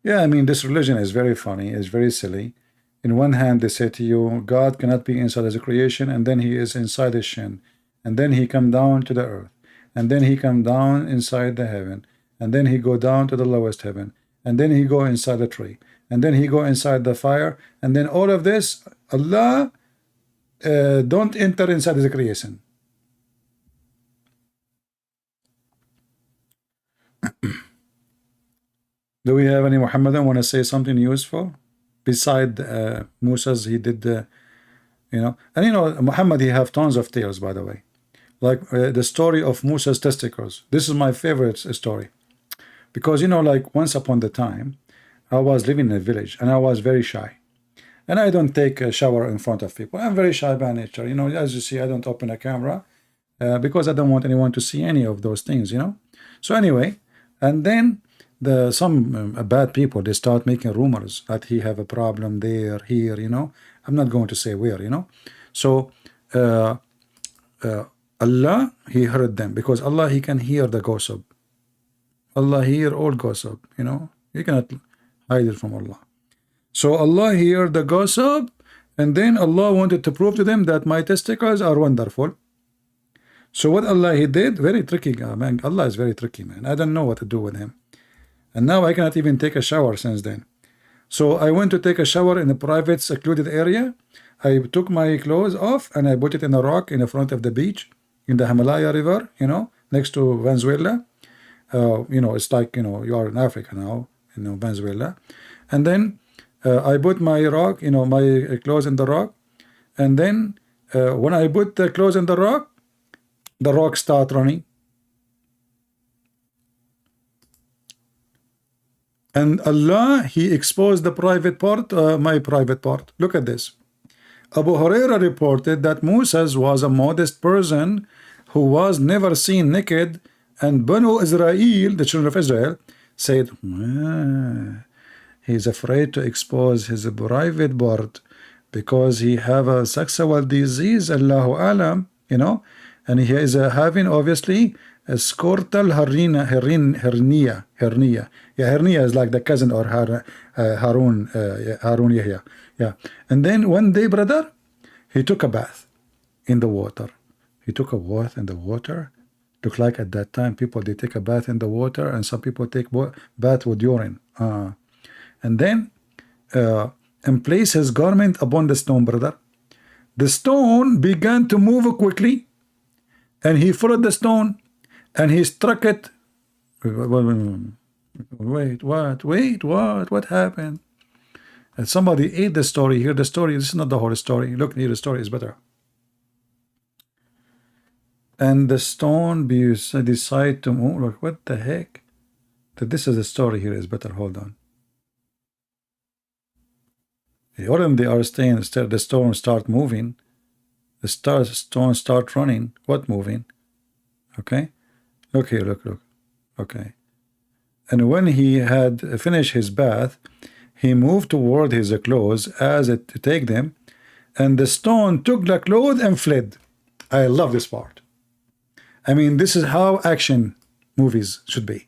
Yeah, I mean, this religion is very funny, it's very silly. In one hand, they say to you, God cannot be inside as a creation, and then he is inside his Shin. And then he come down to the earth. And then he come down inside the heaven. And then he go down to the lowest heaven. And then he go inside the tree. And then he go inside the fire. And then all of this, Allah don't enter inside the creation. Do we have any Muhammadan want to say something useful? Beside Musa's, he did, you know. And you know, Muhammad, he have tons of tales, by the way. Like the story of Musa's testicles. This is my favorite story. Because, you know, like once upon the time, I was living in a village and I was very shy. And I don't take a shower in front of people. I'm very shy by nature. You know, as you see, I don't open a camera because I don't want anyone to see any of those things, you know. So anyway, and then some bad people, they start making rumors that he have a problem there, here, you know. I'm not going to say where, you know. So Allah, he heard them because Allah, he can hear the gossip. Allah hear all gossip, you know. You cannot hide it from Allah. So Allah hear the gossip, and then Allah wanted to prove to them that my testicles are wonderful. So what Allah he did, very tricky, man. Allah is very tricky, man. I don't know what to do with him. And now I cannot even take a shower since then. So I went to take a shower in a private secluded area. I took my clothes off and I put it in a rock in the front of the beach in the Himalaya River, you know, next to Venezuela. You know, it's like, you know, you are in Africa now, you know, Venezuela. And then I put my rock, you know, my clothes in the rock. And then when I put the clothes in the rock start running. And Allah, he exposed the private part, my private part. Look at this. Abu Huraira reported that Moses was a modest person who was never seen naked, and Banu Israel, the children of Israel, said, he's afraid to expose his private part because he have a sexual disease, Allahu Alam, you know, and he is having obviously a scrotal hernia. Yeah, hernia is like the cousin or Harun Yahya. Yeah. And then one day, brother, he took a bath in the water. He took a bath in the water. Look like at that time people they take a bath in the water, and some people take bath with urine. And then and place his garment upon the stone, brother. The stone began to move quickly, and he followed the stone, and he struck it. Wait, what happened? And somebody ate the story. Hear the story. This is not the whole story. Look, here the story is better. And the stone decided to move. Look, what the heck? This is the story here is better. Hold on. When they are staying, the stone start moving. The stone start running. What moving? Okay. Look here. Look. Okay. And when he had finished his bath, he moved toward his clothes as it to take them, and the stone took the clothes and fled. I love this part. I mean, this is how action movies should be.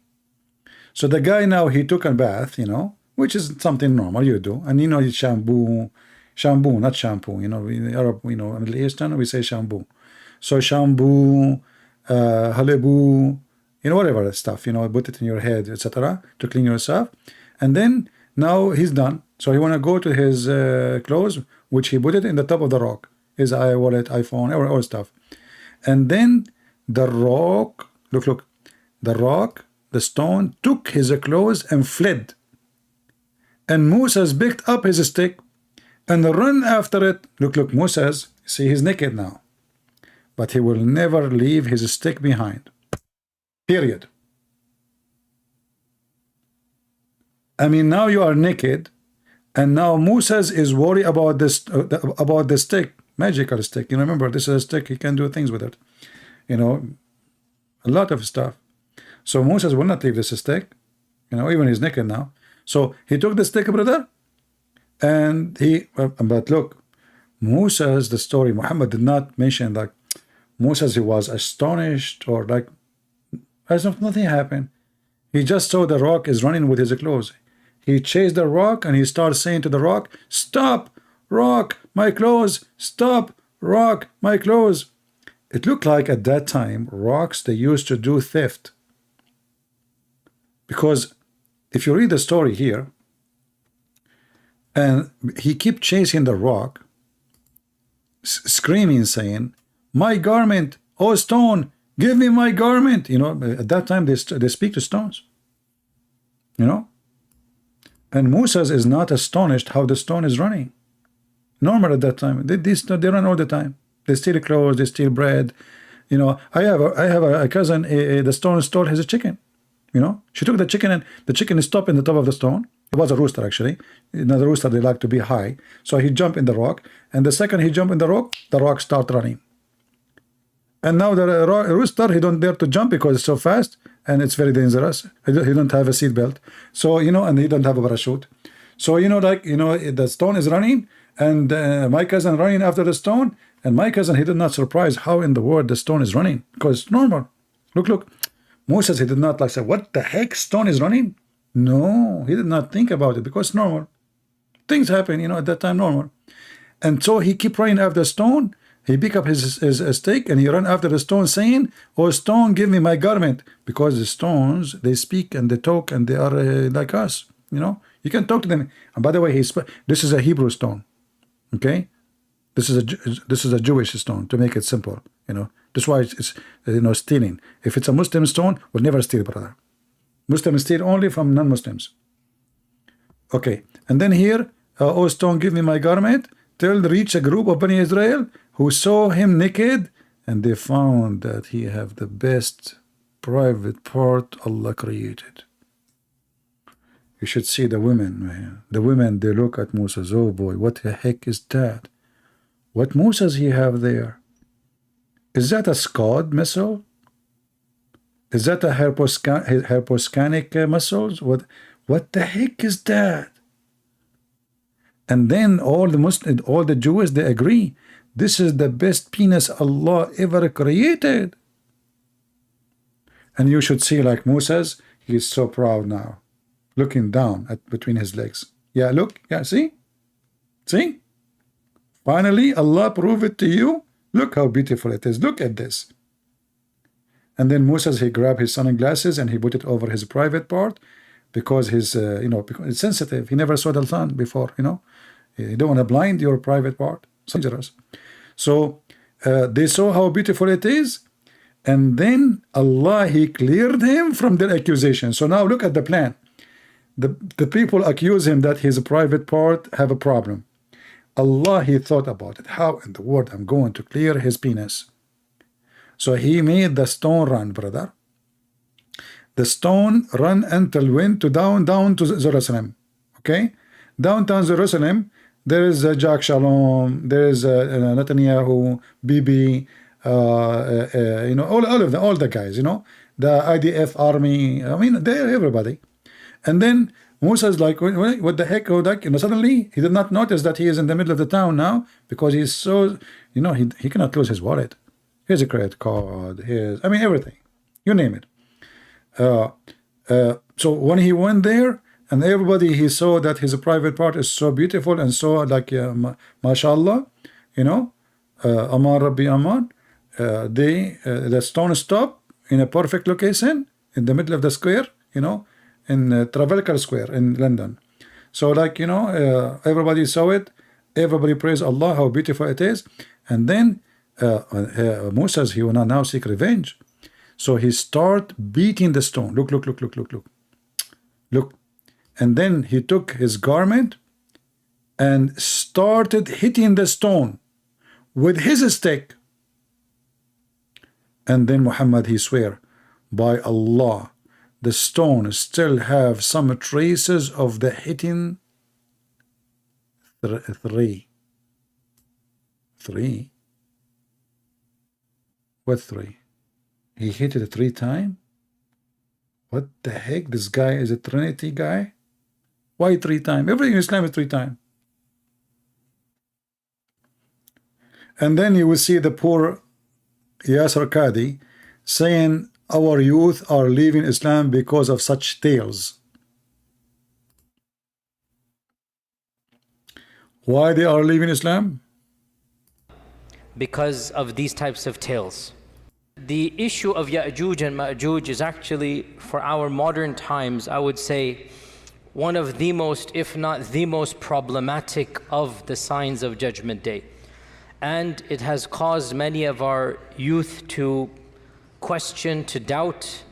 So the guy now, he took a bath, you know, which is something normal you do, and you know, it's shampoo, not shampoo. You know, in Arab, you know, Middle Eastern, we say shampoo. So shampoo, halibu, you know, whatever stuff, you know, put it in your head, etc., to clean yourself. And then now he's done. So he want to go to his clothes, which he put it in the top of the rock, his wallet, iPhone, all stuff. And then the rock, look, the rock, the stone took his clothes and fled. And Moses picked up his stick and run after it. Look, Moses, see, he's naked now, but he will never leave his stick behind. Period. I mean, now you are naked, and now Moses is worried about this, about the stick, magical stick. You remember, this is a stick; he can do things with it. You know, a lot of stuff. So Moses will not leave this stick. You know, even he's naked now. So he took the stick, brother, and he. But look, Moses, the story, Muhammad did not mention like Moses. He was astonished or like. As if nothing happened. He just saw the rock is running with his clothes. He chased the rock and he started saying to the rock, "Stop, rock, my clothes! Stop, rock, my clothes!" It looked like at that time, rocks, they used to do theft. Because if you read the story here, and he kept chasing the rock, screaming, saying, "My garment, oh stone! Give me my garment." You know, at that time they speak to stones. You know, and Moses is not astonished how the stone is running. Normal at that time. They run all the time. They steal clothes. They steal bread. You know, I have a cousin. The stone stole his chicken. You know, she took the chicken and the chicken stopped in the top of the stone. It was a rooster actually. Another rooster, they like to be high. So he jumped in the rock, and the second he jumped in the rock start running. And now the rooster, he don't dare to jump because it's so fast and it's very dangerous. He don't have a seat belt. So, you know, and he don't have a parachute. So, you know, like, you know, the stone is running and my cousin running after the stone. And my cousin, he did not surprise how in the world the stone is running because it's normal. Look. Moses, he did not like say, what the heck, stone is running? No, he did not think about it because it's normal. Things happen, you know, at that time, normal. And so he kept running after the stone. He pick up his stick and he run after the stone saying, "Oh stone, give me my garment," because the stones, they speak and they talk and they are like us, you know. You can talk to them. And by the way, this is a Hebrew stone, okay? This is a Jewish stone, to make it simple, you know. That's why it's you know, stealing. If it's a Muslim stone, we'll never steal, brother. Muslims steal only from non-Muslims. Okay, and then here, "Oh stone, give me my garment," till reach a group of Bani Israel who saw him naked, and they found that he have the best private part Allah created. You should see the women, man. The women, they look at Moses. Oh boy, what the heck is that? What Moses he have there? Is that a Scud missile? Is that a hyposcanic missiles? What the heck is that? And then all the Jews, they agree, this is the best penis Allah ever created. And you should see, like Moses, he is so proud now, looking down at between his legs. Yeah, look, yeah, see? See? Finally, Allah proved it to you. Look how beautiful it is. Look at this. And then Moses, he grabbed his sunglasses and he put it over his private part, because his, you know, because it's sensitive. He never saw the sun before, you know. You don't want to blind your private part. It's dangerous. So they saw how beautiful it is, and then Allah, he cleared him from their accusation. So now look at the plan. The people accuse him that his private part have a problem. Allah, he thought about it. How in the world I'm going to clear his penis? So he made the stone run, brother. The stone run until went to down to Jerusalem. Okay, downtown Jerusalem, there is Jack Shalom, there is Netanyahu, Bibi, you know, all of them, all the guys, you know, the IDF army. I mean, they're everybody. And then Musa's like, what the heck? You know, suddenly he did not notice that he is in the middle of the town now, because he's so, you know, he cannot lose his wallet. Here's a credit card. Here's, I mean, everything. You name it. So when he went there, and everybody, he saw that his private part is so beautiful and so like mashallah, you know, Aman Rabbi Aman, the stone stopped in a perfect location in the middle of the square, you know, in Trafalgar Square in London. So like, you know, everybody saw it, everybody praised Allah, how beautiful it is. And then Moses, he will now seek revenge. So he start beating the stone. Look. And then he took his garment and started hitting the stone with his stick. And then Muhammad, he swear, by Allah, the stone still have some traces of the hitting. Three. What three? He hit it 3 times? What the heck? This guy is a Trinity guy? Why 3 times? Everything in Islam is 3 times. And then you will see the poor Yasser Qadi saying our youth are leaving Islam because of such tales. Why they are leaving Islam? Because of these types of tales. The issue of Ya'juj and Ma'juj is actually, for our modern times, I would say, one of the most, if not the most problematic of the signs of Judgment Day. And it has caused many of our youth to question, to doubt.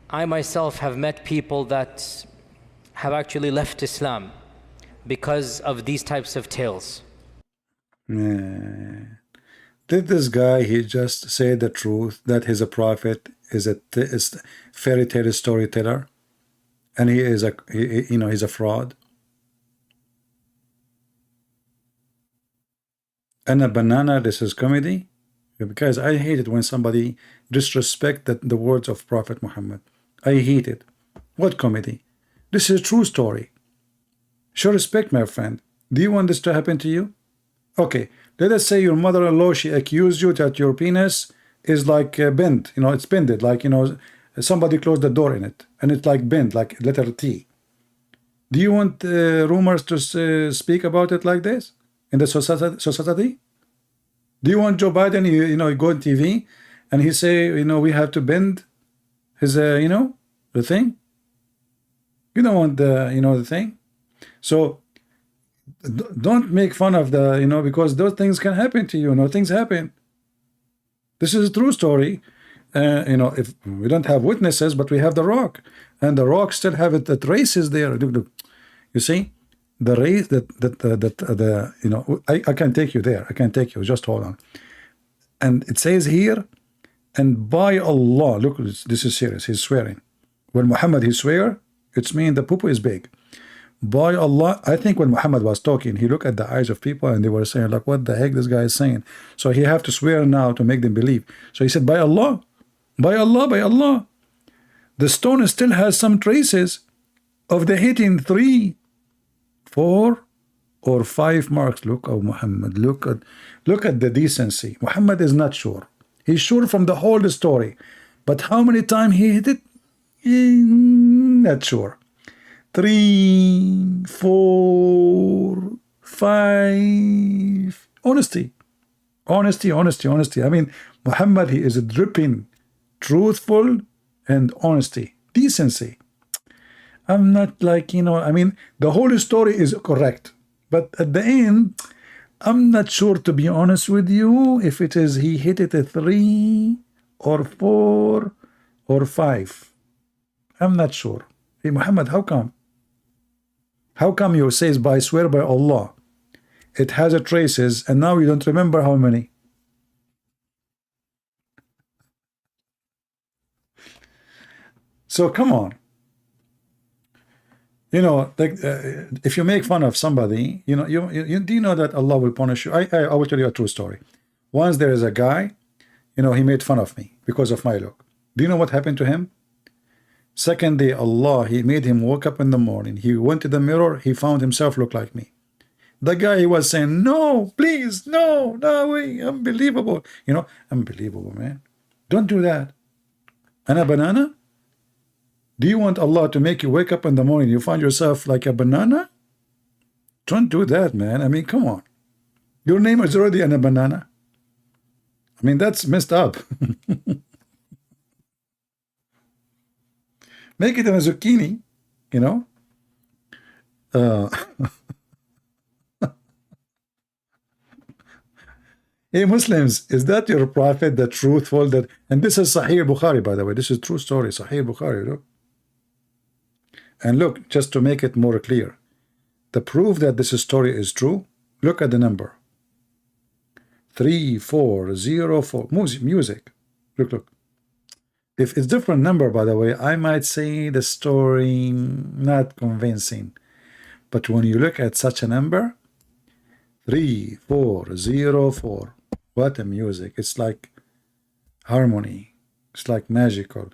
I myself have met people that have actually left Islam because of these types of tales. Did this guy, he just say the truth that he's a prophet, is a fairy tale storyteller, and he is you know, he's a fraud? And a banana, this is comedy? Because I hate it when somebody disrespect the words of Prophet Muhammad. I hate it. What comedy? This is a true story. Show respect, my friend. Do you want this to happen to you? Okay, let us say your mother-in-law, she accused you that your penis is like bent, you know, it's bended, like, you know, somebody closed the door in it, and it's like bent, like letter T. Do you want rumors to speak about it like this in the society? Do you want Joe Biden, you go on TV and he say, we have to bend his, the thing? You don't want the thing. So don't make fun of the, because those things can happen to you. Things happen. This is a true story. If we don't have witnesses, but we have the rock, and the rock still have it, the traces there. Look. You see, the race I can take you there. I can take you. Just hold on. And it says here, and by Allah, look, this is serious. He's swearing. When Muhammad he swear, it's mean the poo is big. By Allah, I think when Muhammad was talking, he looked at the eyes of people and they were saying, like, what the heck this guy is saying? So he have to swear now to make them believe. So he said, by Allah, by Allah, by Allah. The stone still has some traces of the hitting 3, 4, or 5 marks. Look, oh Muhammad, look at the decency. Muhammad is not sure. He's sure from the whole story. But how many times he hit it? Not sure. 3, 4, 5. Honesty. I mean, Muhammad, he is dripping truthful and honesty, decency. I'm not like, I mean, the whole story is correct. But at the end, I'm not sure, to be honest with you, if it is he hit it a 3 or 4 or 5. I'm not sure. Hey, Muhammad, how come? How come you says, by swear by Allah, it has a traces, and now you don't remember how many? So come on. Like, if you make fun of somebody, do you know that Allah will punish you? I will tell you a true story. Once there is a guy, he made fun of me because of my look. Do you know what happened to him? Second day, Allah, he made him wake up in the morning. He went to the mirror. He found himself look like me. The guy, he was saying, no, please, no way, unbelievable. Unbelievable, man. Don't do that. And a banana? Do you want Allah to make you wake up in the morning, you find yourself like a banana? Don't do that, man. I mean, come on. Your name is already a banana. I mean, that's messed up. Make it a zucchini, Hey, Muslims, is that your prophet, the truthful? And this is Sahih Bukhari, by the way. This is true story, Sahih Bukhari, look. And look, just to make it more clear, the proof that this story is true, look at the number. 3404. Music. Look. If it's different number, by the way, I might say the story not convincing. But when you look at such a number, 3404, what a music. It's like harmony. It's like magical.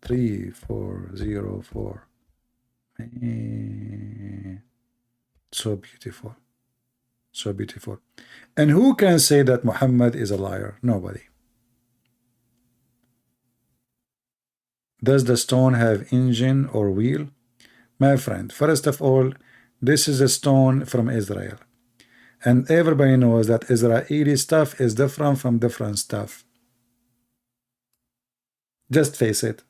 3404. So beautiful. So beautiful. And who can say that Muhammad is a liar? Nobody. Does the stone have engine or wheel? My friend, first of all, this is a stone from Israel. And everybody knows that Israeli stuff is different from different stuff. Just face it.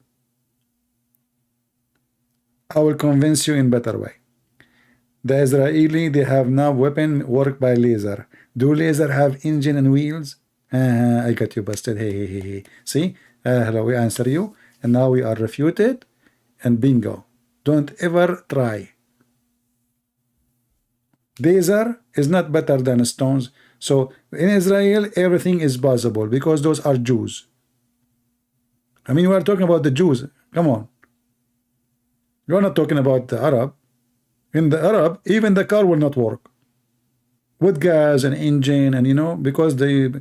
I will convince you in better way. The Israeli, they have now weapon work by laser. Do laser have engine and wheels? I got you busted. Hey. See? Hello, we answer you. And now we are refuted. And bingo. Don't ever try. Laser is not better than stones. So in Israel, everything is possible because those are Jews. I mean, we are talking about the Jews. Come on. You're not talking about the Arab. In the Arab, even the car will not work with gas and engine, and because they,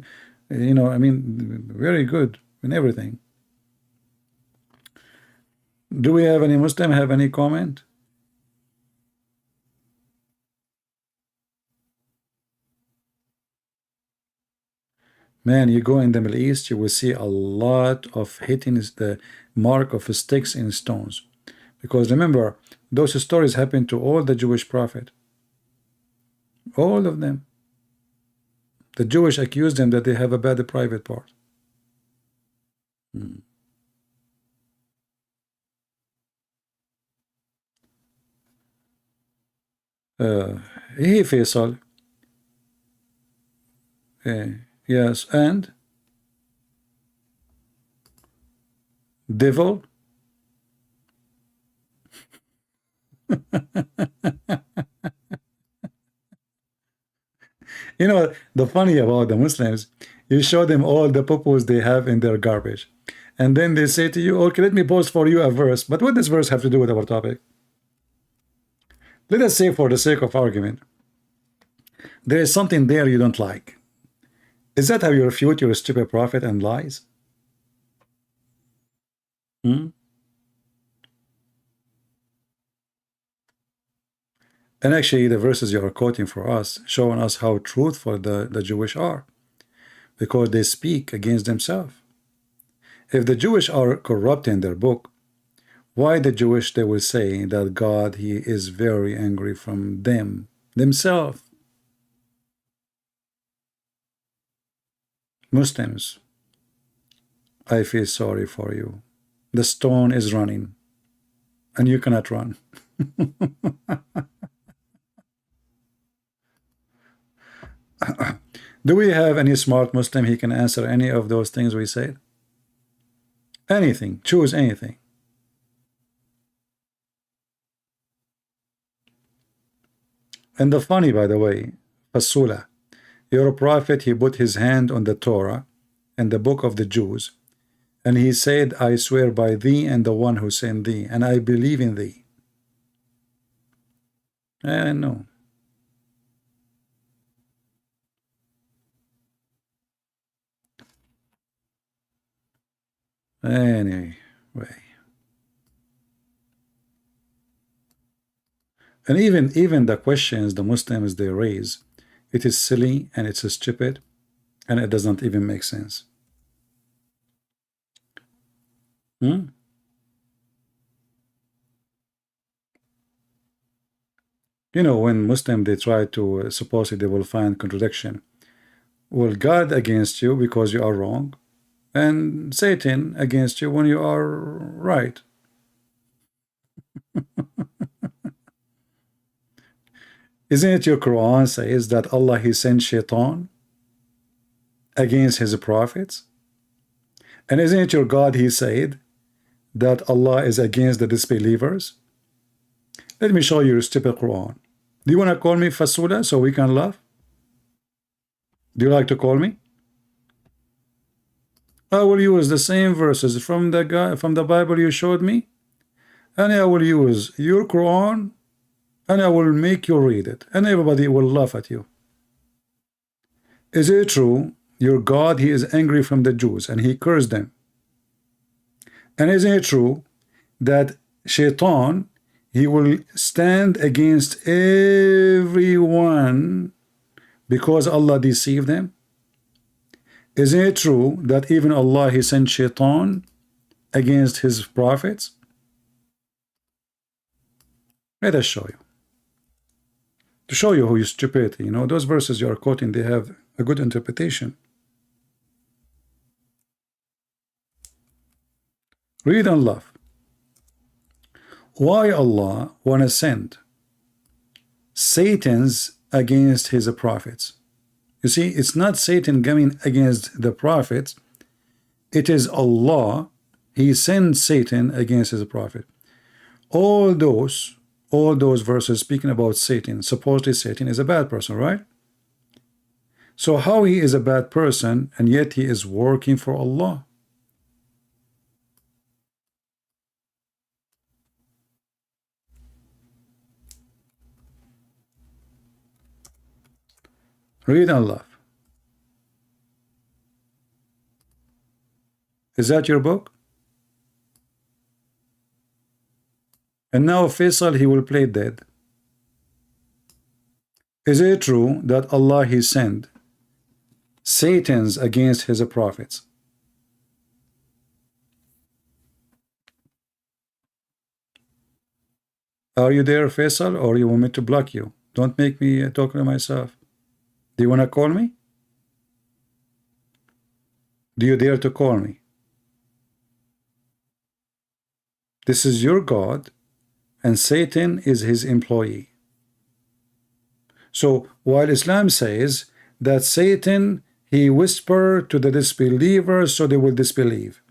I mean, very good in everything. Do we have any Muslim have any comment? Man, you go in the Middle East, you will see a lot of hitting the mark of sticks in stones. Because remember, those stories happened to all the Jewish prophet. All of them. The Jewish accuse them that they have a bad private part. Hey Faisal. Yes, and devil. You know, the funny about the Muslims, you show them all the purpose they have in their garbage. And then they say to you, okay, let me post for you a verse. But what does verse have to do with our topic? Let us say, for the sake of argument, there is something there you don't like. Is that how you refute your stupid prophet and lies? And actually, the verses you are quoting for us, showing us how truthful the Jewish are, because they speak against themselves. If the Jewish are corrupt in their book, why the Jewish, they will say that God, he is very angry from them, themselves. Muslims, I feel sorry for you. The stone is running, and you cannot run. Do we have any smart Muslim he can answer any of those things we said? Anything, choose anything. And the funny, by the way, Fasula, your prophet, he put his hand on the Torah and the book of the Jews, and he said, I swear by thee and the one who sent thee, and I believe in thee. No. Anyway. And even the questions the Muslims they raise, it is silly and it's stupid and it does not even make sense. You know, when Muslim they try to supposedly they will find contradiction. Well, God against you because you are wrong, and Satan against you when you are right. Isn't it your Quran says that Allah he sent Shaitan against his prophets? And isn't it your God he said that Allah is against the disbelievers? Let me show you your stupid Quran. Do you want to call me Fasula so we can laugh? Do you like to call me? I will use the same verses from the Bible you showed me, and I will use your Quran, and I will make you read it, and everybody will laugh at you. Is it true your God he is angry from the Jews and he cursed them? And isn't it true that Shaitan he will stand against everyone because Allah deceived them? Isn't it true that even Allah he sent Shaitan against his prophets? Let us show you. To show you who is stupidity. You know, those verses you are quoting, they have a good interpretation. Read and laugh. Why Allah want to send Satan's against his prophets? You see, it's not Satan coming against the prophets. It is Allah. He sends Satan against his prophet. All those verses speaking about Satan, supposedly Satan is a bad person, right? So how he is a bad person and yet he is working for Allah? Read and laugh. Is that your book? And now Faisal, he will play dead. Is it true that Allah he sent Satan's against his prophets? Are you there, Faisal, or you want me to block you? Don't make me talk to myself. Do you want to call me? Do you dare to call me? This is your God, and Satan is his employee. So while Islam says that Satan, he whispered to the disbelievers so they will disbelieve,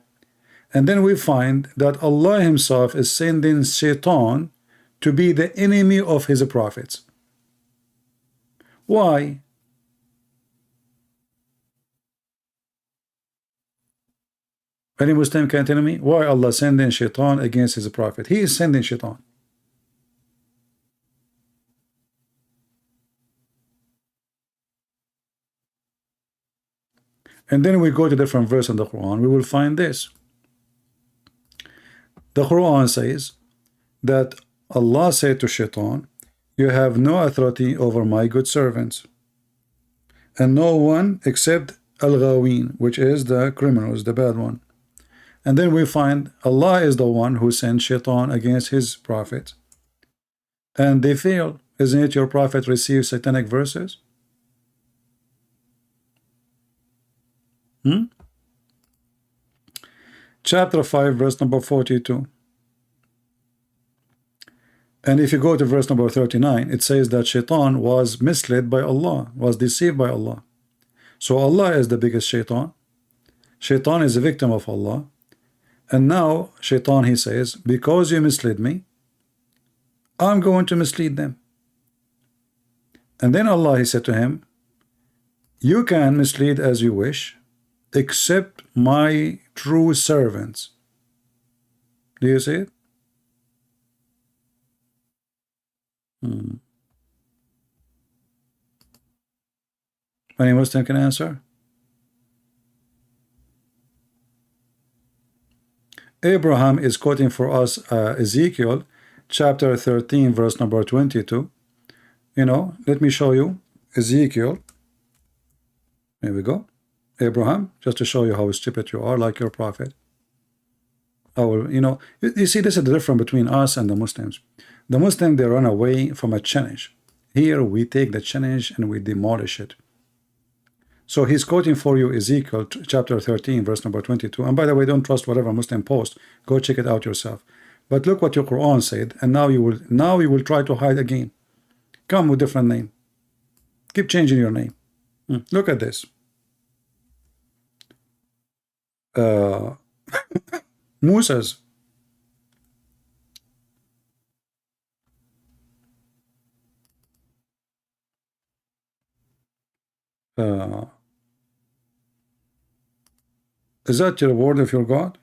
and then we find that Allah himself is sending Shaitan to be the enemy of his prophets. Why? Any Muslim can tell me why Allah sending Shaitan against his prophet? He is sending Shaitan. And then we go to different verse in the Quran, we will find this. The Quran says that Allah said to Shaitan, you have no authority over my good servants, and no one except Al-Ghaween, which is the criminals, the bad one. And then we find Allah is the one who sent Shaitan against his prophet, and they fail. Isn't it your prophet receives satanic verses? Chapter 5, verse number 42. And if you go to verse number 39, it says that Shaitan was misled by Allah, was deceived by Allah. So Allah is the biggest Shaitan. Shaitan is a victim of Allah. And now Shaitan, he says, because you misled me, I'm going to mislead them. And then Allah, he said to him, you can mislead as you wish, except my true servants. Do you see it? Any Muslim can answer? Abraham is quoting for us Ezekiel chapter 13 verse number 22. You know, let me show you Ezekiel. There we go. Abraham, just to show you how stupid you are, like your prophet. I will, you know, you see, this is the difference between us and the Muslims. The Muslims, they run away from a challenge. Here we take the challenge and we demolish it. So he's quoting for you Ezekiel chapter 13 verse number 22. And by the way, don't trust whatever Muslim post. Go check it out yourself. But look what your Quran said, and now you will try to hide again. Come with different name. Keep changing your name. Look at this. Musa's. Is that your word of your God?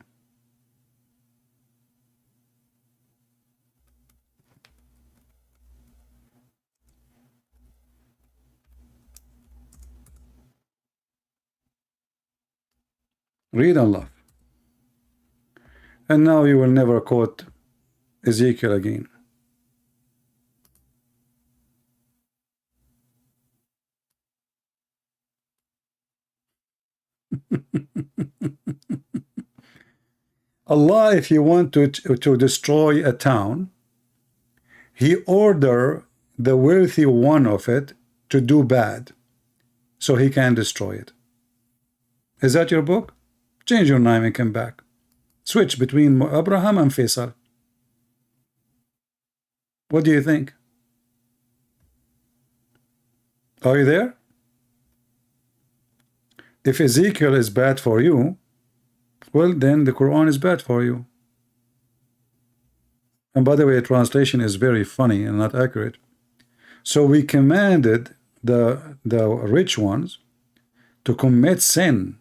Read and laugh. And now you will never quote Ezekiel again. Allah, if you want to destroy a town, he order the wealthy one of it to do bad so he can destroy it. Is that your book? Change your name and come back. Switch between Abraham and Faisal. What do you think? Are you there? If Ezekiel is bad for you, well, then the Quran is bad for you. And by the way, translation is very funny and not accurate. So we commanded the rich ones to commit sin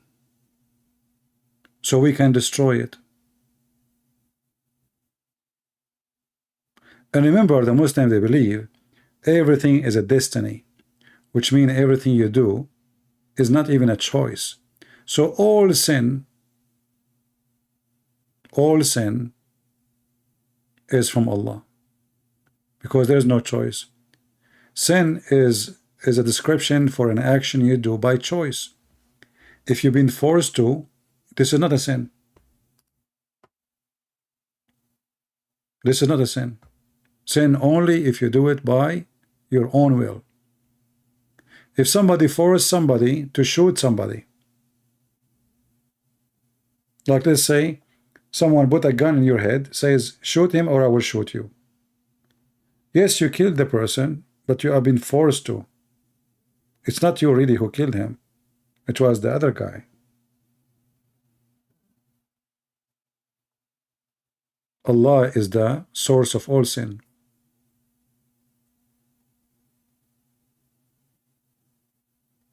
so we can destroy it. And remember, the Muslims, they believe everything is a destiny, which means everything you do is not even a choice. So all sin is from Allah, because there is no choice. Sin is a description for an action you do by choice. If you've been forced to, this is not a sin. This is not a sin. Sin only if you do it by your own will. If somebody forced somebody to shoot somebody, Like, let's say someone put a gun in your head, says, shoot him or I will shoot you. Yes, you killed the person, but you have been forced to. It's not you really who killed him. It was the other guy. Allah is the source of all sin.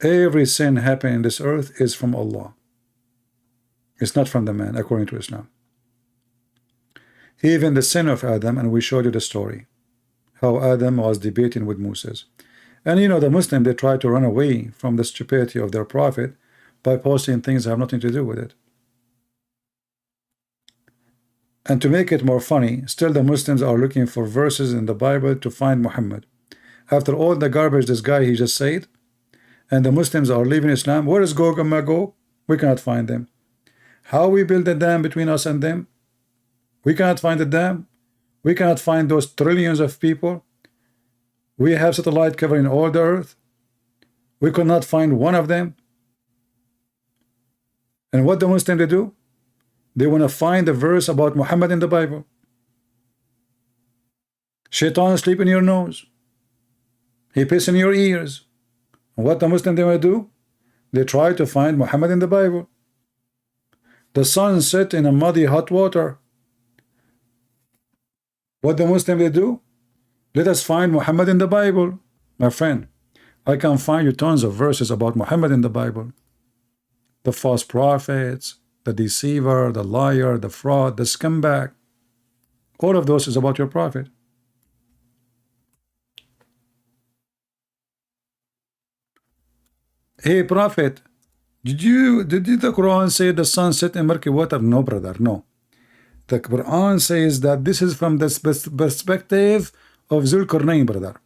Every sin happening in this earth is from Allah. It's not from the man, according to Islam. Even the sin of Adam, and we showed you the story, how Adam was debating with Moses. And you know, the Muslim, they try to run away from the stupidity of their prophet by posting things that have nothing to do with it. And to make it more funny, still the Muslims are looking for verses in the Bible to find Muhammad. After all the garbage this guy he just said, and the Muslims are leaving Islam, where is Gog and Magog? We cannot find them. How we build a dam between us and them? We cannot find the dam. We cannot find those trillions of people. We have satellite covering all the earth. We could not find one of them. And what the Muslims they do? They want to find a verse about Muhammad in the Bible. Shaitan sleep in your nose. He piss in your ears. And what the Muslim they want to do? They try to find Muhammad in the Bible. The sun set in a muddy hot water. What the Muslim they do? Let us find Muhammad in the Bible. My friend, I can find you tons of verses about Muhammad in the Bible. The false prophets, the deceiver, the liar, the fraud, the scumbag. All of those is about your prophet. Hey prophet, did the Quran say the sun set in murky water? No, brother, no. The Quran says that this is from the perspective of Zulkarnain, brother.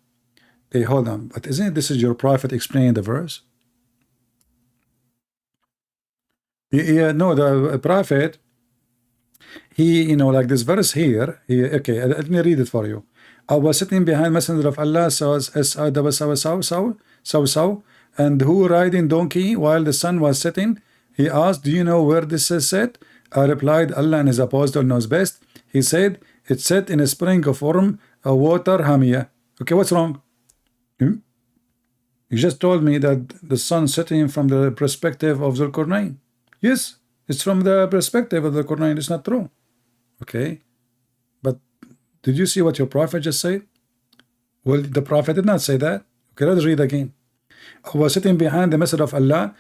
Hey, hold on, but isn't this is your prophet explaining the verse? Yeah, no, the prophet, he, you know, like this verse here, okay, let me read it for you. I was sitting behind Messenger of Allah, and who riding donkey while the sun was setting? He asked, do you know where this is set? I replied, Allah and his apostle knows best. He said, it's set in a spring of warm water, Hamiyah. Okay, what's wrong? You just told me that the sun setting from the perspective of Zulkarnain. Yes, it's from the perspective of the Quran. It's not true. Okay, but did you see what your prophet just said? Well, the prophet did not say that. Okay, let's read again. I was sitting behind the Messenger of Allah,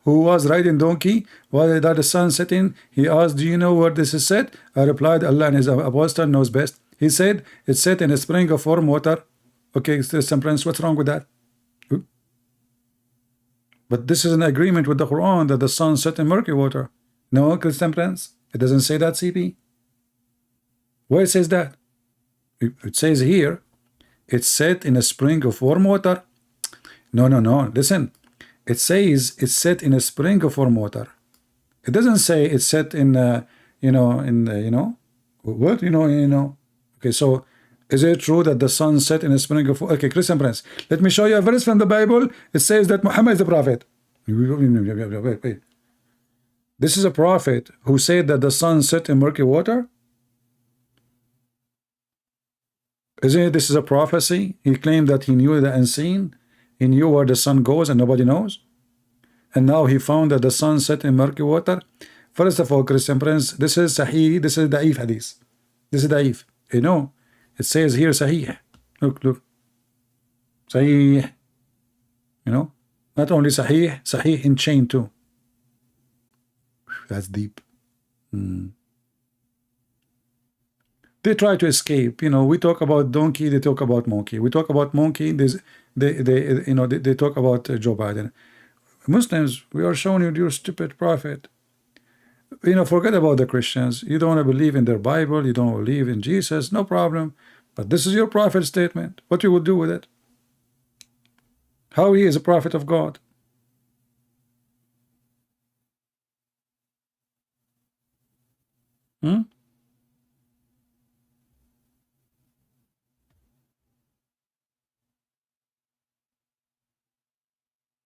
who was riding donkey while the sun setting. He asked, do you know where this is set? I replied, Allah and his apostle knows best. He said, it's set in a spring of warm water. Okay, Christian Prince, what's wrong with that? But this is an agreement with the Quran that the sun set in murky water. No, Christian Prince, it doesn't say that, CP. Where it says that? It says here, it's set in a spring of warm water. No, listen. It says it's set in a spring of warm water. It doesn't say it's set in, what, Okay, so is it true that the sun set in a spring of, okay, Christian Prince, let me show you a verse from the Bible. It says that Muhammad is the prophet. Wait. This is a prophet who said that the sun set in murky water? Isn't it this is a prophecy? He claimed that he knew the unseen. He knew where the sun goes and nobody knows. And now he found that the sun set in murky water. First of all, Christian Prince, this is Sahih, this is Da'if hadith. This is Da'if. You know, it says here Sahih. Look. Sahih. You know, not only Sahih, Sahih in chain too. That's deep. They try to escape. You know, we talk about donkey, they talk about monkey. We talk about monkey, they talk about Joe Biden. Muslims, we are showing you your stupid prophet. You know, forget about the Christians. You don't want to believe in their Bible, you don't believe in Jesus, no problem. But this is your prophet statement. What you would do with it? How he is a prophet of God?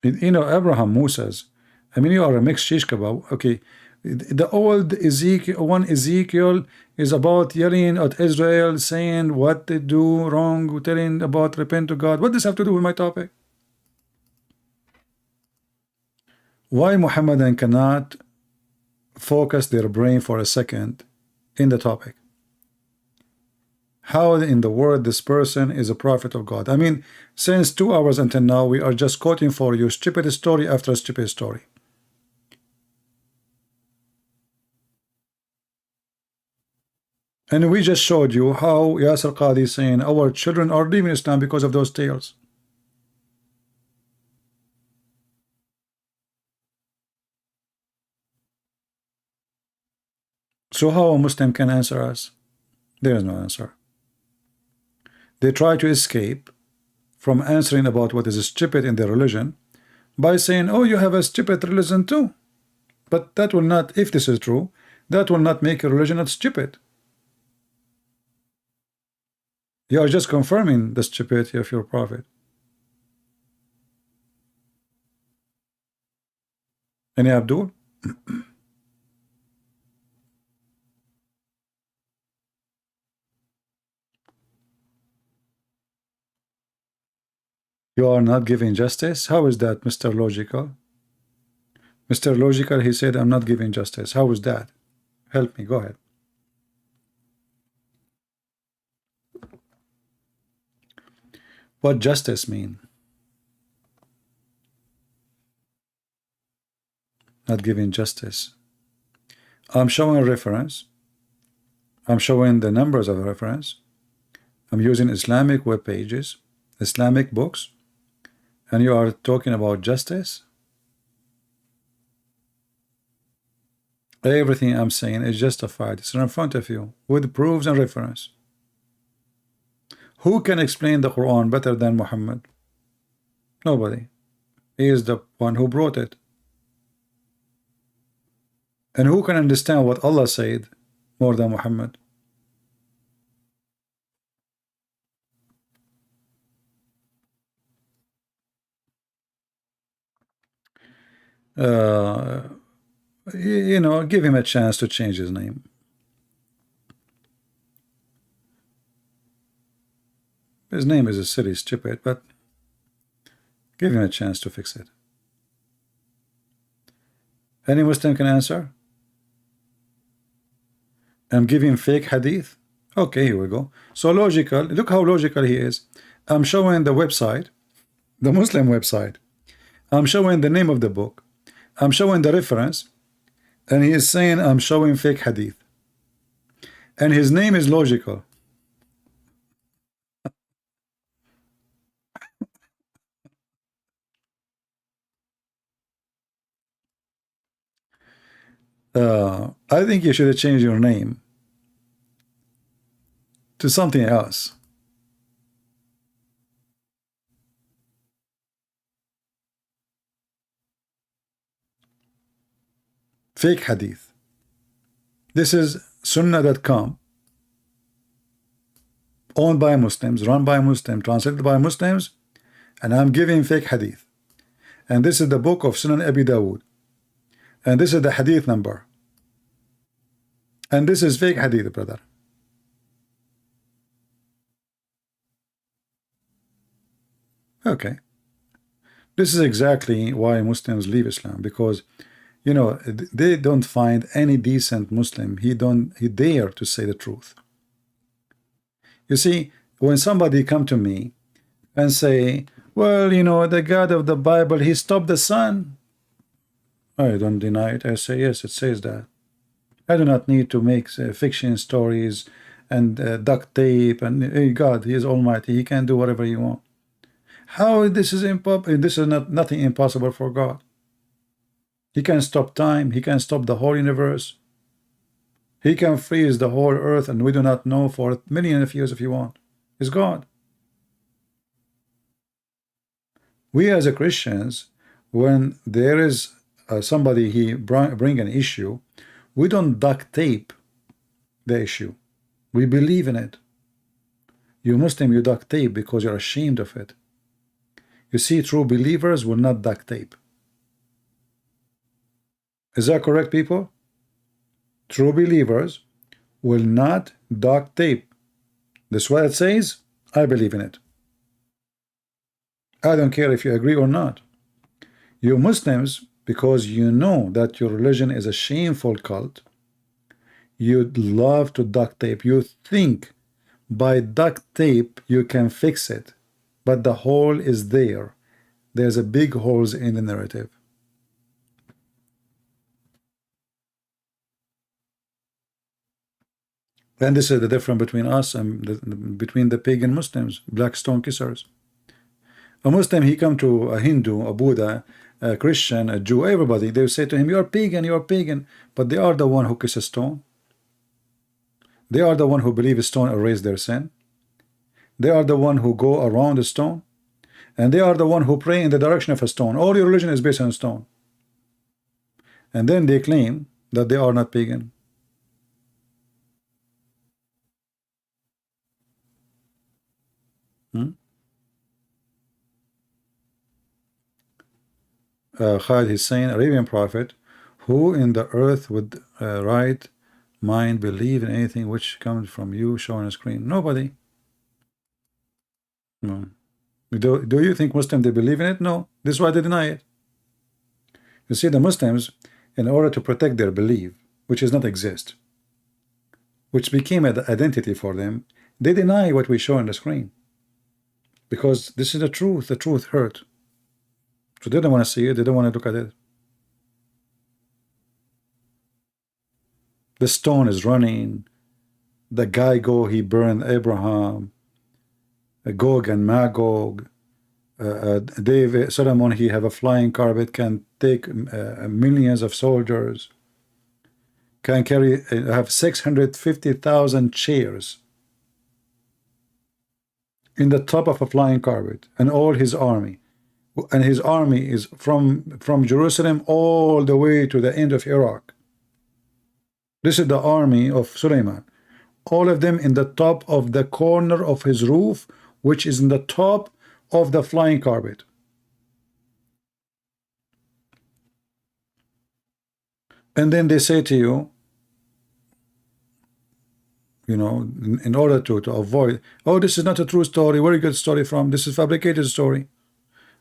You know, Abraham, Moses, I mean, you are a mixed shish kebab. Okay, The old Ezekiel, one Ezekiel is about yelling at Israel, saying what they do wrong, telling about repent to God. What does this have to do with my topic? Why Muhammadan cannot focus their brain for a second in the topic? How in the world this person is a prophet of God? I mean, since 2 hours until now, we are just quoting for you stupid story after stupid story. And we just showed you how Yasir Qadi is saying our children are leaving Islam because of those tales. So how a Muslim can answer us? There is no answer. They try to escape from answering about what is stupid in their religion by saying, oh, you have a stupid religion too. But that will not, if this is true, that will not make your religion not stupid. You are just confirming the stupidity of your prophet. Any Abdul? You are not giving justice? How is that, Mr. Logical? Mr. Logical, he said, I'm not giving justice. How is that? Help me, go ahead. What justice mean? Not giving justice. I'm showing a reference. I'm showing the numbers of a reference. I'm using Islamic web pages, Islamic books, and you are talking about justice? Everything I'm saying is justified. It's in front of you with proofs and reference. Who can explain the Quran better than Muhammad? Nobody. He is the one who brought it. And who can understand what Allah said more than Muhammad? You know, give him a chance to change his name. His name is a silly stupid, but give him a chance to fix it. Any Muslim can answer? I'm giving fake hadith. Okay, here we go. So logical, look how logical he is. I'm showing the website, the Muslim website. I'm showing the name of the book. I'm showing the reference. And he is saying I'm showing fake hadith. And his name is logical. I think you should have changed your name to something else. Fake hadith. This is sunnah.com, owned by Muslims, run by Muslims, translated by Muslims, and I'm giving fake hadith. And this is the book of Sunan Abi Dawud. And this is the hadith number. And this is fake hadith, brother. Okay. This is exactly why Muslims leave Islam, because you know they don't find any decent Muslim. He dare to say the truth. You see, when somebody come to me and say, well, you know, the God of the Bible, he stopped the sun, I don't deny it. I say, yes, it says that. I do not need to make fiction stories and duct tape and hey, God, he is almighty, he can do whatever he wants. How this is impossible? This is nothing impossible for God. He can stop time, he can stop the whole universe, he can freeze the whole earth, and we do not know for millions of years if you want. It's God. We as a Christians, when there is somebody he bring an issue, we don't duct tape the issue. We believe in it. You Muslim, you duct tape because you're ashamed of it. You see, true believers will not duct tape. Is that correct, people? true believers will not duct tape. This is what it says. I believe in it. I don't care if you agree or not. You Muslims, because you know that your religion is a shameful cult, you'd love to duct tape. You think by duct tape you can fix it, but the hole is there. There's a big holes in the narrative. And this is the difference between us and between the pagan Muslims, black stone kissers. A Muslim, he come to a Hindu, a Buddha, a Christian, a Jew, everybody, they say to him, you're pagan, you're pagan. But they are the one who kiss a stone. They are the one who believe a stone erase their sin. They are the one who go around a stone. And they are the one who pray in the direction of a stone. All your religion is based on stone. And then they claim that they are not pagan. Khalid is saying, Arabian prophet, who in the earth would right mind believe in anything which comes from you shown on a screen? Nobody. No. Do you think Muslims, they believe in it? No. This is why they deny it. You see, the Muslims, in order to protect their belief, which does not exist, which became an identity for them, they deny what we show on the screen. Because this is the truth. The truth hurt. So they don't want to see it. They don't want to look at it. The stone is running. The guy he burned Abraham. Gog and Magog. David, Solomon, he have a flying carpet, can take millions of soldiers. Can carry, have 650,000 chairs in the top of a flying carpet, and all his army. And his army is from Jerusalem all the way to the end of Iraq. This is the army of Suleiman. All of them in the top of the corner of his roof, which is in the top of the flying carpet. And then they say to you, you know, in order to avoid, oh, this is not a true story, where you get story from? This is fabricated story.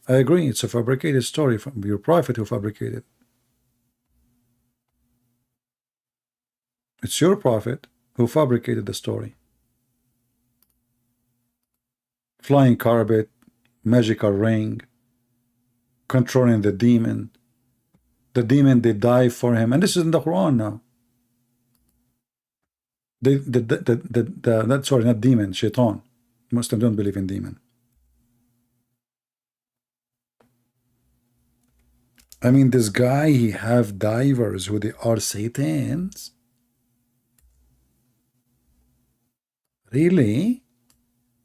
I agree, it's a fabricated story from your prophet who fabricated. It's your prophet who fabricated the story. Flying carpet, magical ring, controlling the demon. The demon, they die for him. And this is in the Quran now. Sorry, not demon, shaitan. Muslims don't believe in demon. I mean, this guy, he have divers who they are satans. Really?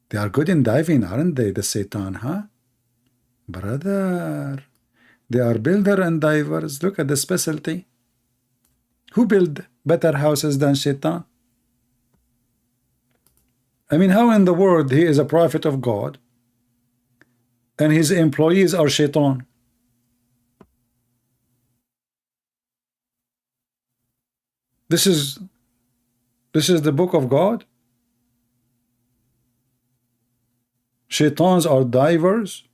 They are good in diving, aren't they, the Satan, huh? Brother, they are builder and divers. Look at the specialty. Who build better houses than Satan? I mean, how in the world he is a prophet of God and his employees are Shaitan? This is the book of God. Shaitans are divers.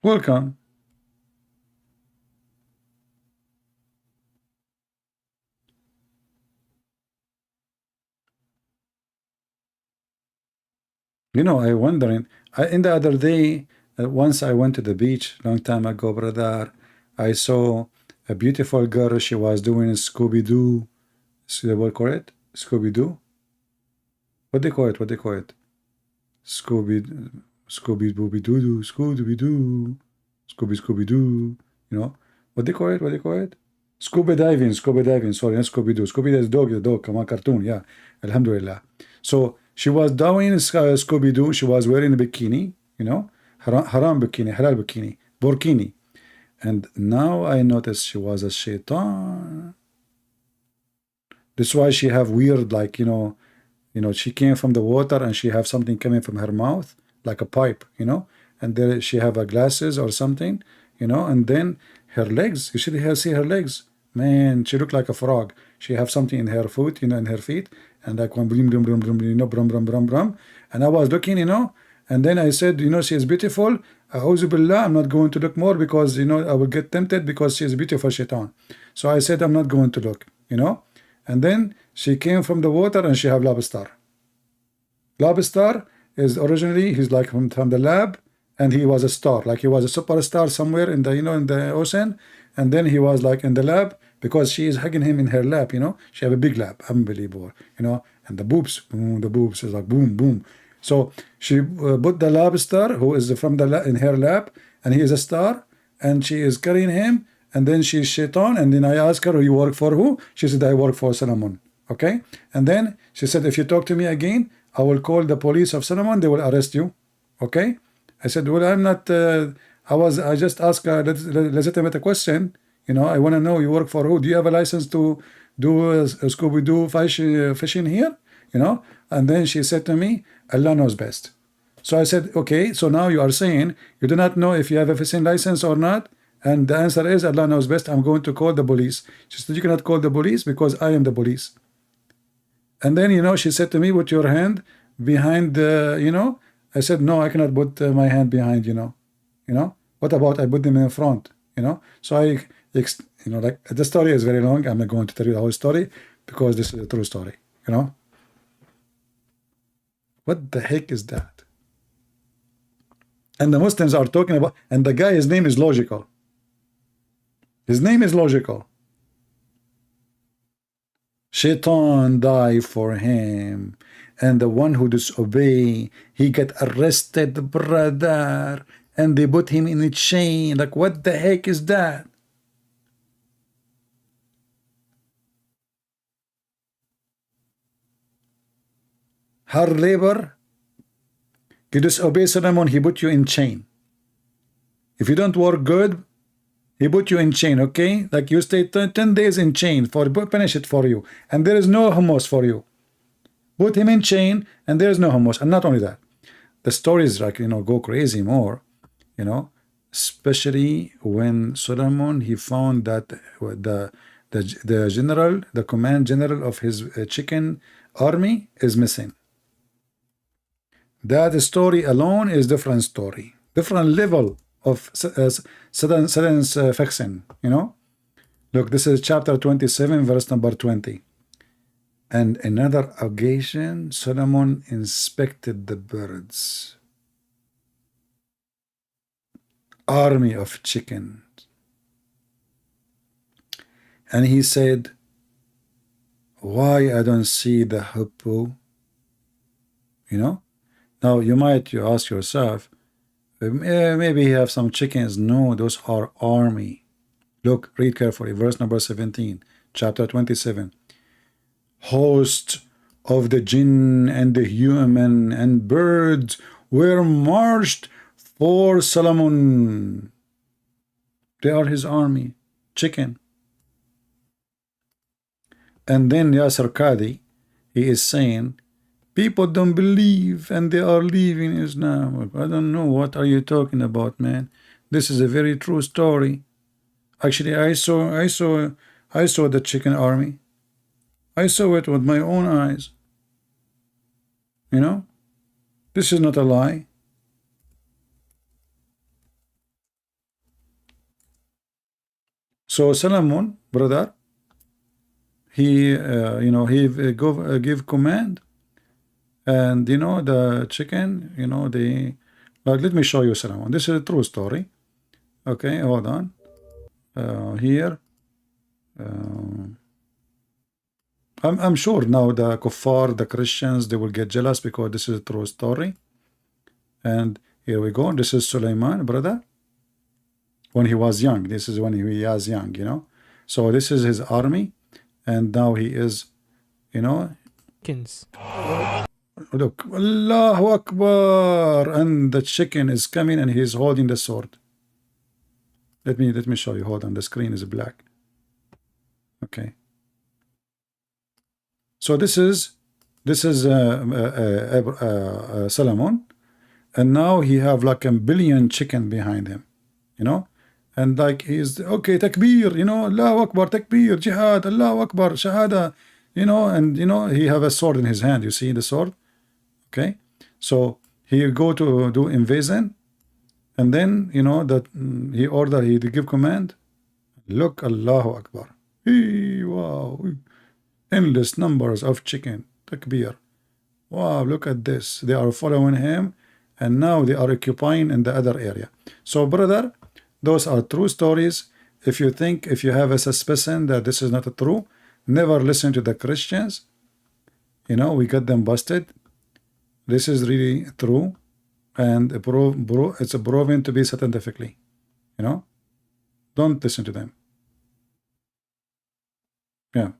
Welcome. You know, I wondering, in the other day, once I went to the beach, long time ago, brother, I saw a beautiful girl, she was doing Scooby-Doo. What call it? Scooby-Doo? What they call it? What they call it? Scooby-Doo, Scooby-Doo, Scooby-Doo, you know? What they call it? What they call it? Scuba diving, sorry, not Scooby-Doo. Scooby-Doo is dog, the dog, come on, cartoon, yeah. Alhamdulillah. So, she was doing Scooby-Doo, she was wearing a bikini, you know? Haram bikini, halal bikini, burkini. And now I noticed she was a shaitan. That's why she have weird, like, you know, you know, she came from the water and she have something coming from her mouth like a pipe, you know, and there she have a glasses or something, you know, and then her legs, you should see her legs, man, she looked like a frog. She have something in her foot, you know, in her feet, and like one brum brum brum brum, you know, brum brum brum brum, and I was looking, you know, and then I said, you know, she is beautiful. A'udhu billah, I'm not going to look more because, you know, I will get tempted because she is beautiful, shaitan. So I said, I'm not going to look, you know. And then she came from the water and she have lobster. Lobster is originally, he's like from the lab, and he was a star, like he was a superstar somewhere in the, you know, in the ocean. And then he was like in the lab because she is hugging him in her lap, you know. She have a big lap, unbelievable, you know. And the boobs is like boom, boom. So she put the lobster, who is from the in her lap, and he is a star, and she is carrying him, and then she's shaitan, and then I asked her, you work for who? She said, I work for Solomon. Okay? And then she said, if you talk to me again, I will call the police of Solomon, they will arrest you. Okay? I said, well, I'm not, I just asked a legitimate question. You know, I want to know, you work for who? Do you have a license to do a Scooby-Doo fishing here? You know? And then she said to me, Allah knows best. So I said, okay, so now you are saying you do not know if you have a fishing license or not? And the answer is, Allah knows best, I'm going to call the police. She said, you cannot call the police because I am the police. And then, you know, she said to me, put your hand behind the, you know, I said, no, I cannot put my hand behind, you know. What about I put them in front, you know? So you know, like, the story is very long. I'm not going to tell you the whole story because this is a true story, you know? What the heck is that? And the Muslims are talking about, and the guy, his name is logical. His name is logical. Shaitan died for him. And the one who disobey, he get arrested, brother. And they put him in a chain. Like, what the heck is that? Hard labor. You disobey Solomon, he put you in chain. If you don't work good, he put you in chain, okay? Like you stay 10 days in chain for punish it for you. And there is no hummus for you. Put him in chain and there is no hummus. And not only that, the stories, like, you know, go crazy more, you know, especially when Solomon, he found that the general, the command general of his chicken army is missing. That story alone is different story, different level of sudden fiction, you know. Look, this is chapter 27, verse number 20. And another occasion, Solomon inspected the birds, army of chickens, and he said, why I don't see the hippo, you know. Now you ask yourself, maybe he have some chickens. No, those are army. Look, read carefully, verse number 17, chapter 27. Hosts of the jinn and the human and birds were marched for Solomon. They are his army, chicken. And then Yasser Qadi, he is saying, people don't believe and they are leaving Islam. I don't know, what are you talking about, man? This is a very true story. Actually, I saw the chicken army. I saw it with my own eyes. You know? This is not a lie. So Solomon, brother, he you know, he give command. And you know, the chicken, you know, they, like, let me show you Solomon. This is a true story. Okay, hold on. Here, I'm sure now the kuffar, the Christians, they will get jealous because this is a true story. And here we go. This is Suleiman, brother, when he was young. This is when he was young, you know. So this is his army, and now he is, you know. Look, Allahu Akbar, and the chicken is coming and he is holding the sword. Let me show you. Hold on, the screen is black. Okay. So this is This is Solomon, and now he have like a billion chicken behind him, you know, and like he's okay, takbir, you know, Allahu Akbar, takbir, jihad, Allahu Akbar, shahada, you know, and you know he have a sword in his hand. You see the sword, okay? So he go to do invasion, and then you know that he give command. Look, Allahu Akbar, wow, endless numbers of chicken, takbir. Wow, look at this. They are following him, and now they are occupying in the other area. So, brother, those are true stories. If you have a suspicion that this is not true, never listen to the Christians. You know, we got them busted. This is really true, and it's proven to be scientifically. You know, don't listen to them. Yeah.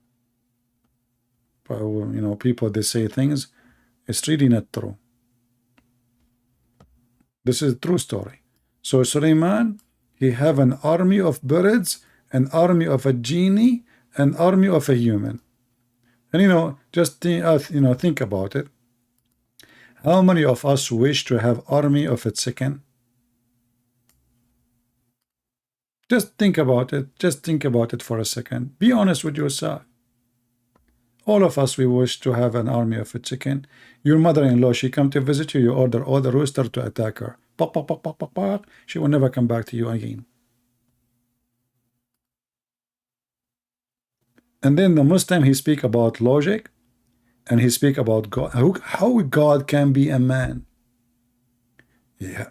But, you know, people, they say things, it's really not true. This is a true story. So Suleiman, he have an army of birds, an army of a genie, an army of a human. And you know, just think about it. How many of us wish to have army of a chicken? Just think about it. Just think about it for a second. Be honest with yourself. All of us, we wish to have an army of a chicken. Your mother-in-law, she come to visit you, you order all the rooster to attack her. Pop, pop, pop, pop, pop, pop. She will never come back to you again. And then the Muslim, he speak about logic, and he speak about God. How God can be a man? Yeah.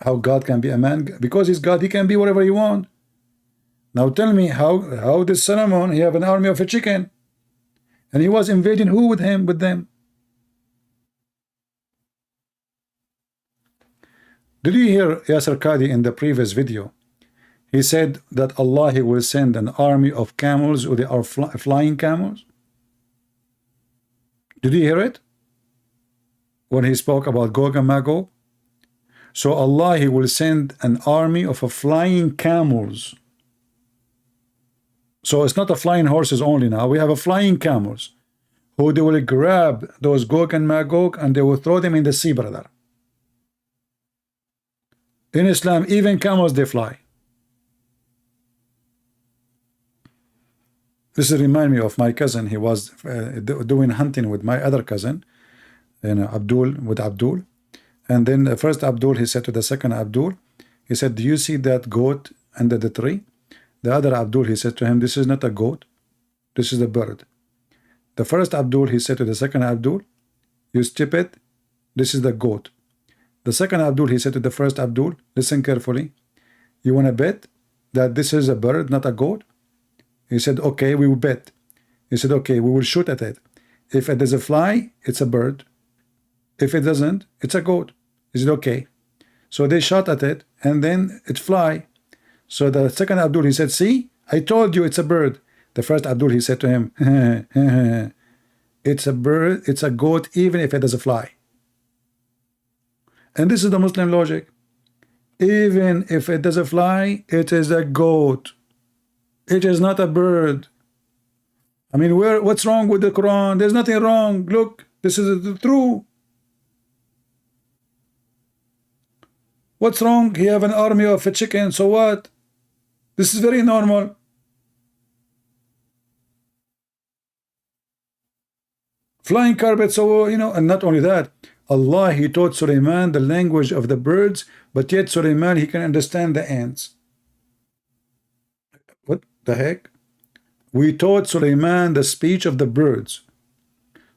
How God can be a man? Because he's God, he can be whatever he want. Now tell me, how did Solomon, he have an army of a chicken? And he was invading who with him, with them? Did you hear Yasser Qadi in the previous video? He said that Allah, he will send an army of camels, or they are flying camels. Did you hear it? When he spoke about Gog and Magog? So Allah, he will send an army of flying camels. So it's not a flying horses only now. We have a flying camels who they will grab those Gog and Magog and they will throw them in the sea, brother. In Islam, even camels, they fly. This remind me of my cousin. He was doing hunting with my other cousin, Abdul. And then the first Abdul, he said to the second Abdul, he said, do you see that goat under the tree? The other Abdul, he said to him, this is not a goat, this is a bird. The first Abdul, he said to the second Abdul, you stupid, this is the goat. The second Abdul, he said to the first Abdul, listen carefully, you want to bet that this is a bird, not a goat? He said, okay, we will bet. He said, okay, we will shoot at it. If it does a fly, it's a bird. If it doesn't, it's a goat. He said, okay. So they shot at it, and then it fly. So the second Abdul, he said, see, I told you it's a bird. The first Abdul, he said to him, it's a bird, it's a goat, even if it does a fly. And this is the Muslim logic. Even if it does a fly, it is a goat. It is not a bird. I mean, what's wrong with the Quran? There's nothing wrong. Look, this is true. What's wrong? He have an army of a chicken, so what? This is very normal. Flying carpet, so, you know, and not only that, Allah, he taught Suleiman the language of the birds, but yet Suleiman, he can understand the ants. What the heck? We taught Suleiman the speech of the birds.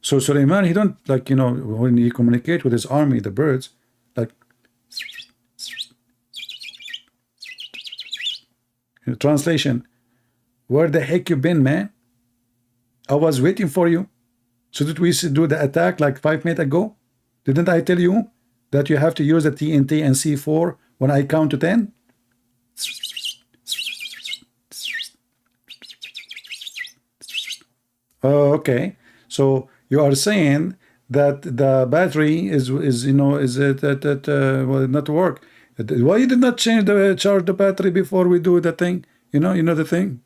So Suleiman, he don't, like, you know, when he communicate with his army, the birds, like, translation, where the heck you been, man? I was waiting for you. So did we do the attack like 5 minutes ago? Didn't I tell you that you have to use the TNT and C4 when I count to 10? Oh, okay. So you are saying that the battery is will not work. Why you did not charge the battery before we do the thing? You know the thing.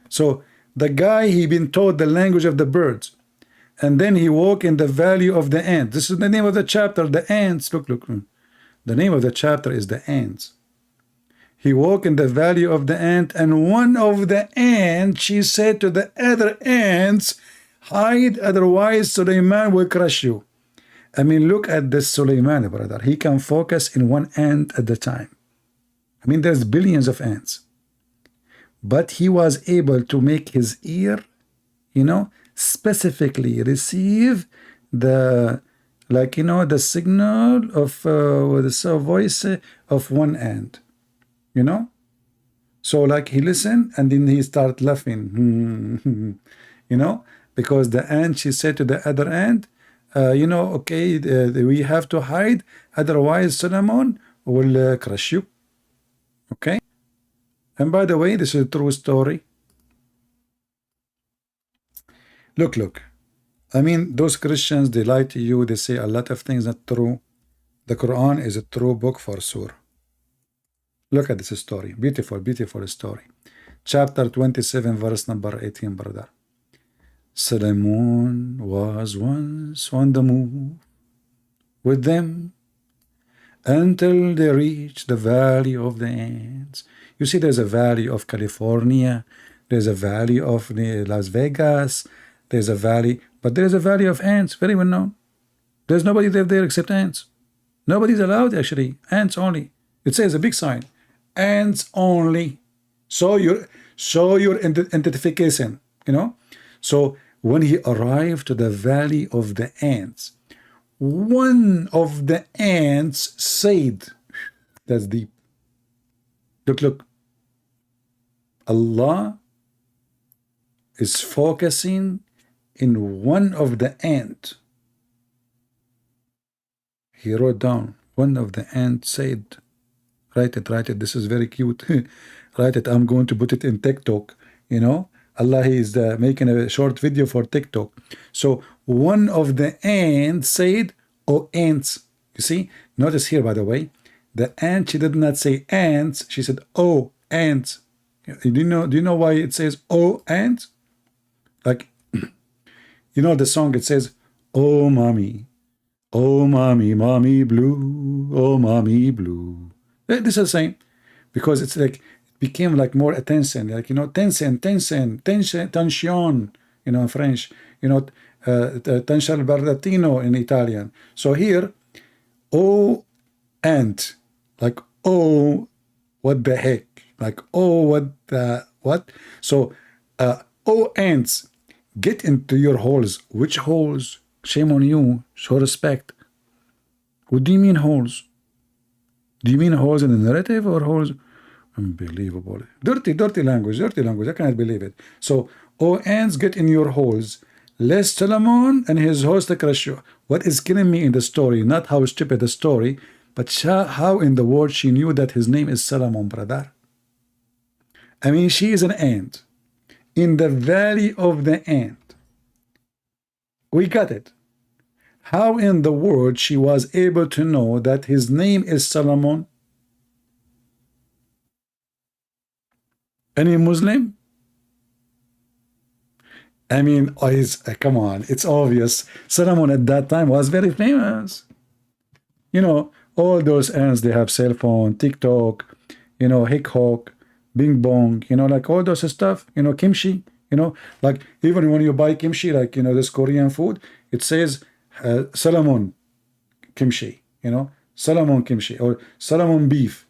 So the guy, he been taught the language of the birds. And then he walked in the valley of the ants. This is the name of the chapter, the ants. Look. The name of the chapter is the ants. He walked in the valley of the ant, and one of the ants, she said to the other ants, hide, otherwise Suleiman will crush you. I mean, look at this Suleiman, brother. He can focus in one ant at the time. I mean, there's billions of ants. But he was able to make his ear, specifically receive the, the signal of the voice of one ant. So he listened and then he started laughing, because the ant, she said to the other ant, okay, we have to hide, otherwise Solomon will crush you. Okay. And by the way, this is a true story. Look. I mean, those Christians, they lie to you. They say a lot of things not true. The Quran is a true book for sure. Look at this story. Beautiful, beautiful story. Chapter 27, verse number 18, brother. Solomon was once on the move with them until they reached the valley of the ants. You see, there's a valley of California, there's a valley of Las Vegas, there's a valley, but there's a valley of ants, very well known. There's nobody there except ants. Nobody's allowed, actually. Ants only. It says a big sign, ants only. Show your identification, So when he arrived to the valley of the ants, one of the ants said, that's deep. Look. Allah is focusing in one of the ant. He wrote down, one of the ants said, write it, this is very cute. Write it, I'm going to put it in TikTok, Allah is making a short video for TikTok. So one of the ants said, oh ants. You see, notice here, by the way, the ant, she did not say ants, she said, oh ants. Do you know why it says oh ants? The song, it says, oh mommy, mommy blue, oh mommy blue. This is the same, because it's it became more attention, tension, in French, tension bardatino in Italian. So here, oh ant, oh what the heck, oh what. So oh ants, get into your holes. Which holes? Shame on you. Show respect. What do you mean holes? Do you mean holes in the narrative or holes? Unbelievable. Dirty language. I cannot believe it. So, oh ants, get in your holes, lest Solomon and his host crush you. What is killing me in the story, not how stupid the story, but how in the world she knew that his name is Solomon, brother. I mean, she is an ant in the valley of the ant. We got it. How in the world she was able to know that his name is Solomon? Any Muslim? I mean, come on, it's obvious. Solomon at that time was very famous. All those ants, they have cell phone, TikTok, Hick-Hawk, Bing Bong, all those stuff, kimchi, even when you buy kimchi, this Korean food, it says Solomon kimchi, Solomon kimchi, or Solomon beef,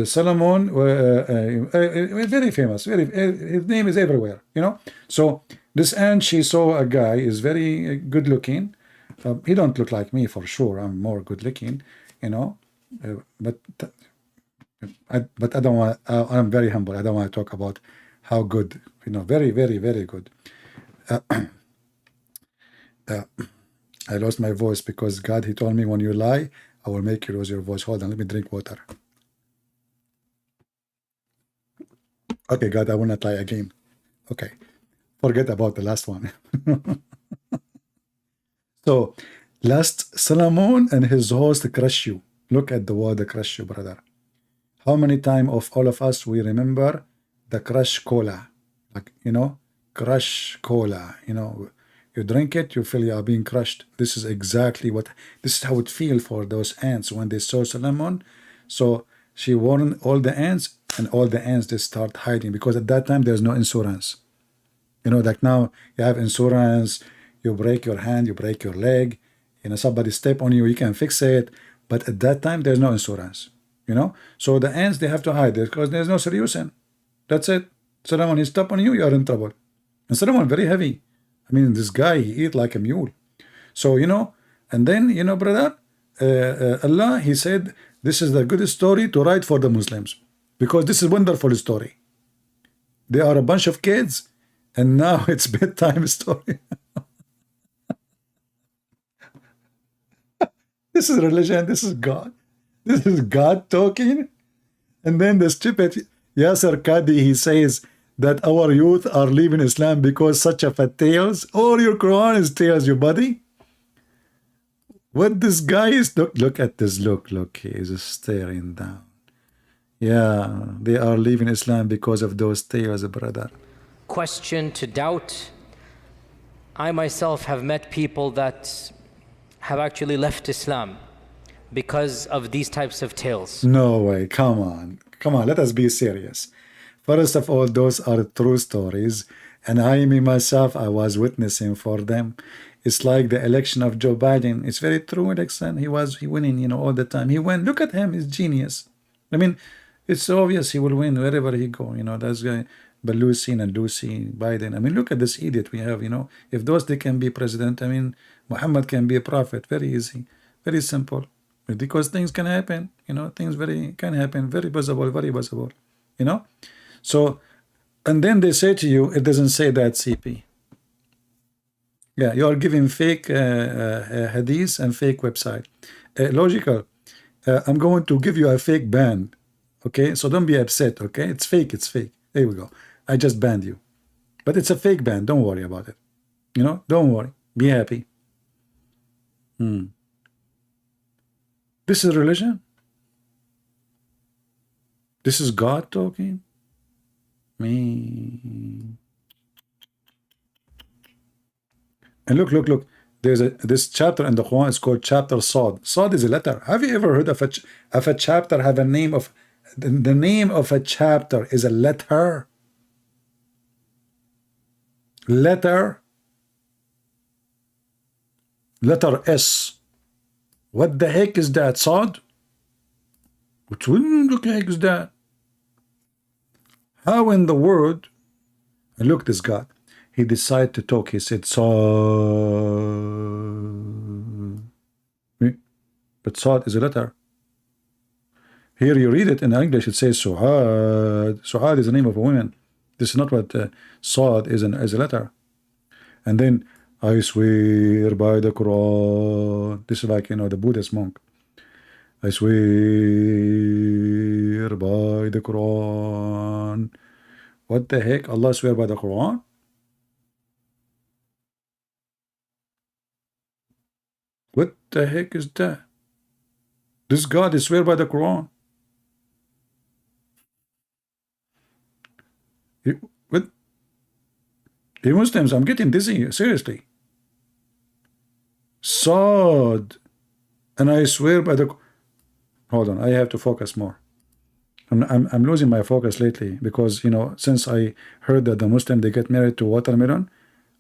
Solomon, very famous, his name is everywhere, So this ant, she saw a guy is very good looking. He don't look like me for sure. I'm more good looking, but I don't want. I'm very humble. I don't want to talk about how good. Very, very, very good. I lost my voice because God, He told me when you lie, I will make you lose your voice. Hold on, let me drink water. Okay, God, I will not lie again. Okay, forget about the last one. So, last Solomon and his host crush you. Look at the word crush you, brother. How many times of all of us we remember the crush cola? Crush cola. You drink it, you feel you are being crushed. This is exactly what, this is how it feels for those ants when they saw Solomon. So she warned all the ants, and all the ants, they start hiding, because at that time there's no insurance. You know, like now you have insurance, you break your hand, you break your leg, you know, somebody step on you, you can fix it. But at that time there's no insurance, you know. So the ants, they have to hide it because there's no solution. That's it. Solomon, he step on you, you are in trouble. And Solomon very heavy. I mean, this guy, he eat like a mule. So, you know, and then, you know, brother, Allah, he said, this is the good story to write for the Muslims, because this is a wonderful story. They are a bunch of kids, and now it's bedtime story. This is religion, this is God. This is God talking. And then the stupid Yasser Qadi, he says that our youth are leaving Islam because such of a tales. All your Quran is tales, you buddy. What this guy is, look at this, look, he is staring down. Yeah, they are leaving Islam because of those tales, brother. Question to doubt. I myself have met people that have actually left Islam because of these types of tales. No way, come on, let us be serious. First of all, those are true stories, and me myself, I was witnessing for them. It's like the election of Joe Biden. It's very true election. He winning, you know, all the time. He won. Look at him, he's genius. I mean, it's obvious he will win wherever he go. You know, that's guy, Balusi and Lucy, Biden. I mean, look at this idiot we have. You know, if those they can be president, I mean, Muhammad can be a prophet. Very easy, very simple. Because things can happen. You know, things can happen. Very possible, very possible. You know, so, and then they say to you, it doesn't say that, CP. Yeah, you are giving fake hadiths and fake website. Logical. I'm going to give you a fake ban. Okay, so don't be upset. Okay, it's fake. It's fake. There we go. I just banned you, but it's a fake ban. Don't worry about it. You know, don't worry. Be happy. This is religion. This is God talking. Me. And look. There's this chapter in the Quran is called chapter Sad. Sad is a letter. Have you ever heard of a chapter have a name of the name of a chapter is a letter? Letter S. What the heck is that? Sad? What the heck is that? How in the world? And look, this God. He decided to talk. He said, Sad. But Sad is a letter. Here you read it in English, it says Suhad. Suhad is the name of a woman. This is not what Sad is as a letter. And then, I swear by the Quran. This is like, you know, the Buddhist monk. I swear by the Quran. What the heck? Allah swear by the Quran? What the heck is that? This God is swear by the Quran. What? You Muslims, I'm getting dizzy, seriously. Sad. And I swear by the... Hold on, I have to focus more. I'm losing my focus lately because, you know, since I heard that the Muslim, they get married to watermelon,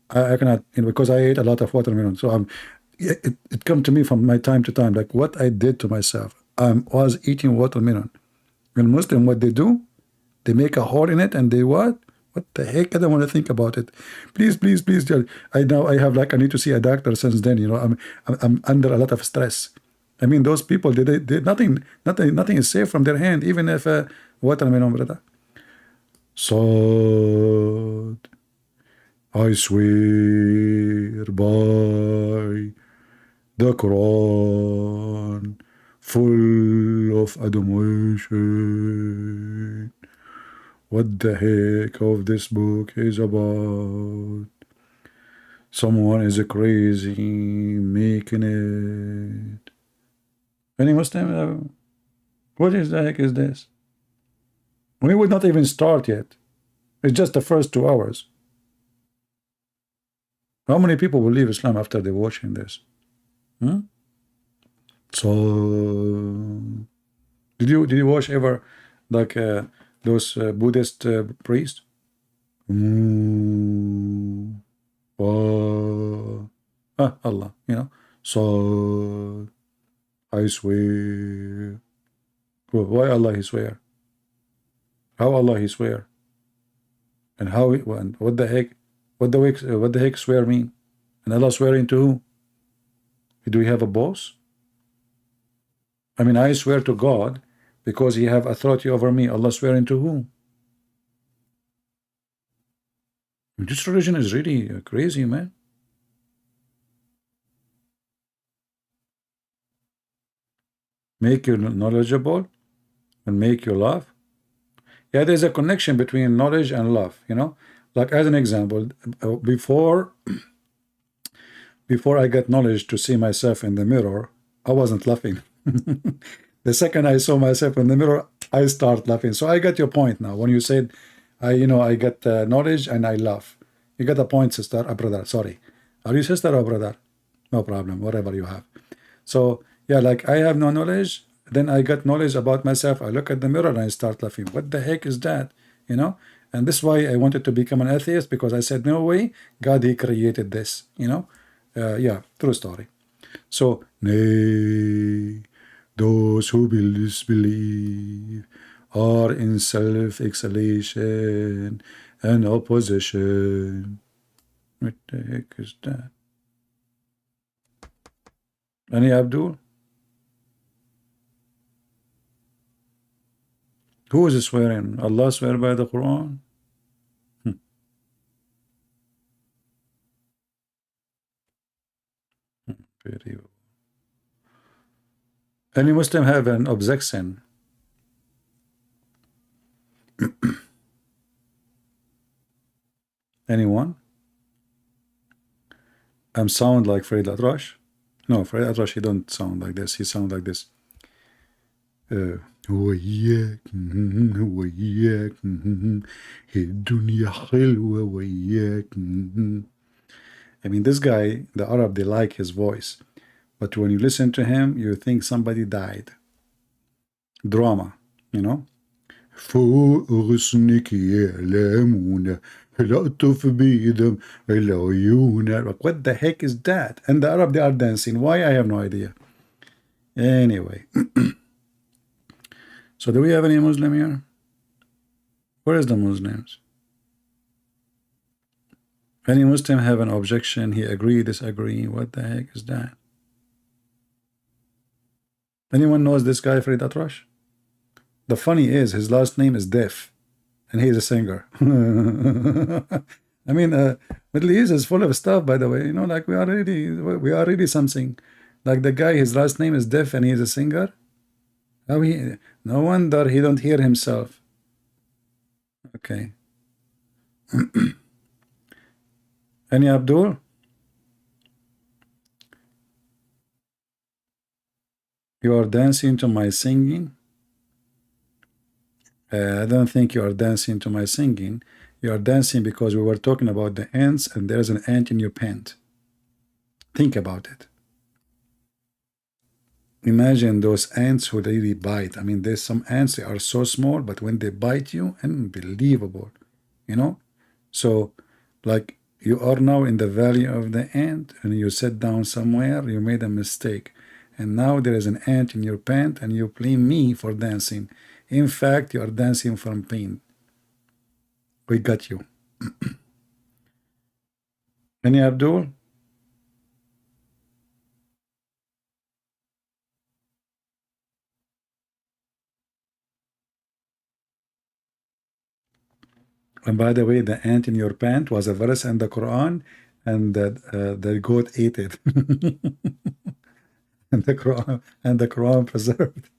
I cannot, you know, because I ate a lot of watermelon. So it comes to me from my time to time, like what I did to myself. I was eating watermelon. When Muslim, what they do, they make a hole in it and they what? What the heck? I don't want to think about it. Please. I need to see a doctor since then, you know, I'm under a lot of stress. I mean, those people, they nothing is safe from their hand, even if watermelon, brother. So I swear by the Quran, full of admiration. What the heck of this book is about? Someone is crazy making it. Any Muslim? What is the heck is this? We would not even start yet. It's just the first 2 hours. How many people will leave Islam after they're watching this? So did you watch ever like those Buddhist priests? Allah, you know. So I swear. Well, why Allah he swear? How Allah he swear? And how? And what the heck? What the heck swear mean? And Allah swearing to who? Do we have a boss? I mean, I swear to God because He have authority over me. Allah swearing to who? This religion is really crazy, man. Make you knowledgeable and make you love. Yeah, there's a connection between knowledge and love, you know. Like as an example, before I got knowledge to see myself in the mirror, I wasn't laughing. The second I saw myself in the mirror, I start laughing. So I got your point now. When you said, I get knowledge and I laugh. You got a point, sister, brother. Sorry. Are you sister or brother? No problem, whatever you have. So yeah, like I have no knowledge, then I got knowledge about myself. I look at the mirror and I start laughing. What the heck is that? You know? And this is why I wanted to become an atheist, because I said, no way, God, He created this, you know? Yeah, true story. So, nay, those who disbelieve are in self-exhalation and opposition. What the heck is that? Any Abdul? Who is swearing? Allah swear by the Quran? Very well. Any Muslim have an objection? Anyone? I'm sound like Farid Atrash? No, Farid Atrash, he don't sound like this. He sound like this. وياك وياك الدنيا حلوة وياك. I mean, this guy, the Arab, they like his voice. But when you listen to him, you think somebody died. Drama, you know? فوق غصنك يعلمون لأطف بيدم العيون. What the heck is that? And the Arab, they are dancing. Why? I have no idea. Anyway. So do we have any Muslim here? Where is the Muslims? Any Muslim have an objection? He agree, disagree? What the heck is that? Anyone knows this guy, Farid Atrash? The funny is, his last name is Deaf, and he's a singer. I mean, Middle East is full of stuff, by the way. You know, like we are really something. Like the guy, his last name is Deaf, and he's a singer. How he? No wonder he don't hear himself. Okay. Any Abdul? You are dancing to my singing? I don't think you are dancing to my singing. You are dancing because we were talking about the ants, and there's an ant in your pant. Think about it. Imagine those ants who really bite. I mean, there's some ants, they are so small, but when they bite you, unbelievable, you know? So, like, you are now in the valley of the ant, and you sit down somewhere, you made a mistake, and now there is an ant in your pant, and you blame me for dancing. In fact, you are dancing from pain. We got you. Any Abdul? And by the way, the ant in your pant was a verse in the Quran, and the goat ate it. and the Quran preserved.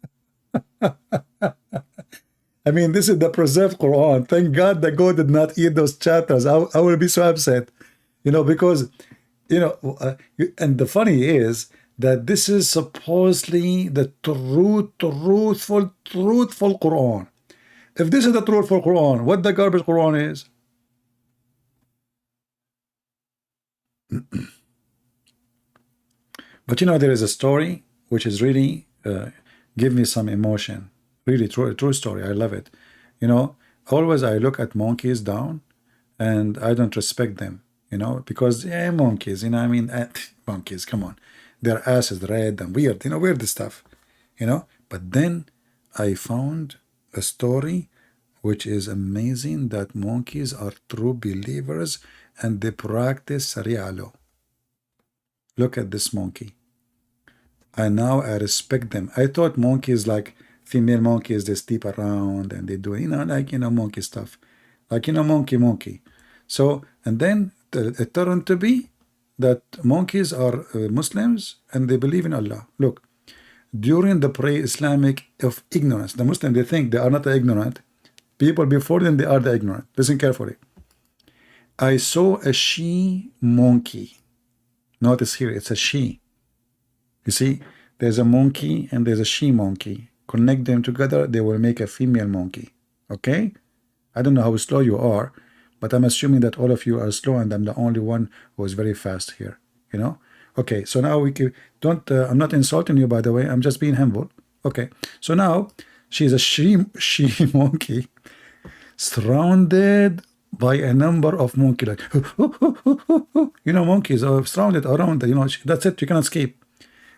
I mean, this is the preserved Quran. Thank God the goat did not eat those chapters. I will be so upset, you know, because, you know, and the funny is that this is supposedly the truthful Quran. If this is the truthful Quran, what the garbage Quran is? But you know, there is a story which is really give me some emotion. Really true story. I love it. You know, always I look at monkeys down, and I don't respect them. You know, because yeah, monkeys. You know, I mean, monkeys. Come on, their ass is red and weird. You know, weird stuff. You know, but then I found a story which is amazing, that monkeys are true believers and they practice Sharia law. Look at this monkey. And now I respect them. I thought monkeys, like female monkeys, they sleep around and they do, you know, like, you know, monkey stuff. Like, you know, monkey. So, and then it turned to be that monkeys are Muslims and they believe in Allah. Look, during the pre-Islamic of ignorance, the Muslims, they think they are not ignorant. People before them, they are the ignorant. Listen carefully. I saw a she monkey. Notice here, it's a she. You see, there's a monkey and there's a she monkey. Connect them together, they will make a female monkey. Okay? I don't know how slow you are, but I'm assuming that all of you are slow and I'm the only one who is very fast here. You know? Okay, so now we can, don't, I'm not insulting you, by the way, I'm just being humble. Okay, so now she's a she monkey surrounded by a number of monkey, like, you know, monkeys are surrounded around, you know, that's it, you cannot escape.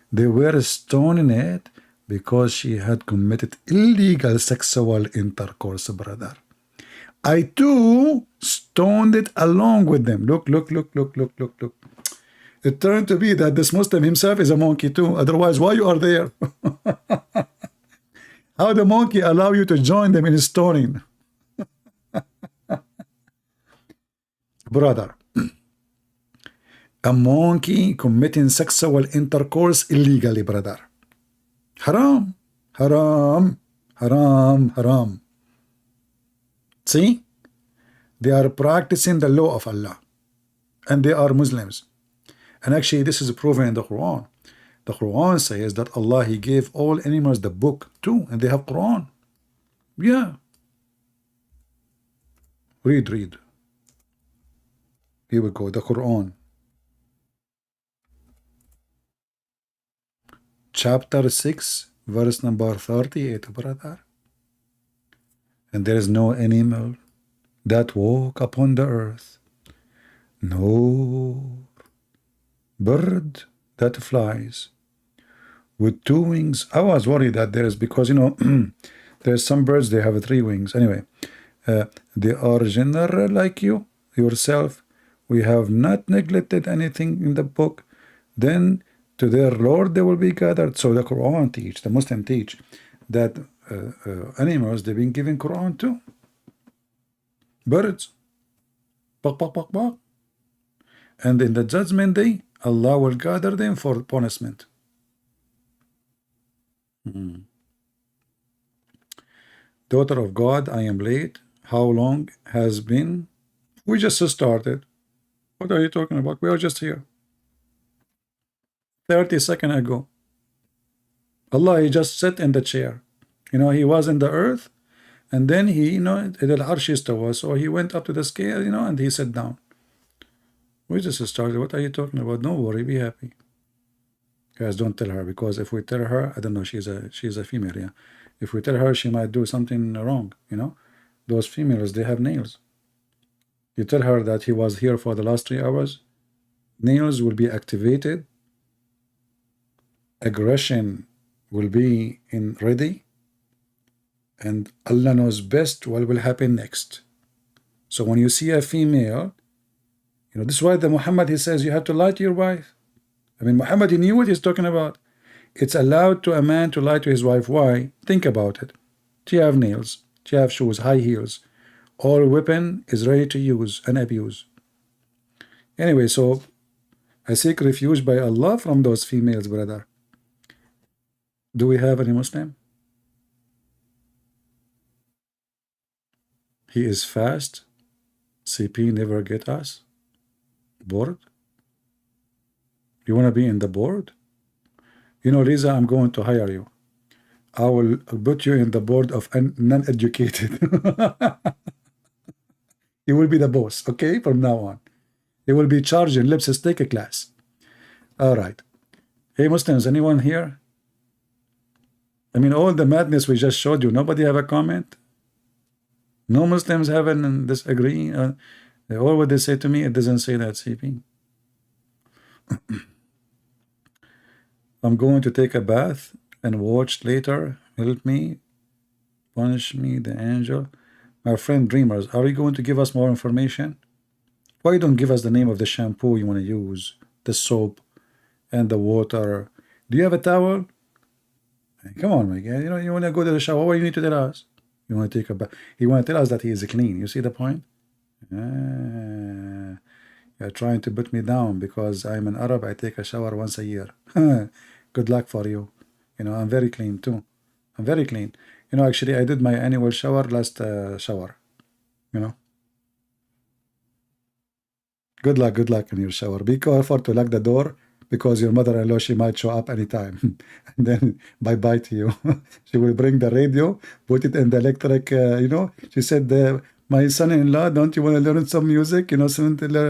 They were stoning it because she had committed illegal sexual intercourse, brother. I too stoned it along with them. Look. It turned to be that this Muslim himself is a monkey too. Otherwise, why you are there? How the monkey allow you to join them in stoning? Brother, a monkey committing sexual intercourse illegally, brother. Haram. See? They are practicing the law of Allah. And they are Muslims. And actually, this is proven in the Quran. The Quran says that Allah, He gave all animals the book too, and they have Quran. Yeah. Read. Here we go, the Quran. Chapter 6, verse number 38, brother. And there is no animal that walk upon the earth, no bird that flies with 2 wings. I was worried that there is, because, you know, there's some birds, they have 3 wings. Anyway, they are general like you, yourself. We have not neglected anything in the book. Then to their Lord they will be gathered. So the Quran teach, the Muslim teach, that animals, they've been given Quran too. Birds. Bak. And in the judgment day, Allah will gather them for punishment. Daughter of God, I am late. How long has been? We just started. What are you talking about? We are just here. 30 seconds ago. Allah, He just sat in the chair. You know, He was in the earth, and then He, you know, so He went up to the scale, you know, and He sat down. We just started. What are you talking about? Don't worry, be happy. Guys, don't tell her, because if we tell her, I don't know, she's a female, yeah. If we tell her, she might do something wrong, you know. Those females, they have nails. You tell her that he was here for the last 3 hours, nails will be activated, aggression will be ready, and Allah knows best what will happen next. So when you see a female, you know, this is why the Muhammad, he says you have to lie to your wife. I mean, Muhammad, he knew what he's talking about. It's allowed to a man to lie to his wife. Why? Think about it. She have nails, she have shoes, high heels. All weapon is ready to use and abuse. Anyway, so I seek refuge by Allah from those females, brother. Do we have any Muslim? He is fast. CP never get us. Bored? You want to be in the board? You know, Lisa, I'm going to hire you. I will put you in the board of non-educated. You will be the boss, okay, from now on. He will be charged in Lipsis. Take a class. All right. Hey, Muslims, anyone here? I mean, all the madness we just showed you, nobody have a comment? No Muslims haven't disagree? All what they say to me, it doesn't say that, CP. I'm going to take a bath and watch later. Help me. Punish me, the angel. My friend Dreamers, are you going to give us more information? Why don't give us the name of the shampoo you want to use, the soap, and the water? Do you have a towel? Come on, my guy. You know, you want to go to the shower. What do you need to tell us? You want to take a bath. He want to tell us that he is clean. You see the point? You're trying to put me down because I'm an Arab. I take a shower once a year. Good luck for you. You know, I'm very clean too. I'm very clean. You know, actually, I did my annual shower last shower. You know. Good luck in your shower. Be careful to lock the door because your mother-in-law, she might show up anytime. And then bye-bye to you. She will bring the radio, put it in the electric, you know. She said, my son-in-law, don't you want to learn some music? You know,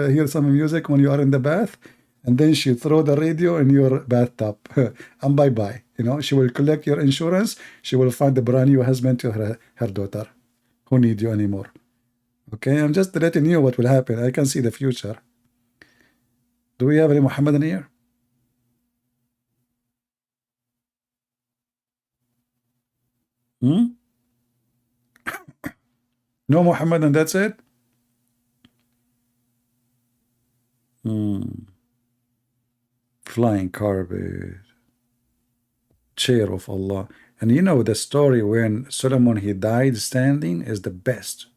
hear some music when you are in the bath? And then she throw the radio in your bathtub. And bye-bye. You know, she will collect your insurance. She will find a brand new husband to her daughter who need you anymore. Okay, I'm just letting you what will happen. I can see the future. Do we have any Muhammad in here? No Muhammad and that's it? Flying carpet. Chair of Allah. And you know the story when Solomon, he died standing is the best.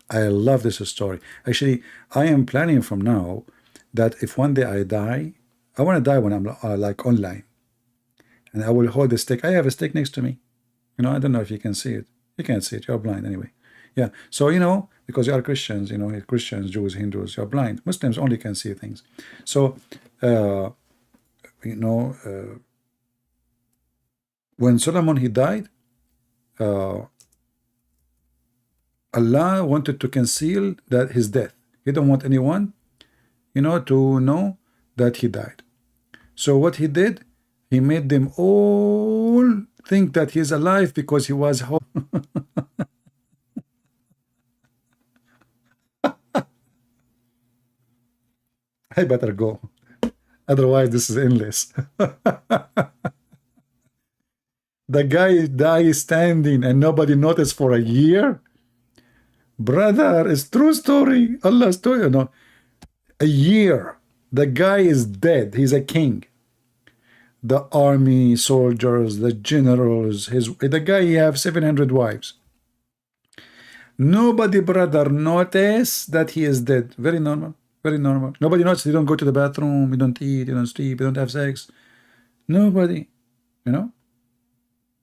I love this story. Actually, I am planning from now that if one day I die, I want to die when I'm like online. And I will hold the stick. I have a stick next to me. You know, I don't know if you can see it. You can't see it. You're blind anyway. Yeah. So, you know, because you are Christians, you know, Christians, Jews, Hindus, you're blind. Muslims only can see things. So, you know, when Solomon, he died, Allah wanted to conceal that his death. He don't want anyone, you know, to know that he died. So what he did, he made them all think that he's alive because he was home. I better go. Otherwise, this is endless. The guy died standing and nobody noticed for a year. Brother, it's true story. Allah's story. You know, a year. The guy is dead. He's a king. The army soldiers, the generals, the guy, he have 700 wives. Nobody, brother, notice that he is dead. Very normal. Very normal. Nobody notices. You don't go to the bathroom. You don't eat. You don't sleep. You don't have sex. Nobody. You know?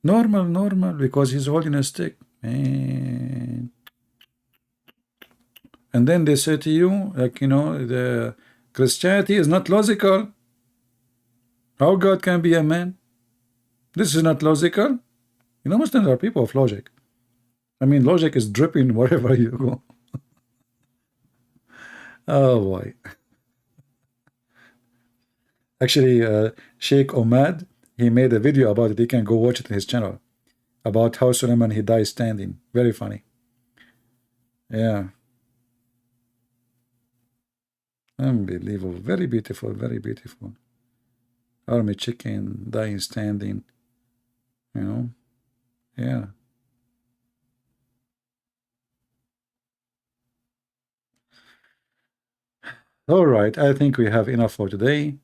Normal, because he's holding a stick. Man. And then they say to you, like, you know, the Christianity is not logical. How God can be a man? This is not logical. You know, Muslims are people of logic. I mean, logic is dripping wherever you go. Oh boy. Actually, Sheikh Omad, he made a video about it. You can go watch it in his channel. About how Solomon, he died standing. Very funny. Yeah. Unbelievable. Very beautiful. Very beautiful. Army chicken, dying standing. You know? Yeah. All right. I think we have enough for today.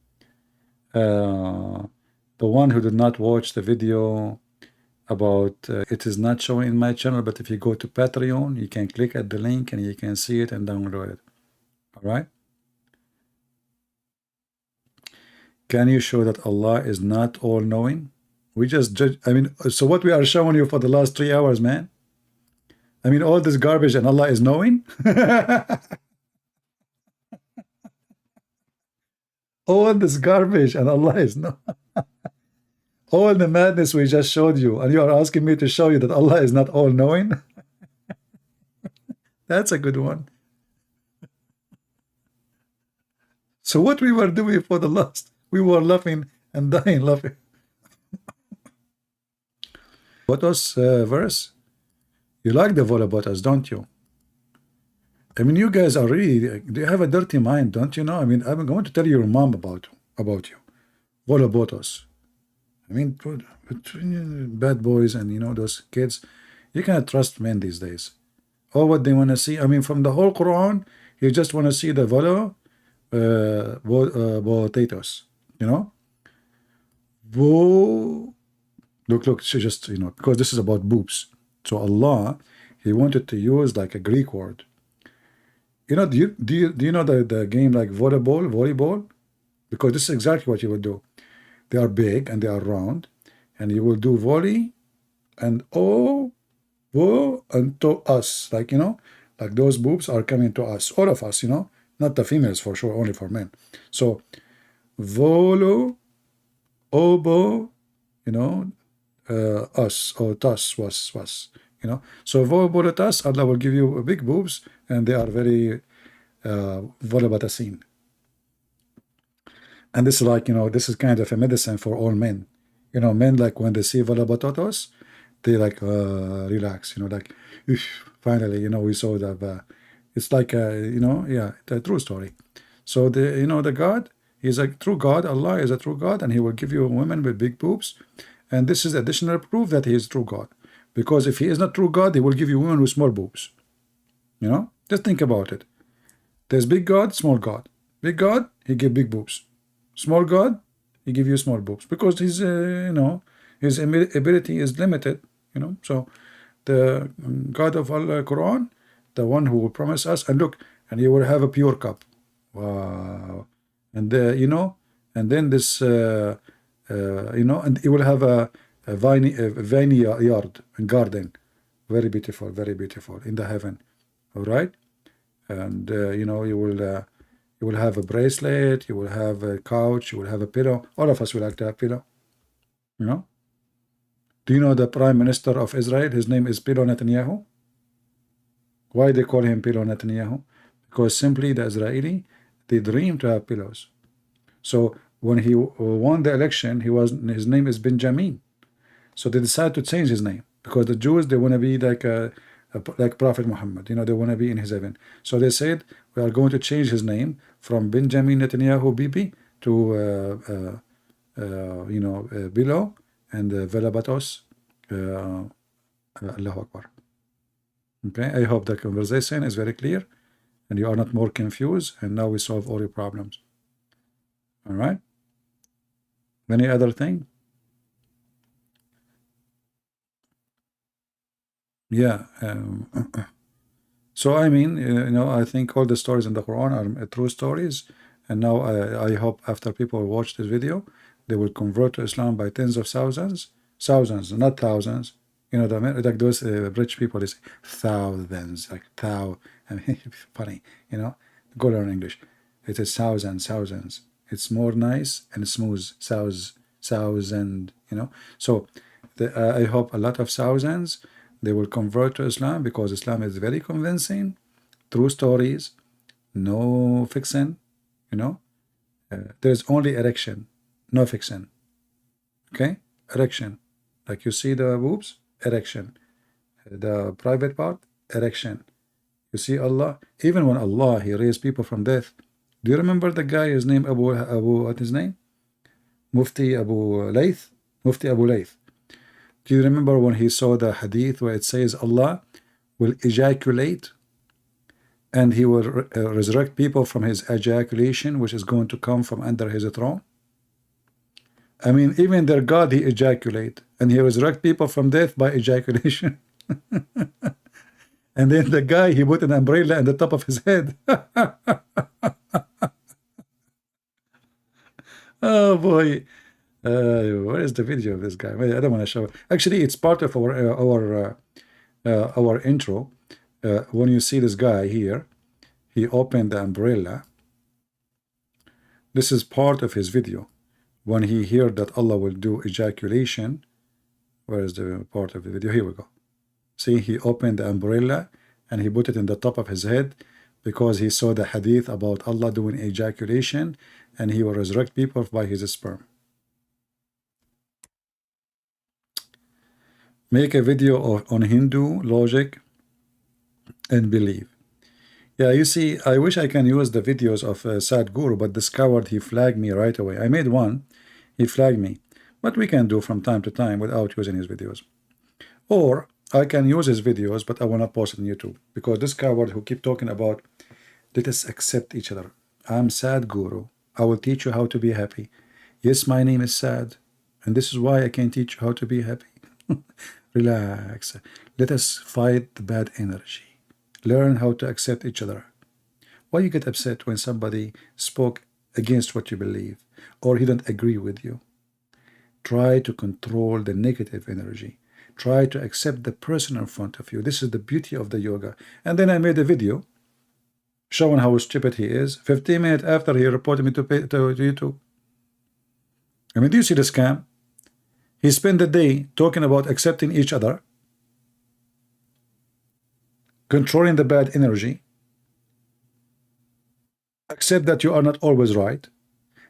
The one who did not watch the video about it is not showing in my channel, but if you go to Patreon, you can click at the link and you can see it and download it. All right. Can you show that Allah is not all-knowing? We just judge. I mean, so what we are showing you for the last 3 hours, man? I mean, all this garbage and Allah is knowing? All this garbage and Allah is knowing. All the madness we just showed you, and you are asking me to show you that Allah is not all-knowing? That's a good one. So what we were doing for the last, we were laughing and dying laughing. Botos verse, you like the Volabotas, don't you? I mean, you guys are really, do you have a dirty mind, don't you know? I mean, I'm going to tell your mom about you. Volabotos. I mean, between bad boys and, you know, those kids, you cannot trust men these days. All what they want to see, I mean, from the whole Quran, you just want to see the potatoes, you know? Look, she just, you know, because this is about boobs. So Allah, He wanted to use like a Greek word. You know, do you know the game like volleyball? Because this is exactly what you would do. They are big and they are round, and you will do volley and and to us, like, you know, like those boobs are coming to us, all of us, you know, not the females for sure, only for men. So volo, obo, you know, us or tas was, you know. So volobotas, Allah will give you big boobs, and they are very volobatasin. And this is like, you know, this is kind of a medicine for all men. You know, men, like when they see volobatotos, they like relax, you know, like finally, you know, we saw that. It's like you know, yeah, the true story. So the, you know, the God, He's a true God. Allah is a true God, and He will give you women with big boobs. And this is additional proof that He is true God. Because if He is not true God, He will give you women with small boobs. You know, just think about it. There's big God, small God. Big God, He give big boobs. Small God, He give you small boobs, because His you know, His ability is limited. You know, so the God of Allah Quran, the one who will promise us, and look, and you will have a pure cup. Wow. And you know, and then this you know, and you will have a vineyard and garden, very beautiful in the heaven. All right. And you know, you will have a bracelet, you will have a couch, you will have a pillow. All of us will like to have pillow. You know? Do you know the Prime Minister of Israel? His name is Pillow Netanyahu. Why they call him Pillow Netanyahu? Because simply the Israeli, they dream to have pillows. So when he won the election, his name is Benjamin. So they decided to change his name, because the Jews, they want to be like like Prophet Muhammad, you know, they want to be in his heaven. So they said, we are going to change his name from Benjamin Netanyahu Bibi to you know, Bilo and Velabatos. Allahu Akbar. Okay, I hope the conversation is very clear and you are not more confused, and now we solve all your problems. All right. Any other thing? Yeah. So I mean, you know, I think all the stories in the Quran are true stories, and now I hope after people watch this video, they will convert to Islam by tens of thousands, not thousands. You know, like those rich people, they say thousands, like thou. I mean, funny, you know. Go learn English. It is thousands. It's more nice and smooth. Thousand, you know. So I hope a lot of thousands, they will convert to Islam, because Islam is very convincing, true stories, no fiction, you know. There's only erection, no fiction. Okay, erection, like you see the boobs, erection, the private part, erection. You see Allah, even when Allah, He raised people from death. Do you remember the guy, his name Abu what his name? Mufti Abu Layth. Do you remember when he saw the hadith where it says Allah will ejaculate and He will resurrect people from His ejaculation, which is going to come from under His throne? I mean, even their God, He ejaculate, and He resurrect people from death by ejaculation. And then the guy, he put an umbrella on the top of his head. Oh boy. Where is the video of this guy? Wait, I don't want to show it. Actually, it's part of our intro. When you see this guy here, he opened the umbrella. This is part of his video. When he heard that Allah will do ejaculation, where is the part of the video? Here we go. See, he opened the umbrella and he put it in the top of his head, because he saw the hadith about Allah doing ejaculation and he will resurrect people by his sperm. Make a video on Hindu logic and belief. Yeah, you see, I wish I can use the videos of Sadhguru, but this coward, he flagged me right away. I made one, he flagged me. But we can do from time to time without using his videos. Or I can use his videos, but I will not post it on YouTube, because this coward who keep talking about, let us accept each other. I'm Sadhguru. I will teach you how to be happy. Yes, my name is Sad, and this is why I can teach you how to be happy. Relax. Let us fight the bad energy. Learn how to accept each other. Why you get upset when somebody spoke against what you believe or he don't agree with you? Try to control the negative energy. Try to accept the person in front of you. This is the beauty of the yoga. And then I made a video showing how stupid he is 15 minutes after he reported me to YouTube. I mean, do you see the scam? He spent the day talking about accepting each other, controlling the bad energy, accept that you are not always right,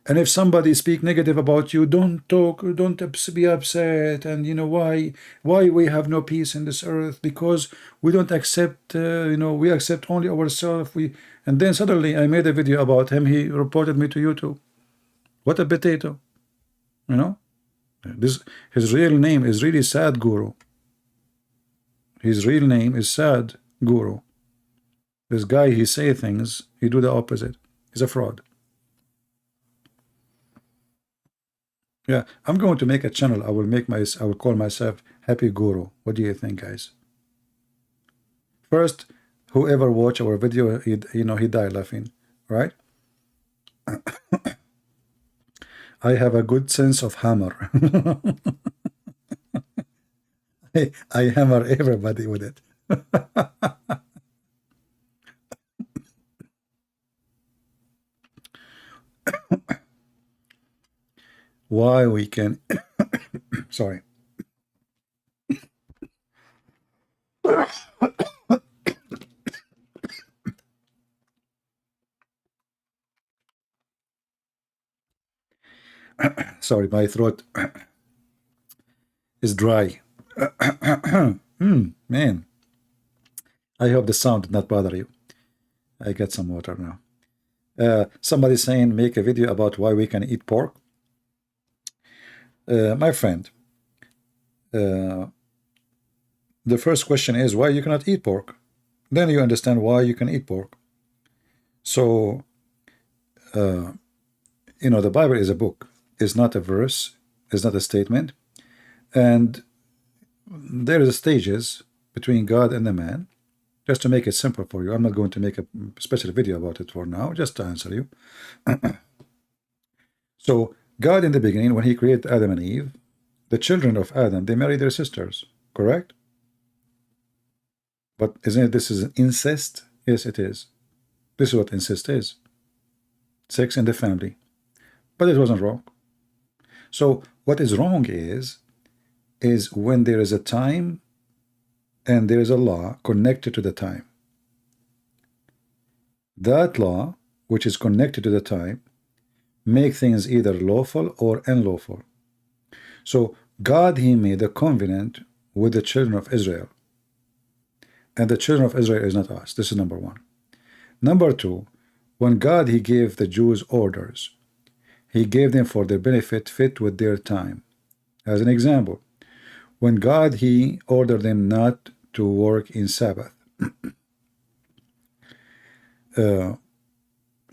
and if somebody speak negative about you, don't talk, don't be upset, and you know why we have no peace in this earth, because we don't accept, we accept only ourselves. And then suddenly I made a video about him. He reported me to YouTube. What a potato, you know. His real name is really Sadhguru. His real name is Sadhguru. This guy, he say things, he do the opposite. He's a fraud. Yeah, I'm going to make a channel. I will call myself Happy Guru. What do you think, guys? First, whoever watch our video, he die laughing, right? I have a good sense of hammer. I hammer everybody with it. Why we can sorry. Sorry, my throat is dry. Man, I hope the sound did not bother you. I get some water now. Somebody saying make a video about why we can eat pork. My friend, the first question is why you cannot eat pork. Then you understand why you can eat pork. So, the Bible is a book. It's not a verse. It's not a statement. And there is stages between God and the man. Just to make it simple for you, I'm not going to make a special video about it for now, just to answer you. So, God in the beginning, when he created Adam and Eve, the children of Adam, they married their sisters, correct? But isn't it this is an incest? Yes, it is. This is what incest is. Sex in the family. But it wasn't wrong. So what is wrong is when there is a time and there is a law connected to the time. That law, which is connected to the time, make things either lawful or unlawful. So God, he made a covenant with the children of Israel. And the children of Israel is not us. This is number one. Number two, when God, he gave the Jews orders, he gave them for their benefit fit with their time. As an example, when God, he ordered them not to work in Sabbath.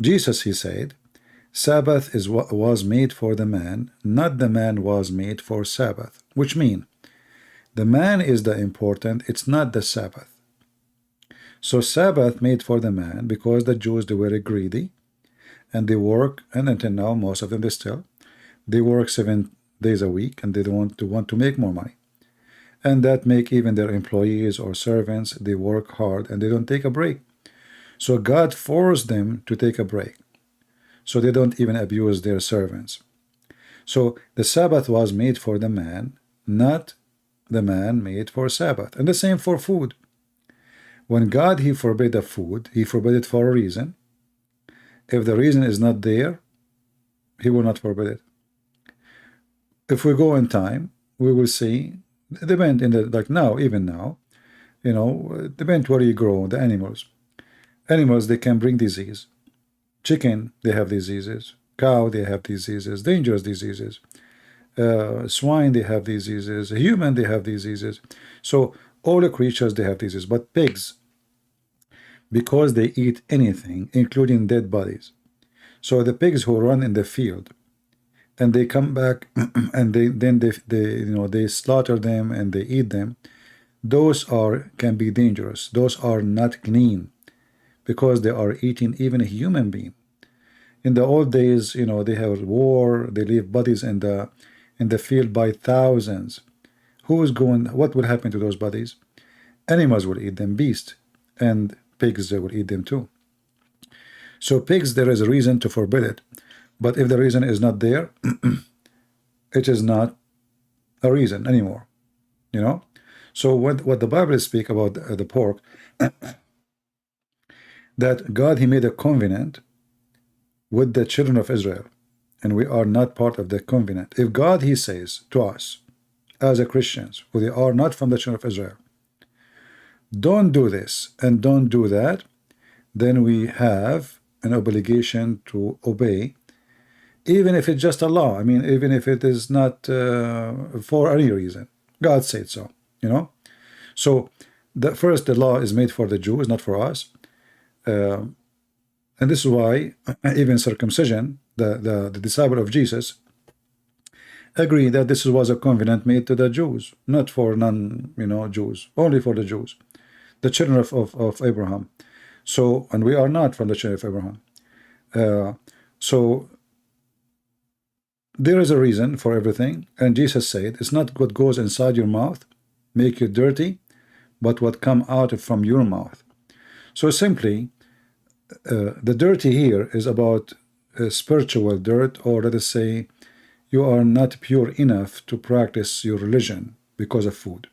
Jesus, he said, Sabbath is what was made for the man, not the man was made for Sabbath, which means the man is the important, it's not the Sabbath. So Sabbath made for the man because the Jews, they were greedy and they work, and until now most of them they work 7 days a week and they want to make more money. And that make even their employees or servants, they work hard and they don't take a break. So God forced them to take a break. So they don't even abuse their servants. So the Sabbath was made for the man, not the man made for Sabbath. And the same for food. When God, he forbade a food, he forbade it for a reason. If the reason is not there, he will not forbid it. If we go in time, we will see, depend in the, like now, even now, you know, depend where you grow, the animals. Animals, they can bring disease. Chicken, they have diseases. Cow, they have diseases, dangerous diseases. Swine, they have diseases. Human, they have diseases. So all the creatures, they have diseases. But pigs, because they eat anything, including dead bodies. So the pigs who run in the field, and they come back, and they slaughter them and they eat them. Those can be dangerous. Those are not clean, because they are eating even a human being. In the old days, you know, they have war. They leave bodies in the field by thousands. Who is going? What will happen to those bodies? Animals will eat them. Beasts and pigs, they will eat them too. So pigs, there is a reason to forbid it. But if the reason is not there, it is not a reason anymore, you know. So what the Bible speaks about the pork, that God, he made a covenant with the children of Israel, and we are not part of the covenant. If God, he says to us as a Christians, who they are not from the children of Israel, don't do this and don't do that, then we have an obligation to obey, even if it's just a law. I mean, even if it is not for any reason. God said so, you know. So the law is made for the Jews, not for us. And this is why even circumcision, the disciple of Jesus, agree that this was a covenant made to the Jews, not for non-Jews, only for the Jews, the children of Abraham. So, and we are not from the children of Abraham. So there is a reason for everything, and Jesus said, it's not what goes inside your mouth make you dirty, but what come out from your mouth. So simply, the dirty here is about spiritual dirt, or let us say, you are not pure enough to practice your religion because of food.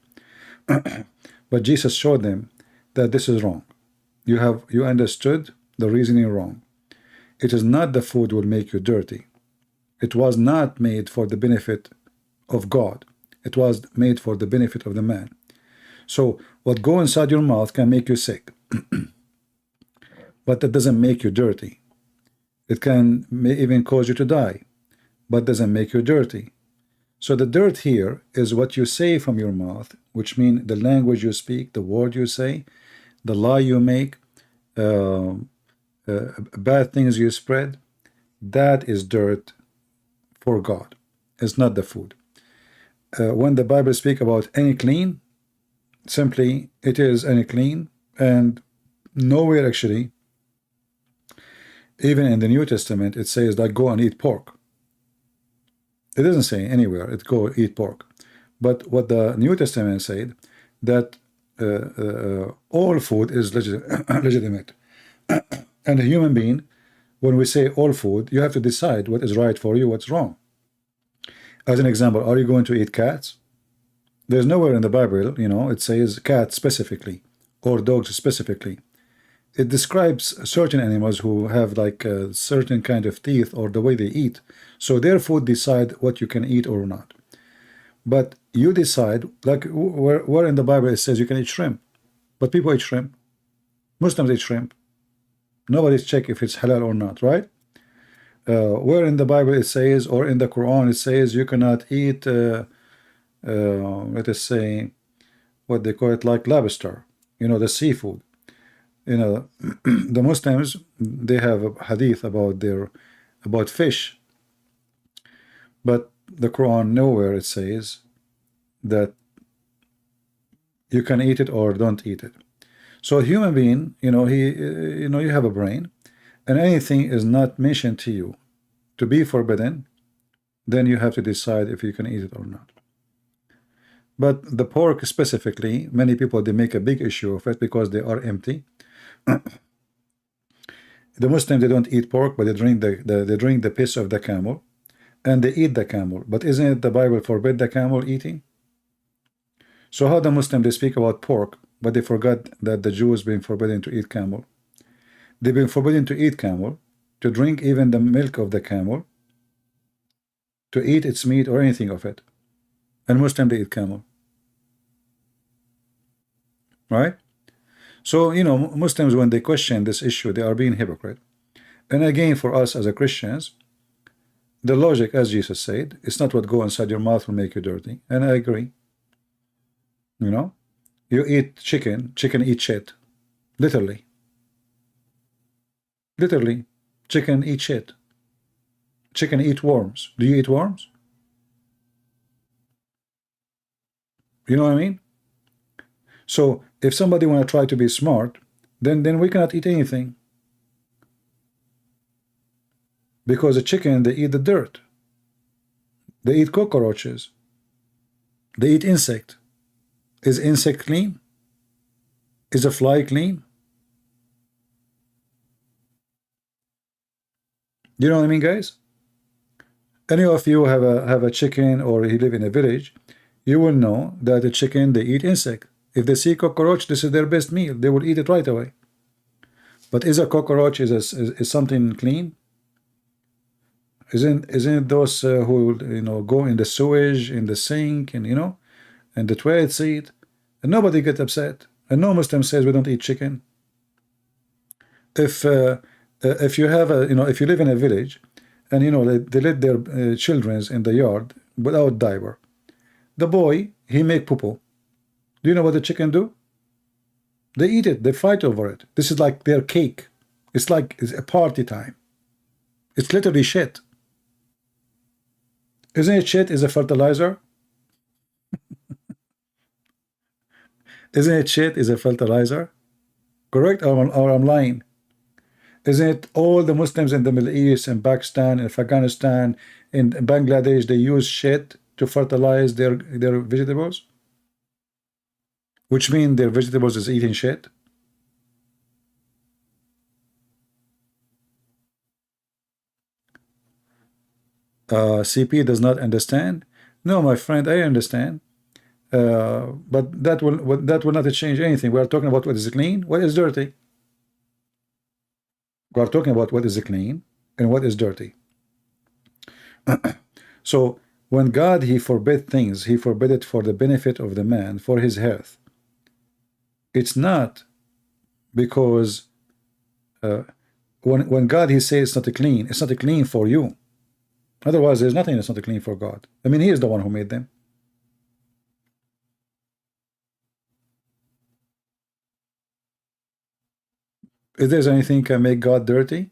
But Jesus showed them that this is wrong. You understood the reasoning wrong. It is not the food will make you dirty. It was not made for the benefit of God. It was made for the benefit of the man. So what go inside your mouth can make you sick, but that doesn't make you dirty. It may even cause you to die, but doesn't make you dirty. So the dirt here is what you say from your mouth, which means the language you speak, the word you say, the lie you make, bad things you spread. That is dirt for God. It's not the food. When the Bible speaks about any clean, simply it is any clean, and nowhere actually, even in the New Testament, it says that go and eat pork. It doesn't say anywhere it go eat pork. But what the New Testament said, that all food is legitimate. And a human being, when we say all food, you have to decide what is right for you, what's wrong. As an example, are you going to eat cats? There's nowhere in the Bible, you know, it says cats specifically or dogs specifically. It describes certain animals who have like a certain kind of teeth or the way they eat. So their food decide what you can eat or not. But you decide, like where in the Bible it says you can eat shrimp. But people eat shrimp. Muslims eat shrimp. Nobody's check if it's halal or not, right? Where in the Bible it says, or in the Quran it says, you cannot eat, let us say, what they call it, like lobster, you know, the seafood. You know, the Muslims, they have a hadith about fish, but the Quran nowhere it says that you can eat it or don't eat it. So a human being, you know, you have a brain, and anything is not mentioned to you to be forbidden, then you have to decide if you can eat it or not. But the pork specifically, many people, they make a big issue of it because they are empty. The Muslims, they don't eat pork, but they drink the piss of the camel, and they eat the camel. But isn't it the Bible forbid the camel eating? So how the Muslim, they speak about pork, but they forgot that the Jews been forbidden to eat camel. They've been forbidden to eat camel, to drink even the milk of the camel, to eat its meat or anything of it. And Muslim, they eat camel. Right? So, you know, Muslims, when they question this issue, they are being hypocrite. And again, for us as a Christians, the logic, as Jesus said, it's not what go inside your mouth will make you dirty. And I agree. You know, you eat chicken, chicken eat shit. Literally. Literally. Chicken eat shit. Chicken eat worms. Do you eat worms? You know what I mean? So if somebody want to try to be smart, then we cannot eat anything. Because the chicken, they eat the dirt. They eat cockroaches. They eat insect. Is insect clean? Is a fly clean? You know what I mean, guys? Any of you have a chicken, or you live in a village, you will know that the chicken, they eat insect. If they see cockroach, this is their best meal. They will eat it right away. But is a cockroach is something clean? Isn't it those who, you know, go in the sewage, in the sink, and, you know, and the toilet seat, and nobody get upset, and no Muslim says we don't eat chicken. If you have a, you know, if you live in a village, and, you know, they let their children in the yard without diaper, the boy, he make poo-poo. Do you know what the chicken do? They eat it. They fight over it. This is like their cake. It's like it's a party time. It's literally shit. Isn't it shit is a fertilizer? Isn't it shit is a fertilizer? Correct, or I'm lying? Isn't it all the Muslims in the Middle East, in Pakistan, in Afghanistan, in Bangladesh, they use shit to fertilize their vegetables? Which means their vegetables is eating shit? CP does not understand. No, my friend, I understand. But that will not change anything. We are talking about what is clean, what is dirty. We are talking about what is clean and what is dirty. So when God, he forbid things, he forbid it for the benefit of the man, for his health. It's not because when God, he says it's not clean, it's not clean for you. Otherwise, there's nothing that's not clean for God. I mean, he is the one who made them. If there's anything can make God dirty,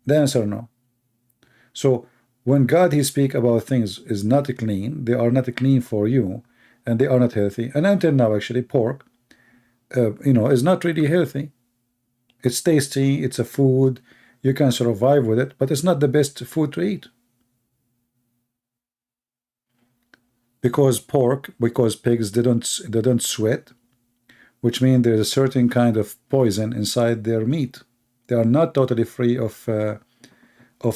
the answer no. So when God, he speak about things is not clean, they are not clean for you, and they are not healthy. And until now, actually, pork, you know, is not really healthy. It's tasty, it's a food, you can survive with it, but it's not the best food to eat. Because pigs, they don't sweat, which means there's a certain kind of poison inside their meat. They are not totally free of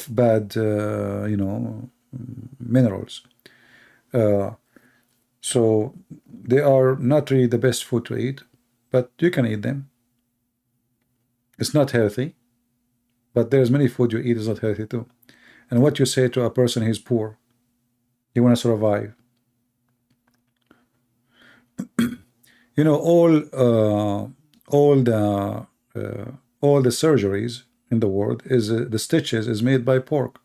bad, you know, minerals. So they are not really the best food to eat, but you can eat them. It's not healthy. But there's many food you eat is not healthy too. And what you say to a person who's poor, he want to survive. You know, all the surgeries in the world is the stitches is made by pork.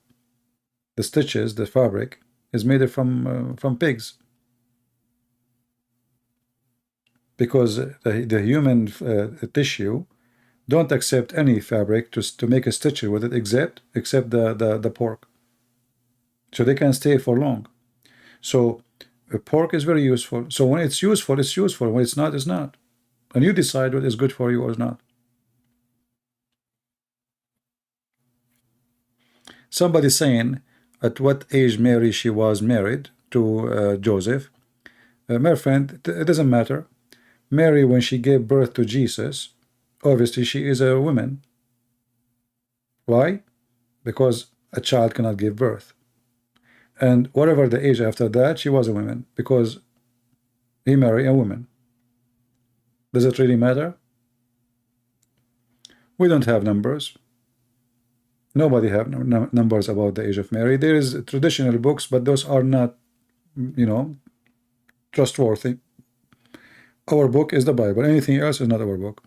The stitches, the fabric, is made from pigs. Because the human tissue don't accept any fabric to make a stitch with it except the pork. So they can stay for long. So pork is very useful. So when it's useful, it's useful. When it's not, it's not. And you decide what is good for you or not. Somebody saying at what age Mary she was married to Joseph. My friend, it doesn't matter. Mary, when she gave birth to Jesus, obviously she is a woman. Why? Because a child cannot give birth. And whatever the age after that, she was a woman, because he married a woman. Does it really matter? We don't have numbers. Nobody have numbers about the age of Mary. There is traditional books, but those are not, you know, trustworthy. Our book is the Bible. Anything else is not our book.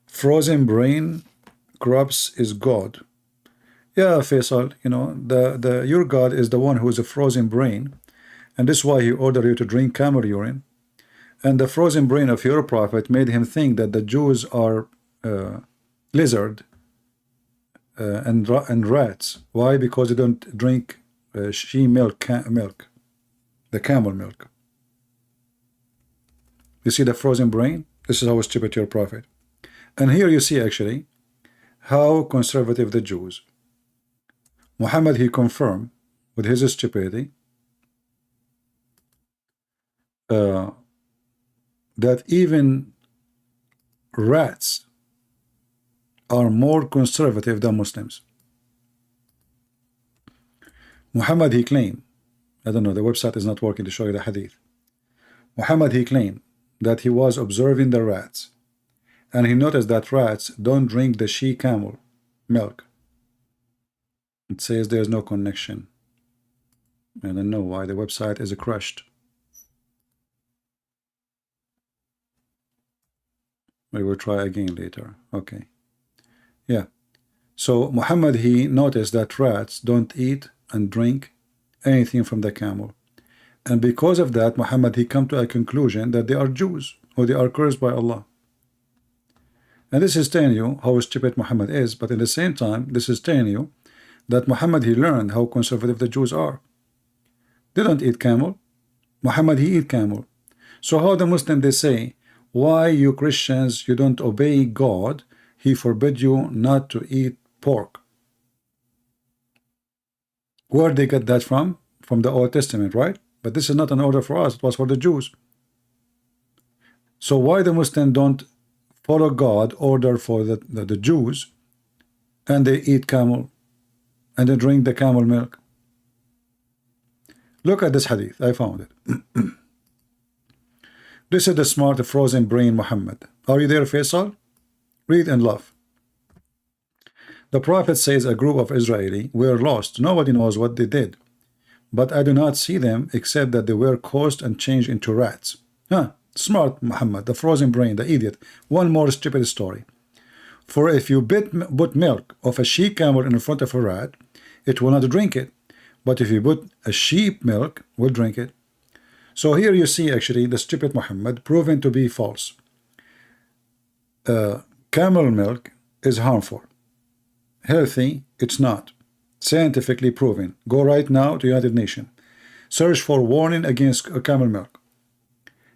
Frozen brain corrupts is God. Yeah, Faisal, you know, your God is the one who is a frozen brain, and this is why he ordered you to drink camel urine. And the frozen brain of your prophet made him think that the Jews are lizard and rats. Why? Because they don't drink she milk, the camel milk. You see the frozen brain? This is how stupid your prophet. And here you see actually how conservative the Jews. Muhammad, he confirmed with his stupidity that even rats are more conservative than Muslims. Muhammad, he claimed, I don't know, the website is not working to show you the hadith. Muhammad, he claimed that he was observing the rats, and he noticed that rats don't drink the she camel milk. It says there's no connection. I don't know why the website is crushed. We will try again later. Okay. Yeah. So Muhammad, he noticed that rats don't eat and drink anything from the camel. And because of that, Muhammad, he come to a conclusion that they are Jews, or they are cursed by Allah. And this is telling you how stupid Muhammad is, but at the same time, this is telling you that Muhammad, he learned how conservative the Jews are. They don't eat camel. Muhammad, he eat camel. So how the Muslim, they say, why you Christians, you don't obey God? He forbid you not to eat pork. Where they get that from? From the Old Testament, right? But this is not an order for us. It was for the Jews. So why the Muslim don't follow God order for the Jews, and they eat camel and they drink the camel milk? Look at this hadith. I found it. This is the smart frozen brain Muhammad. Are you there, Faisal? Read and laugh. The Prophet says a group of Israeli were lost. Nobody knows what they did. But I do not see them except that they were caused and changed into rats. Huh? Smart Muhammad, the frozen brain, the idiot. One more stupid story. For if you put milk of a she camel in front of a rat, it will not drink it. But if you put a sheep milk, will drink it. So here you see actually the stupid Muhammad proven to be false. Camel milk is harmful. Healthy, it's not. Scientifically proven. Go right now to United Nations. Search for warning against camel milk.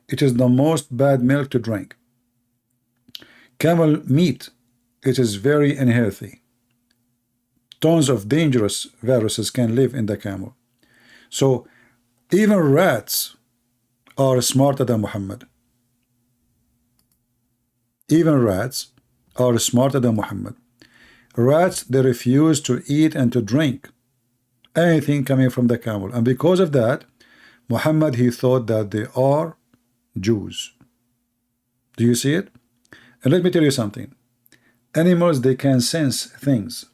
It is the most bad milk to drink. Camel meat, it is very unhealthy. Tons of dangerous viruses can live in the camel. So even rats are smarter than Muhammad. Even rats are smarter than Muhammad. Rats, they refuse to eat and to drink anything coming from the camel. And because of that, Muhammad, he thought that they are Jews. Do you see it? And let me tell you something. Animals, they can sense things.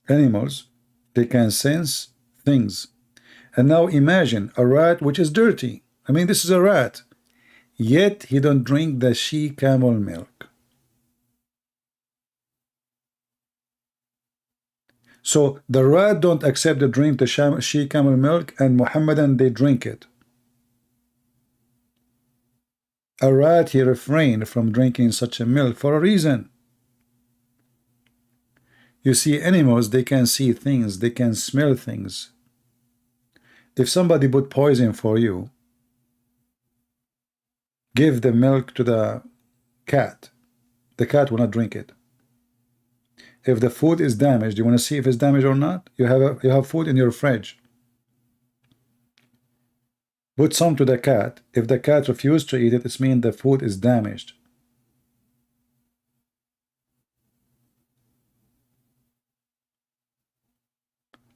Animals, they can sense things. And now imagine a rat which is dirty. I mean, this is a rat. Yet he don't drink the she camel milk. So the rat don't accept to drink the she camel milk, and Muhammadan, they drink it. A rat, he refrained from drinking such a milk for a reason. You see, animals, they can see things, they can smell things. If somebody put poison for you, give the milk to the cat will not drink it. If the food is damaged, you want to see if it's damaged or not? You have food in your fridge. Put some to the cat. If the cat refuses to eat it, it means the food is damaged.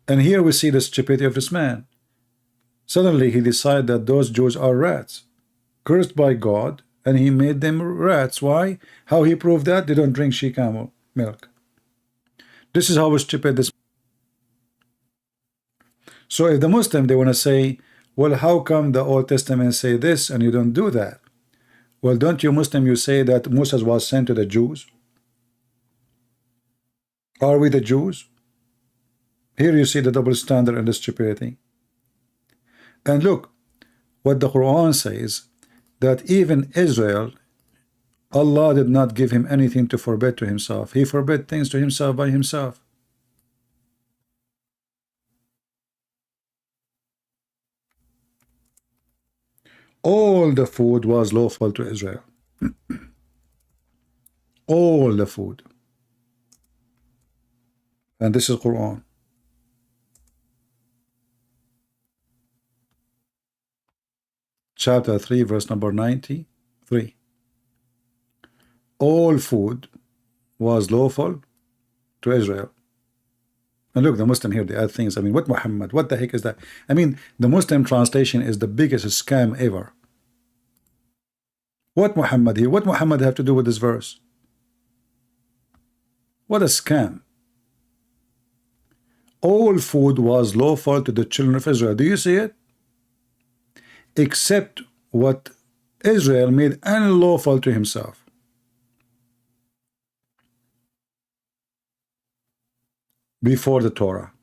And here we see the stupidity of this man. Suddenly he decided that those Jews are rats, cursed by God, and he made them rats. Why? How he proved that? They don't drink she camel milk. This is how stupid this. So if the Muslim, they want to say, well, how come the Old Testament say this and you don't do that? Well, don't you Muslim, you say that Moses was sent to the Jews? Are we the Jews? Here you see the double standard and the stupidity. And look what the Quran says, that even Israel, Allah did not give him anything to forbid to himself. He forbid things to himself by himself. All the food was lawful to Israel. All the food. And this is Quran. Chapter 3, verse number 93. All food was lawful to Israel. And look, the Muslim here, they add things. I mean, what Muhammad? What the heck is that? I mean, the Muslim translation is the biggest scam ever. What Muhammad here? What Muhammad have to do with this verse? What a scam. All food was lawful to the children of Israel. Do you see it? Except what Israel made unlawful to himself. Before the Torah.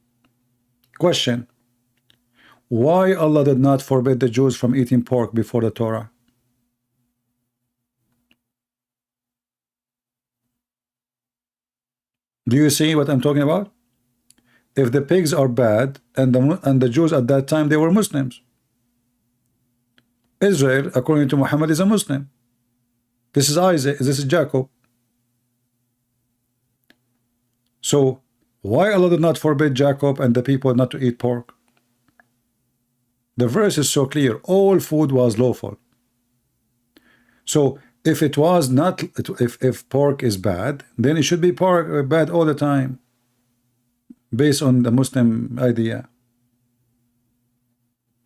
Question: why Allah did not forbid the Jews from eating pork before the Torah? Do you see what I'm talking about? If the pigs are bad, and the Jews at that time, they were Muslims. Israel, according to Muhammad, is a Muslim. This is Isaac, this is Jacob. So why Allah did not forbid Jacob and the people not to eat pork? The verse is so clear. All food was lawful. So if it was not, if pork is bad, then it should be pork bad all the time, based on the Muslim idea.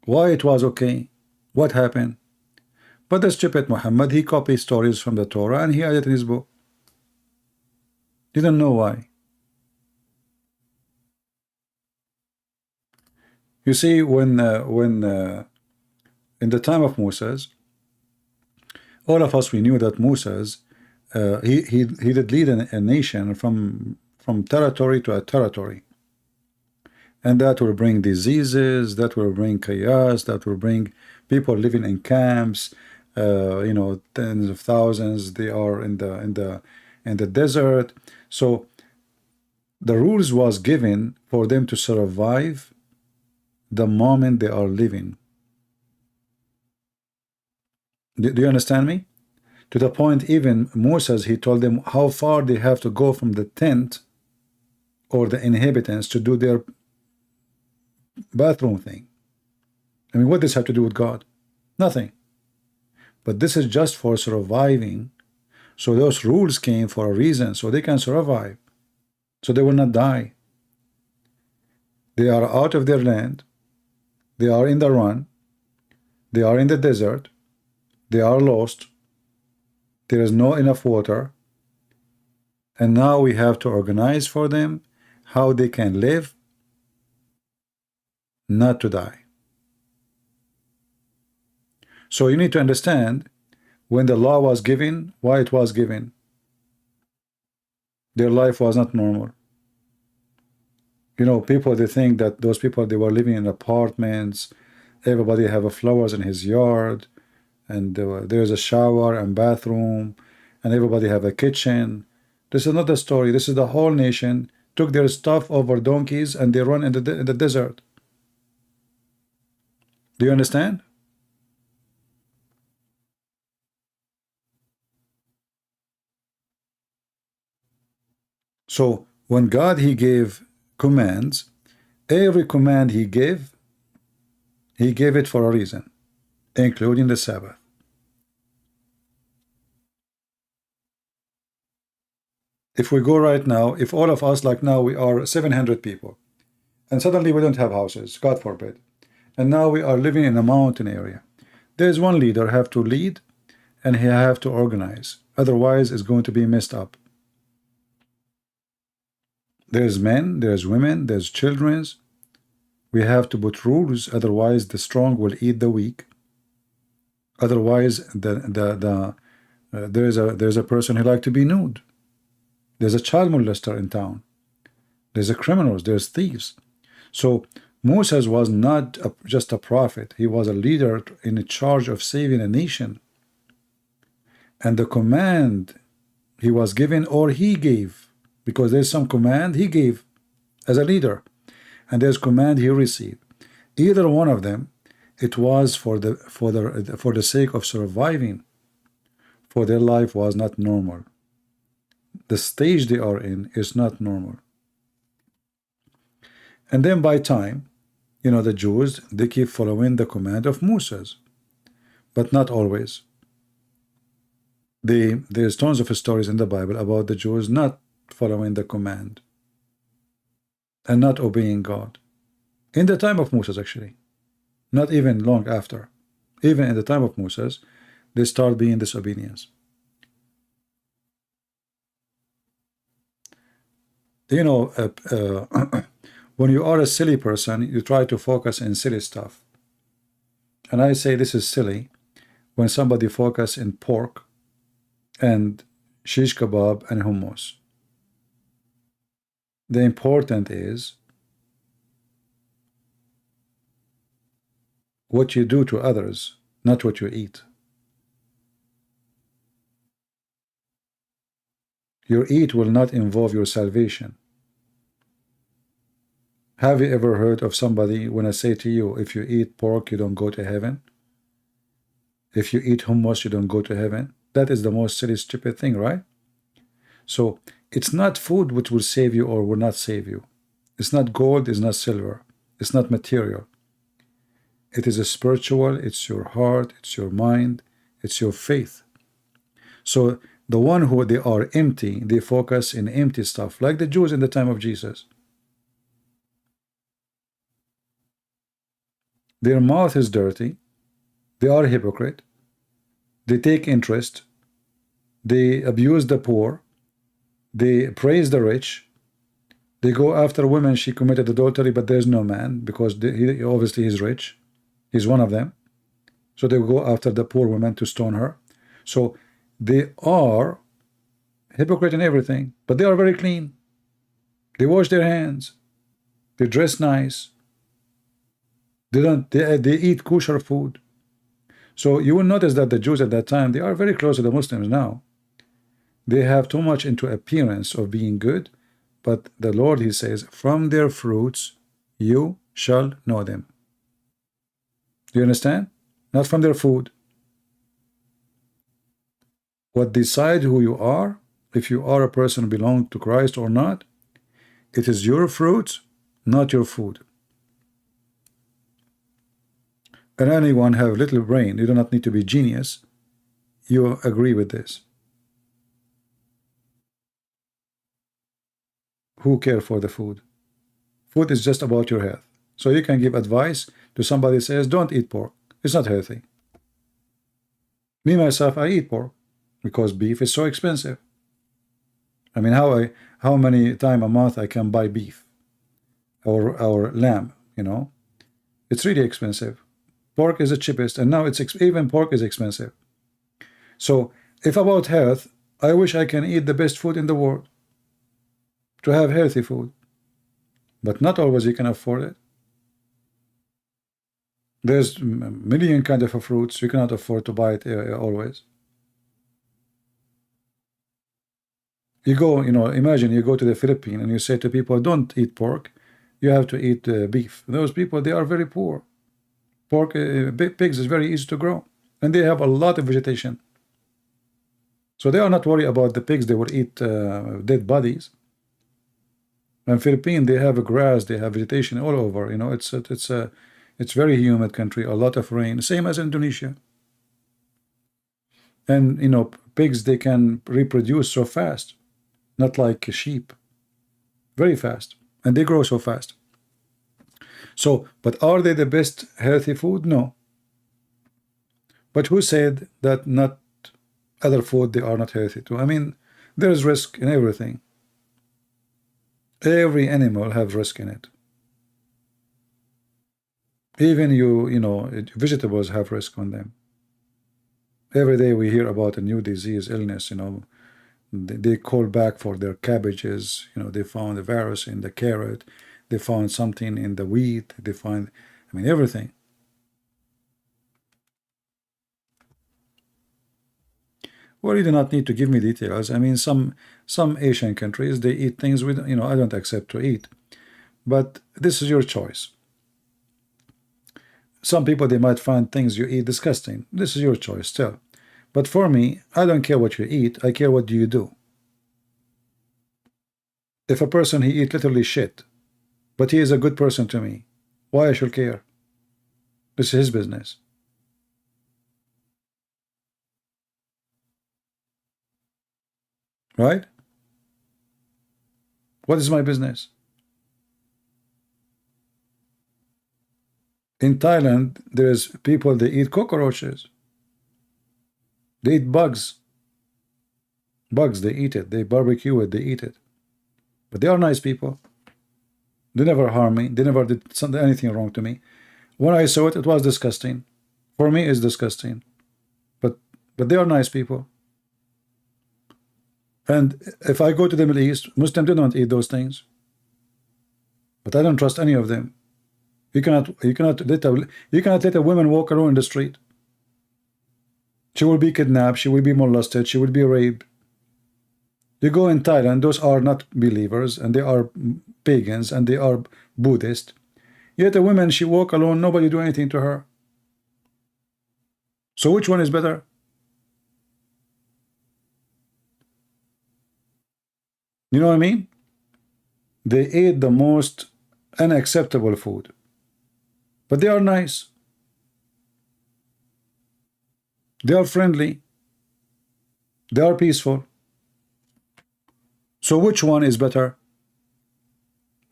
Why it was okay? What happened? But the stupid Muhammad, he copied stories from the Torah and he added in his book. Didn't know why. You see, when in the time of Moses, all of us, we knew that Moses, he did lead a nation from territory to a territory. And that will bring diseases, that will bring chaos, that will bring people living in camps, you know, tens of thousands. They are in the desert. So the rules was given for them to survive the moment they are living. Do you understand me? To the point, even Moses, he told them how far they have to go from the tent or the inhabitants to do their bathroom thing. I mean, what does this have to do with God? Nothing. But this is just for surviving. So those rules came for a reason, so they can survive, so they will not die. They are out of their land. They are in the run. They are in the desert. They are lost. There is no enough water. And now we have to organize for them how they can live, not to die. So you need to understand, when the law was given, why it was given. Their life was not normal. You know, people, they think that those people, they were living in apartments, everybody have flowers in his yard, and there's a shower and bathroom, and everybody have a kitchen. This is not the story. This is the whole nation took their stuff over donkeys and they run in the desert. Do you understand? So when God, he gave commands, every command he gave it for a reason, including the Sabbath. If we go right now, if all of us, like now we are 700 people, and suddenly we don't have houses, God forbid. And now we are living in a mountain area. There's one leader have to lead, and he have to organize. Otherwise, it's going to be messed up. There's men, there's women, there's children. We have to put rules. Otherwise, the strong will eat the weak. Otherwise, there's a person who like to be nude. There's a child molester in town. There's a criminals. There's thieves. So Moses was not just a prophet. He was a leader in charge of saving a nation. And the command he was given, or he gave, because there's some command he gave as a leader, and there's command he received. Either one of them, it was for the sake of surviving, for their life was not normal. The stage they are in is not normal. And then by time, you know, the Jews, they keep following the command of Moses, but not always. There's tons of stories in the Bible about the Jews not following the command and not obeying God. In the time of Moses, actually, not even long after. Even in the time of Moses, they start being disobedience. You know, when you are a silly person, you try to focus in silly stuff. And I say this is silly when somebody focus in pork and shish kebab and hummus. The important is what you do to others, not what you eat. Your eat will not involve your salvation. Have you ever heard of somebody, when I say to you, if you eat pork, you don't go to heaven? If you eat hummus, you don't go to heaven? That is the most silly, stupid thing, right? So it's not food which will save you or will not save you. It's not gold, it's not silver, it's not material. It is a spiritual, it's your heart, it's your mind, it's your faith. So the one who they are empty, they focus in empty stuff, like the Jews in the time of Jesus. Their mouth is dirty, they are hypocrite, they take interest, they abuse the poor, they praise the rich, they go after women, she committed adultery, but there's no man, because he obviously is rich, he's one of them. So they go after the poor woman to stone her. So they are hypocrite in everything, but they are very clean. They wash their hands, they dress nice, they eat kosher food. So you will notice that the Jews at that time, they are very close to the Muslims now. They have too much into appearance of being good, but the Lord, he says, from their fruits you shall know them. Do you understand? Not from their food. What decide who you are, if you are a person who belongs to Christ or not, it is your fruits, not your food. And anyone have little brain, you do not need to be genius, you agree with this. Who care for the food? Food is just about your health. So you can give advice to somebody who says, don't eat pork. It's not healthy. Me, myself, I eat pork because beef is so expensive. I mean, how many times a month I can buy beef or lamb, you know? It's really expensive. Pork is the cheapest, and now even pork is expensive. So if about health, I wish I can eat the best food in the world, to have healthy food, but not always you can afford it. There's a million kind of fruits, you cannot afford to buy it always. You go, you know, imagine you go to the Philippines and you say to people, don't eat pork, you have to eat beef. Those people, they are very poor. Pork, pigs is very easy to grow, and they have a lot of vegetation. So they are not worried about the pigs, they will eat dead bodies. And Philippines, they have grass, they have vegetation all over. You know, it's very humid country, a lot of rain, same as Indonesia. And you know, pigs, they can reproduce so fast, not like sheep, very fast, and they grow so fast. So, but are they the best healthy food? No. But who said that not other food they are not healthy too? I mean, there is risk in everything. Every animal have risk in it. Even you know, vegetables have risk on them. Every day we hear about a new disease, illness, you know. They call back for their cabbages, you know, they found a virus in the carrot, they found something in the wheat, they find, I mean, everything. Well, you do not need to give me details. I mean, some Asian countries, they eat things with, you know, I don't accept to eat. But this is your choice. Some people, they might find things you eat disgusting. This is your choice still. But for me, I don't care what you eat. I care what do you do. If a person, he eat literally shit, but he is a good person to me, why I should care? This is his business. Right? What is my business? In Thailand, there's people, they eat cockroaches. They eat bugs. Bugs, they eat it. They barbecue it, they eat it. But they are nice people. They never harm me. They never did anything wrong to me. When I saw it, it was disgusting. For me, it's disgusting. But they are nice people. And if I go to the Middle East, Muslims do not eat those things. But I don't trust any of them. You cannot let a woman walk around in the street. She will be kidnapped, she will be molested, she will be raped. You go in Thailand, those are not believers, and they are pagans, and they are Buddhist. Yet a woman, she walk alone, nobody do anything to her. So which one is better? You know what I mean? They ate the most unacceptable food. But they are nice. They are friendly. They are peaceful. So which one is better?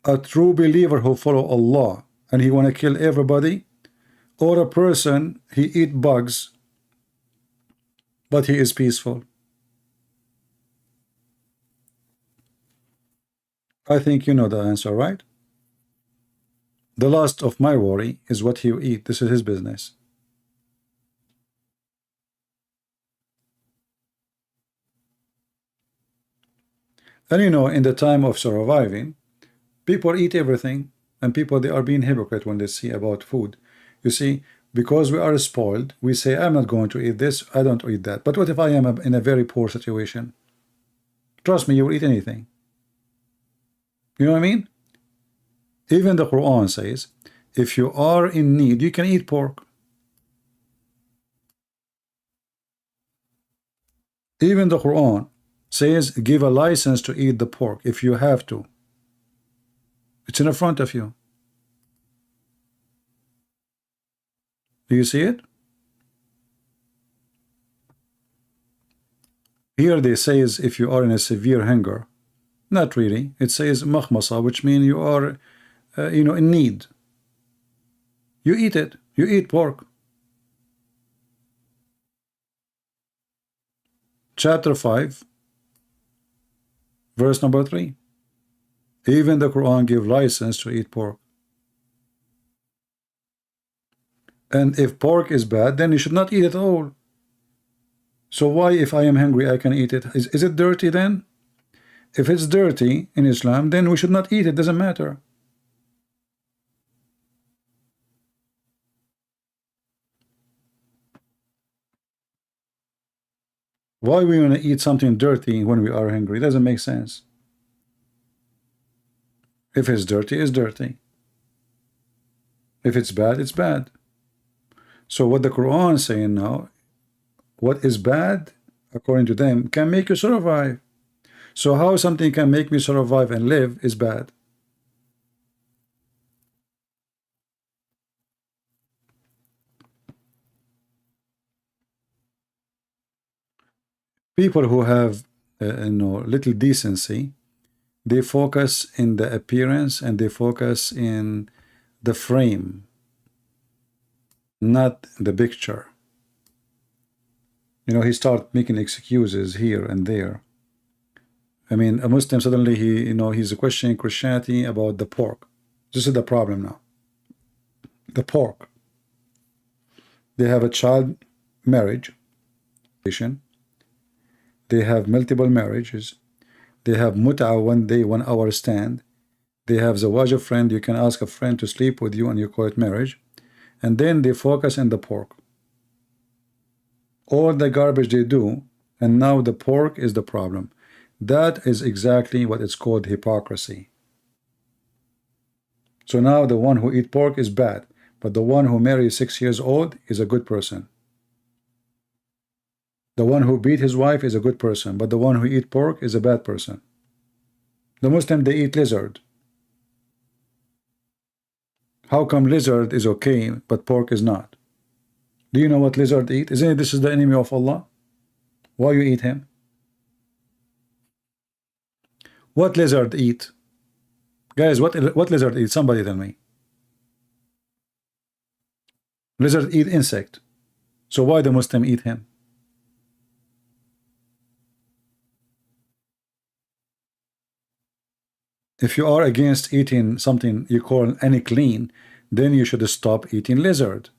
A true believer who follow Allah and he want to kill everybody, or a person he eat bugs but he is peaceful? I think you know the answer, right? The last of my worry is what he eat. This is his business. And you know, in the time of surviving, people eat everything, and people, they are being hypocrite when they see about food. You see, because we are spoiled, we say, I'm not going to eat this, I don't eat that. But what if I am in a very poor situation? Trust me, you will eat anything. You know what I mean? Even the Quran says, if you are in need, you can eat pork. Even the Quran says, give a license to eat the pork if you have to. It's in front of you. Do you see it? Here they says, if you are in a severe hunger. Not really. It says makhmasa, which means you are, you know, in need. You eat it. You eat pork. Chapter 5, verse number 3. Even the Quran gives license to eat pork. And if pork is bad, then you should not eat it at all. So why, if I am hungry, I can eat it? Is it dirty then? If it's dirty in Islam, then we should not eat it. Doesn't matter. Why we want to eat something dirty when we are hungry? It doesn't make sense. If it's dirty, it's dirty. If it's bad, it's bad. So what the Quran is saying now, what is bad, according to them, can make you survive. So how something can make me survive and live is bad. People who have you know, little decency, they focus in the appearance and they focus in the frame, not the picture. You know, he started making excuses here and there. I mean, a Muslim suddenly he's questioning Christianity about the pork. This is the problem now. The pork. They have a child marriage. They have multiple marriages. They have mut'a 1 day, 1 hour stand. They have zawaj a friend. You can ask a friend to sleep with you and you call it marriage. And then they focus on the pork. All the garbage they do, and now the pork is the problem. That is exactly what it's called hypocrisy. So now the one who eat pork is bad, but the one who marries 6 years old is a good person. The one who beat his wife is a good person, but the one who eat pork is a bad person. The Muslim, they eat lizard. How come lizard is okay, but pork is not? Do you know what lizard eat? Isn't it this is the enemy of Allah? Why you eat him? What lizard eat? Guys, what lizard eat? Somebody tell me. Lizard eat insect. So why the Muslim eat him? If you are against eating something you call any clean, then you should stop eating lizard.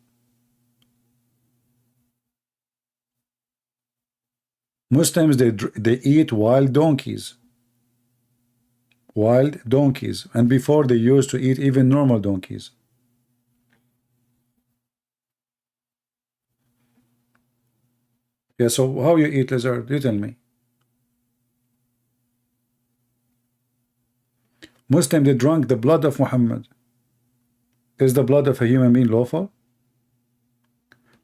Muslims, they eat wild donkeys. Wild donkeys. And before they used to eat even normal donkeys. Yeah, so how you eat lizard? You tell me. Muslim, they drank the blood of Muhammad. Is the blood of a human being lawful?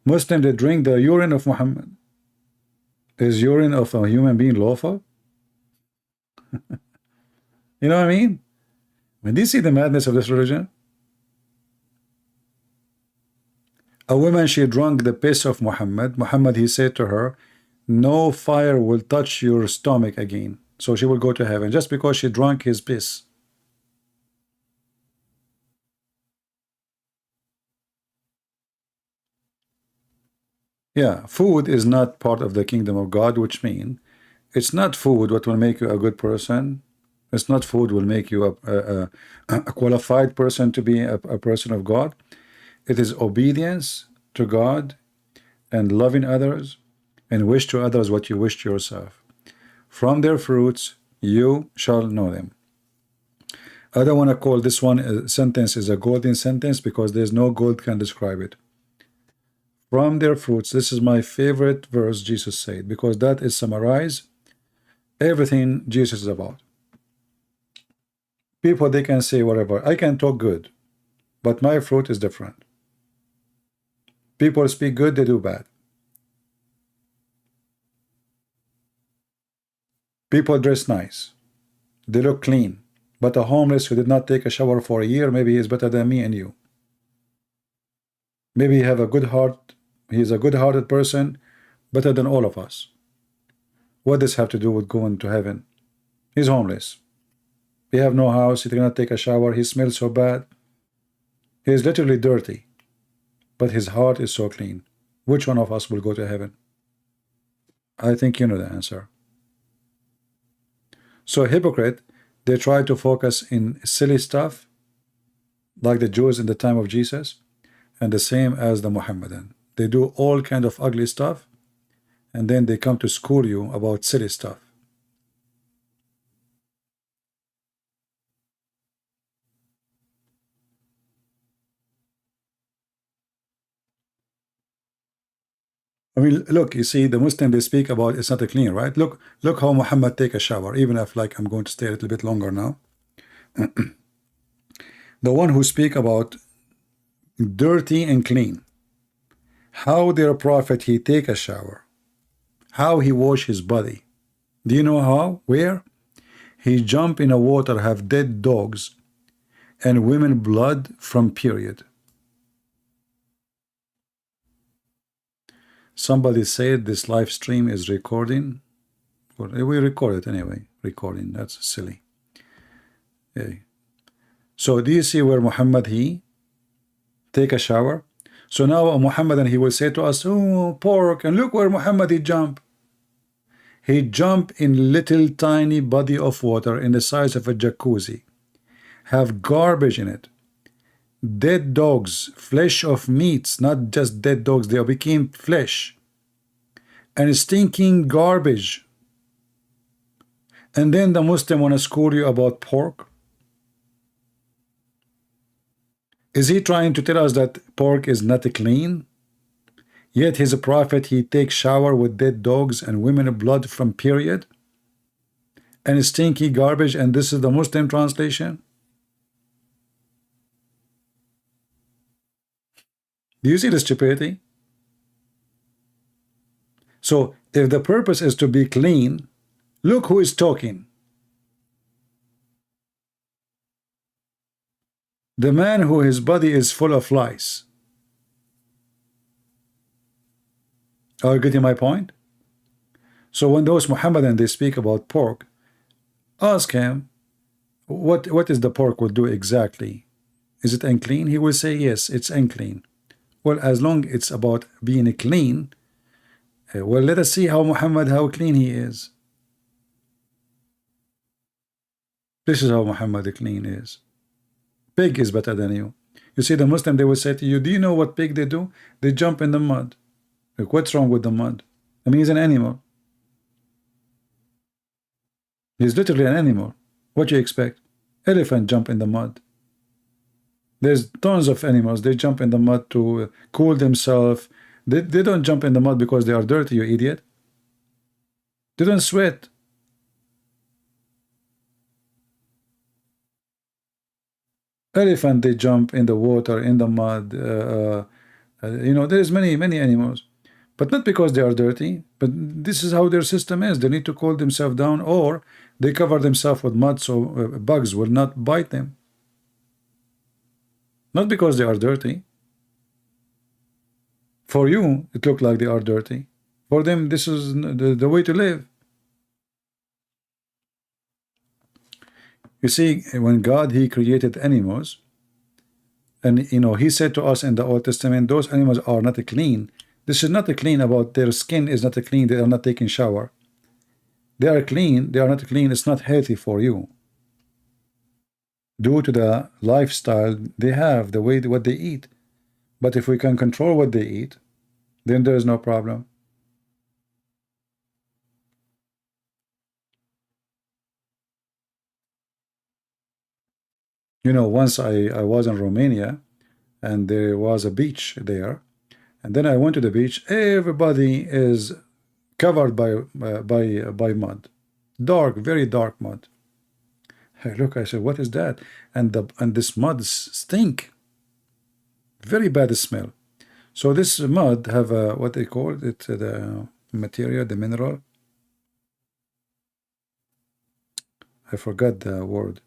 Muslim, they drink the urine of Muhammad. Is urine of a human being lawful? You know what I mean? When do you see the madness of this religion? A woman, she drank the piss of Muhammad. Muhammad, he said to her, no fire will touch your stomach again. So she will go to heaven just because she drank his piss. Yeah, food is not part of the kingdom of God, which means it's not food what will make you a good person. It's not food will make you a qualified person to be a person of God. It is obedience to God and loving others and wish to others what you wish to yourself. From their fruits you shall know them. I don't want to call this one a sentence is a golden sentence because there's no gold can describe it. From their fruits, this is my favorite verse Jesus said, because that is summarize everything Jesus is about. People, they can say whatever. I can talk good, but my fruit is different. People speak good, they do bad. People dress nice. They look clean. But a homeless who did not take a shower for a year, maybe he is better than me and you. Maybe he have a good heart. He's a good-hearted person, better than all of us. What does this have to do with going to heaven? He's homeless. He have no house. He cannot take a shower. He smells so bad. He is literally dirty, but his heart is so clean. Which one of us will go to heaven? I think you know the answer. So hypocrite, they try to focus in silly stuff, like the Jews in the time of Jesus, and the same as the Muhammadan. They do all kind of ugly stuff, and then they come to school you about silly stuff. I mean, look, you see, the Muslim, they speak about it's not a clean, right? Look how Muhammad take a shower, even if like I'm going to stay a little bit longer now. The one who speak about dirty and clean. How their prophet, he take a shower. How he wash his body. Do you know how? Where? He jump in a water, have dead dogs and women blood from period. Somebody said this live stream is recording. Well, we record it anyway. Recording, that's silly. Okay. So do you see where Muhammad, he take a shower. So now a Muhammadan, he will say to us, oh, pork, and look where Muhammad he jumped. He jumped in little tiny body of water in the size of a jacuzzi, have garbage in it, dead dogs, flesh of meats, not just dead dogs, they became flesh, and stinking garbage. And then the Muslim want to school you about pork. Is he trying to tell us that pork is not clean? Yet his prophet, he takes shower with dead dogs and women blood from period and stinky garbage, and this is the Muslim translation? Do you see the stupidity? So if the purpose is to be clean, look who is talking. The man who his body is full of lice. Are you getting my point? So when those Muhammadan, they speak about pork, ask him, what is the pork will do exactly? Is it unclean? He will say, yes, it's unclean. Well, as long it's about being clean, well, let us see how Muhammad, how clean he is. This is how Muhammad clean is. Pig is better than you. You see, the Muslim, they will say to you, do you know what pig they do? They jump in the mud. Like, what's wrong with the mud? I mean, he's an animal. He's literally an animal. What do you expect? Elephant jump in the mud. There's tons of animals. They jump in the mud to cool themselves. They don't jump in the mud because they are dirty, you idiot. They don't sweat. Elephant, they jump in the water, in the mud. You know, there's many animals. But not because they are dirty, but this is how their system is. They need to cool themselves down, or they cover themselves with mud so bugs will not bite them. Not because they are dirty. For you, it looks like they are dirty. For them, this is the way to live. You see, when God, he created animals, and you know, he said to us in the Old Testament, those animals are not clean. This is not clean about their skin is not clean, they are not taking shower. They are clean, they are not clean, it's not healthy for you. Due to the lifestyle they have, the way what they eat. But if we can control what they eat, then there is no problem. You know, once I was in Romania, and there was a beach there, and then I went to the beach. Everybody is covered by mud, dark, very dark mud. Hey, look, I said, what is that? And this mud stink, very bad smell. So this mud have what they call it, the material, the mineral. I forgot the word.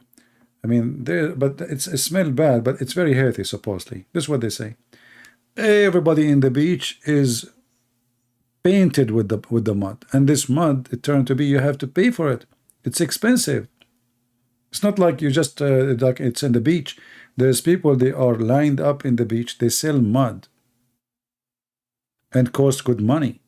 I mean, but it smells bad, but it's very healthy, supposedly. This is what they say. Everybody in the beach is painted with the mud, and this mud, it turned to be, you have to pay for it. It's expensive. It's not like you just like it's in the beach. There's people, they are lined up in the beach, they sell mud and cost good money.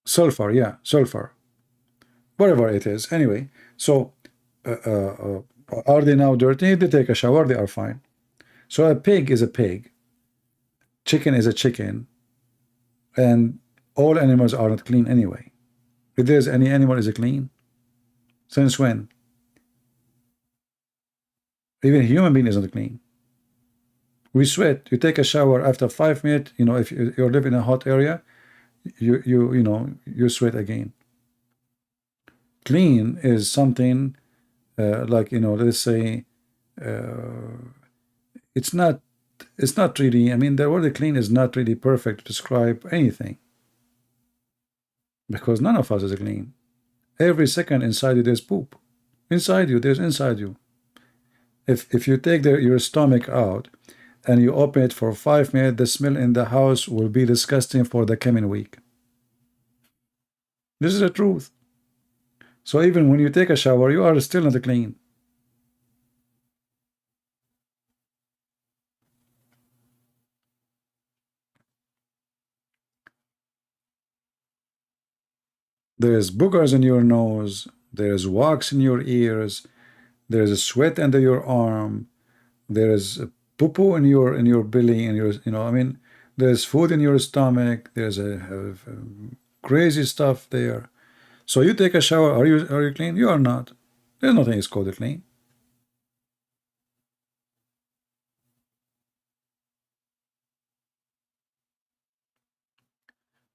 Sulfur, yeah, sulfur, whatever it is. Anyway, so are they now dirty? If they take a shower, they are fine. So a pig is a pig, chicken is a chicken, and all animals are not clean anyway. If there's any animal is clean, since when? Even a human being is not clean. We sweat. You take a shower after 5 minutes. You know, if you live in a hot area, you sweat again. Clean is something like, you know, let's say it's not really, I mean, the word clean is not really perfect to describe anything, because none of us is clean. Every second inside you there's poop. Inside you, there's inside you. If you take your stomach out and you open it for 5 minutes, the smell in the house will be disgusting for the coming week. This is the truth. So even when you take a shower, you are still not clean. There is boogers in your nose, there is wax in your ears, there is a sweat under your arm, there is a poo-poo in your belly, and I mean, there's food in your stomach, there's a crazy stuff there. So you take a shower, are you clean? You are not. There's nothing is called clean.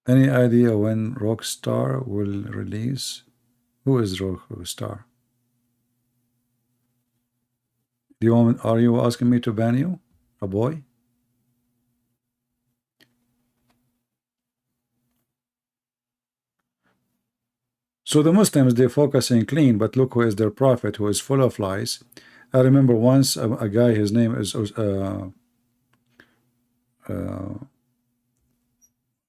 Any idea when Rockstar will release? Who is Rockstar? Are you asking me to ban you? A boy? So the Muslims, they focus on clean, but look who is their prophet, who is full of lies. I remember once a guy, his name is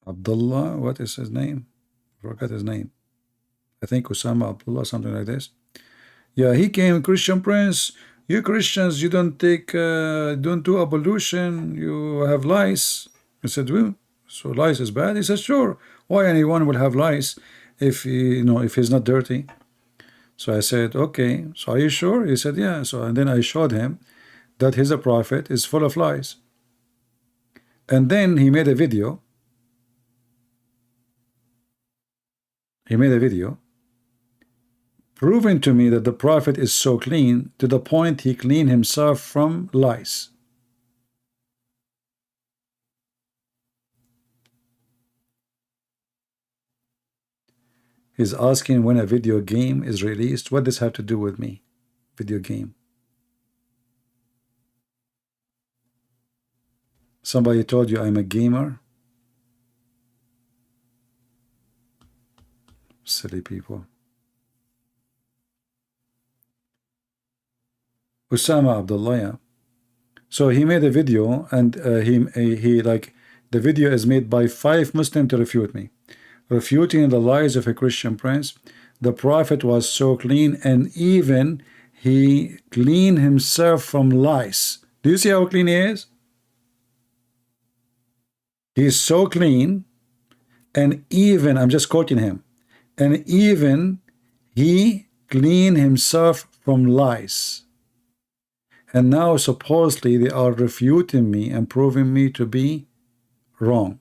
Abdullah, what is his name? I forgot his name. I think Osama Abdullah, something like this. Yeah, he came, Christian Prince, you Christians, you don't do ablution, you have lice. I said, well, so lice is bad? He said, sure. Why anyone will have lice if if he's not dirty? So I said, okay, so are you sure? He said, yeah. So and then I showed him that he's a prophet is full of lies. And then he made a video. Proving to me that the prophet is so clean to the point he cleaned himself from lice. He's asking when a video game is released. What does this have to do with me? Video game. Somebody told you I'm a gamer? Silly people. Osama Abdullah, yeah. So he made a video, and he like the video is made by 5 Muslims to refute me, refuting the lies of a Christian prince. The prophet was so clean, and even he cleaned himself from lice. Do you see how clean he is? He's so clean, and even, I'm just quoting him, and even he cleaned himself from lice. And now supposedly they are refuting me and proving me to be wrong.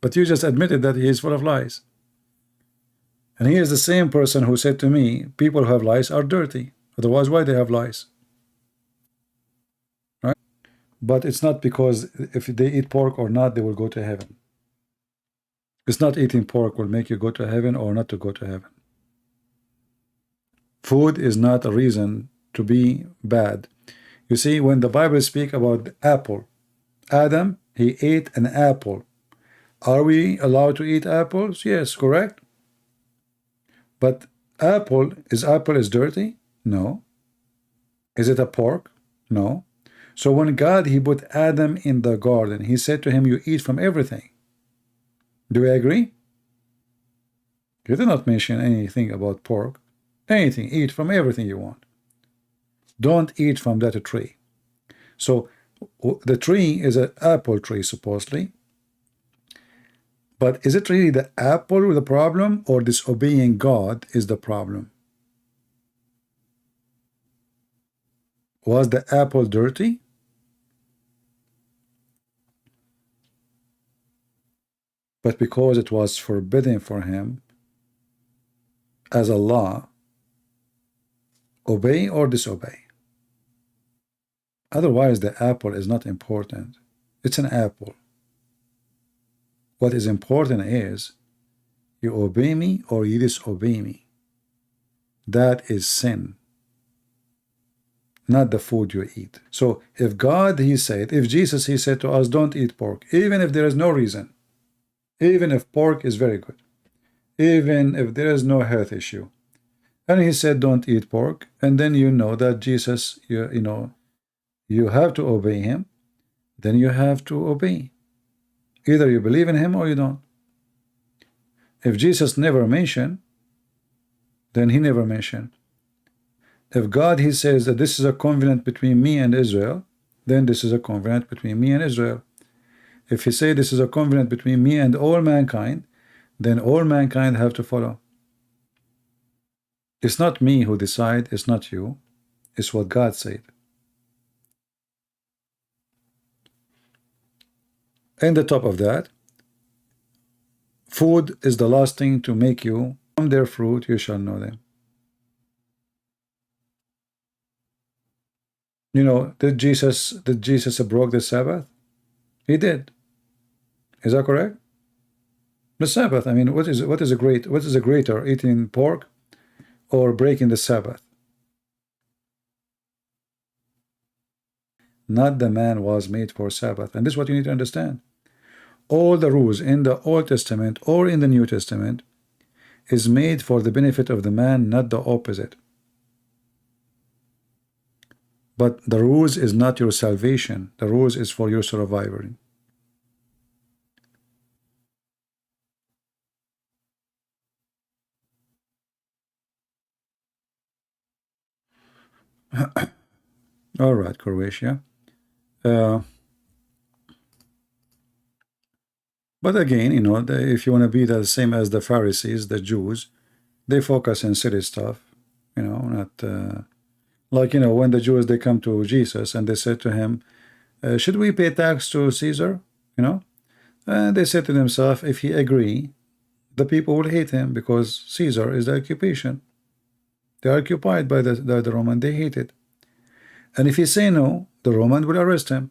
But you just admitted that he is full of lies. And he is the same person who said to me, people who have lies are dirty. Otherwise, why they have lies? Right? But it's not because if they eat pork or not, they will go to heaven. It's not eating pork will make you go to heaven or not to go to heaven. Food is not a reason to be bad. You see, when the Bible speaks about the apple, Adam, he ate an apple. Are we allowed to eat apples? Yes, correct. But apple is dirty? No. Is it a pork? No. So when God, he put Adam in the garden, he said to him, you eat from everything. Do we agree? You did not mention anything about pork. Anything, eat from everything you want. Don't eat from that tree. So the tree is an apple tree, supposedly. But is it really the apple the problem, or disobeying God is the problem? Was the apple dirty? But because it was forbidden for him as a law, obey or disobey. Otherwise, the apple is not important. It's an apple. What is important is you obey me or you disobey me. That is sin, not the food you eat. So if God, he said, if Jesus, he said to us, don't eat pork, even if there is no reason, even if pork is very good, even if there is no health issue, and he said don't eat pork, and then you know that Jesus, you have to obey him, then you have to obey. Either you believe in him or you don't. If Jesus never mentioned, then he never mentioned. If God, he says that this is a covenant between me and Israel, then this is a covenant between me and Israel. If he say this is a covenant between me and all mankind, then all mankind have to follow. It's not me who decide, it's not you, it's what God said. And the top of that, food is the last thing to make you. From their fruit you shall know them. You know, did Jesus broke the Sabbath? He did. Is that correct? The Sabbath. I mean, what is a greater, eating pork or breaking the Sabbath? Not the man was made for Sabbath. And this is what you need to understand. All the rules in the Old Testament or in the New Testament is made for the benefit of the man, not the opposite. But the rules is not your salvation. The rules is for your survival. All right, Croatia. But again, you know, if you want to be the same as the Pharisees, the Jews, they focus on silly stuff, you know, not like, you know, when the Jews, they come to Jesus and they said to him, should we pay tax to Caesar? You know, and they said to themselves, if he agree, the people will hate him because Caesar is the occupation. They are occupied by the Roman, they hate it. And if he say no, the Roman will arrest him.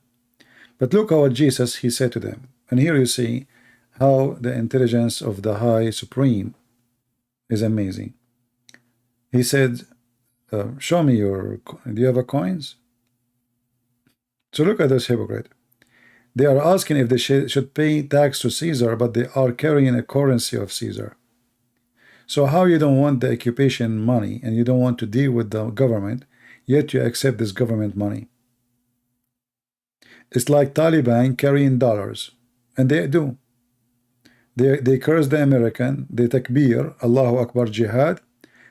But look how Jesus, he said to them. And here you see how the intelligence of the High Supreme is amazing. He said, show me do you have a coins? So look at this hypocrite. They are asking if they should pay tax to Caesar, but they are carrying a currency of Caesar. So how you don't want the occupation money and you don't want to deal with the government, yet you accept this government money? It's like Taliban carrying dollars, and they do. They curse the American, they takbir, Allahu Akbar, jihad,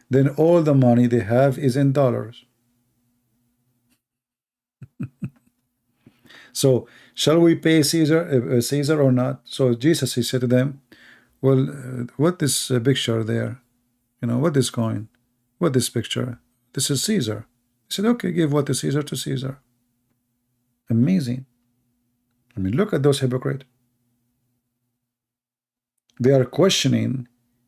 then all the money they have is in dollars. So shall we pay Caesar or not? So Jesus, he said to them, well, what this picture there? You know, what this coin? What this picture? This is Caesar. He said, okay, give what is Caesar to Caesar. Amazing. I mean, look at those hypocrites. They are questioning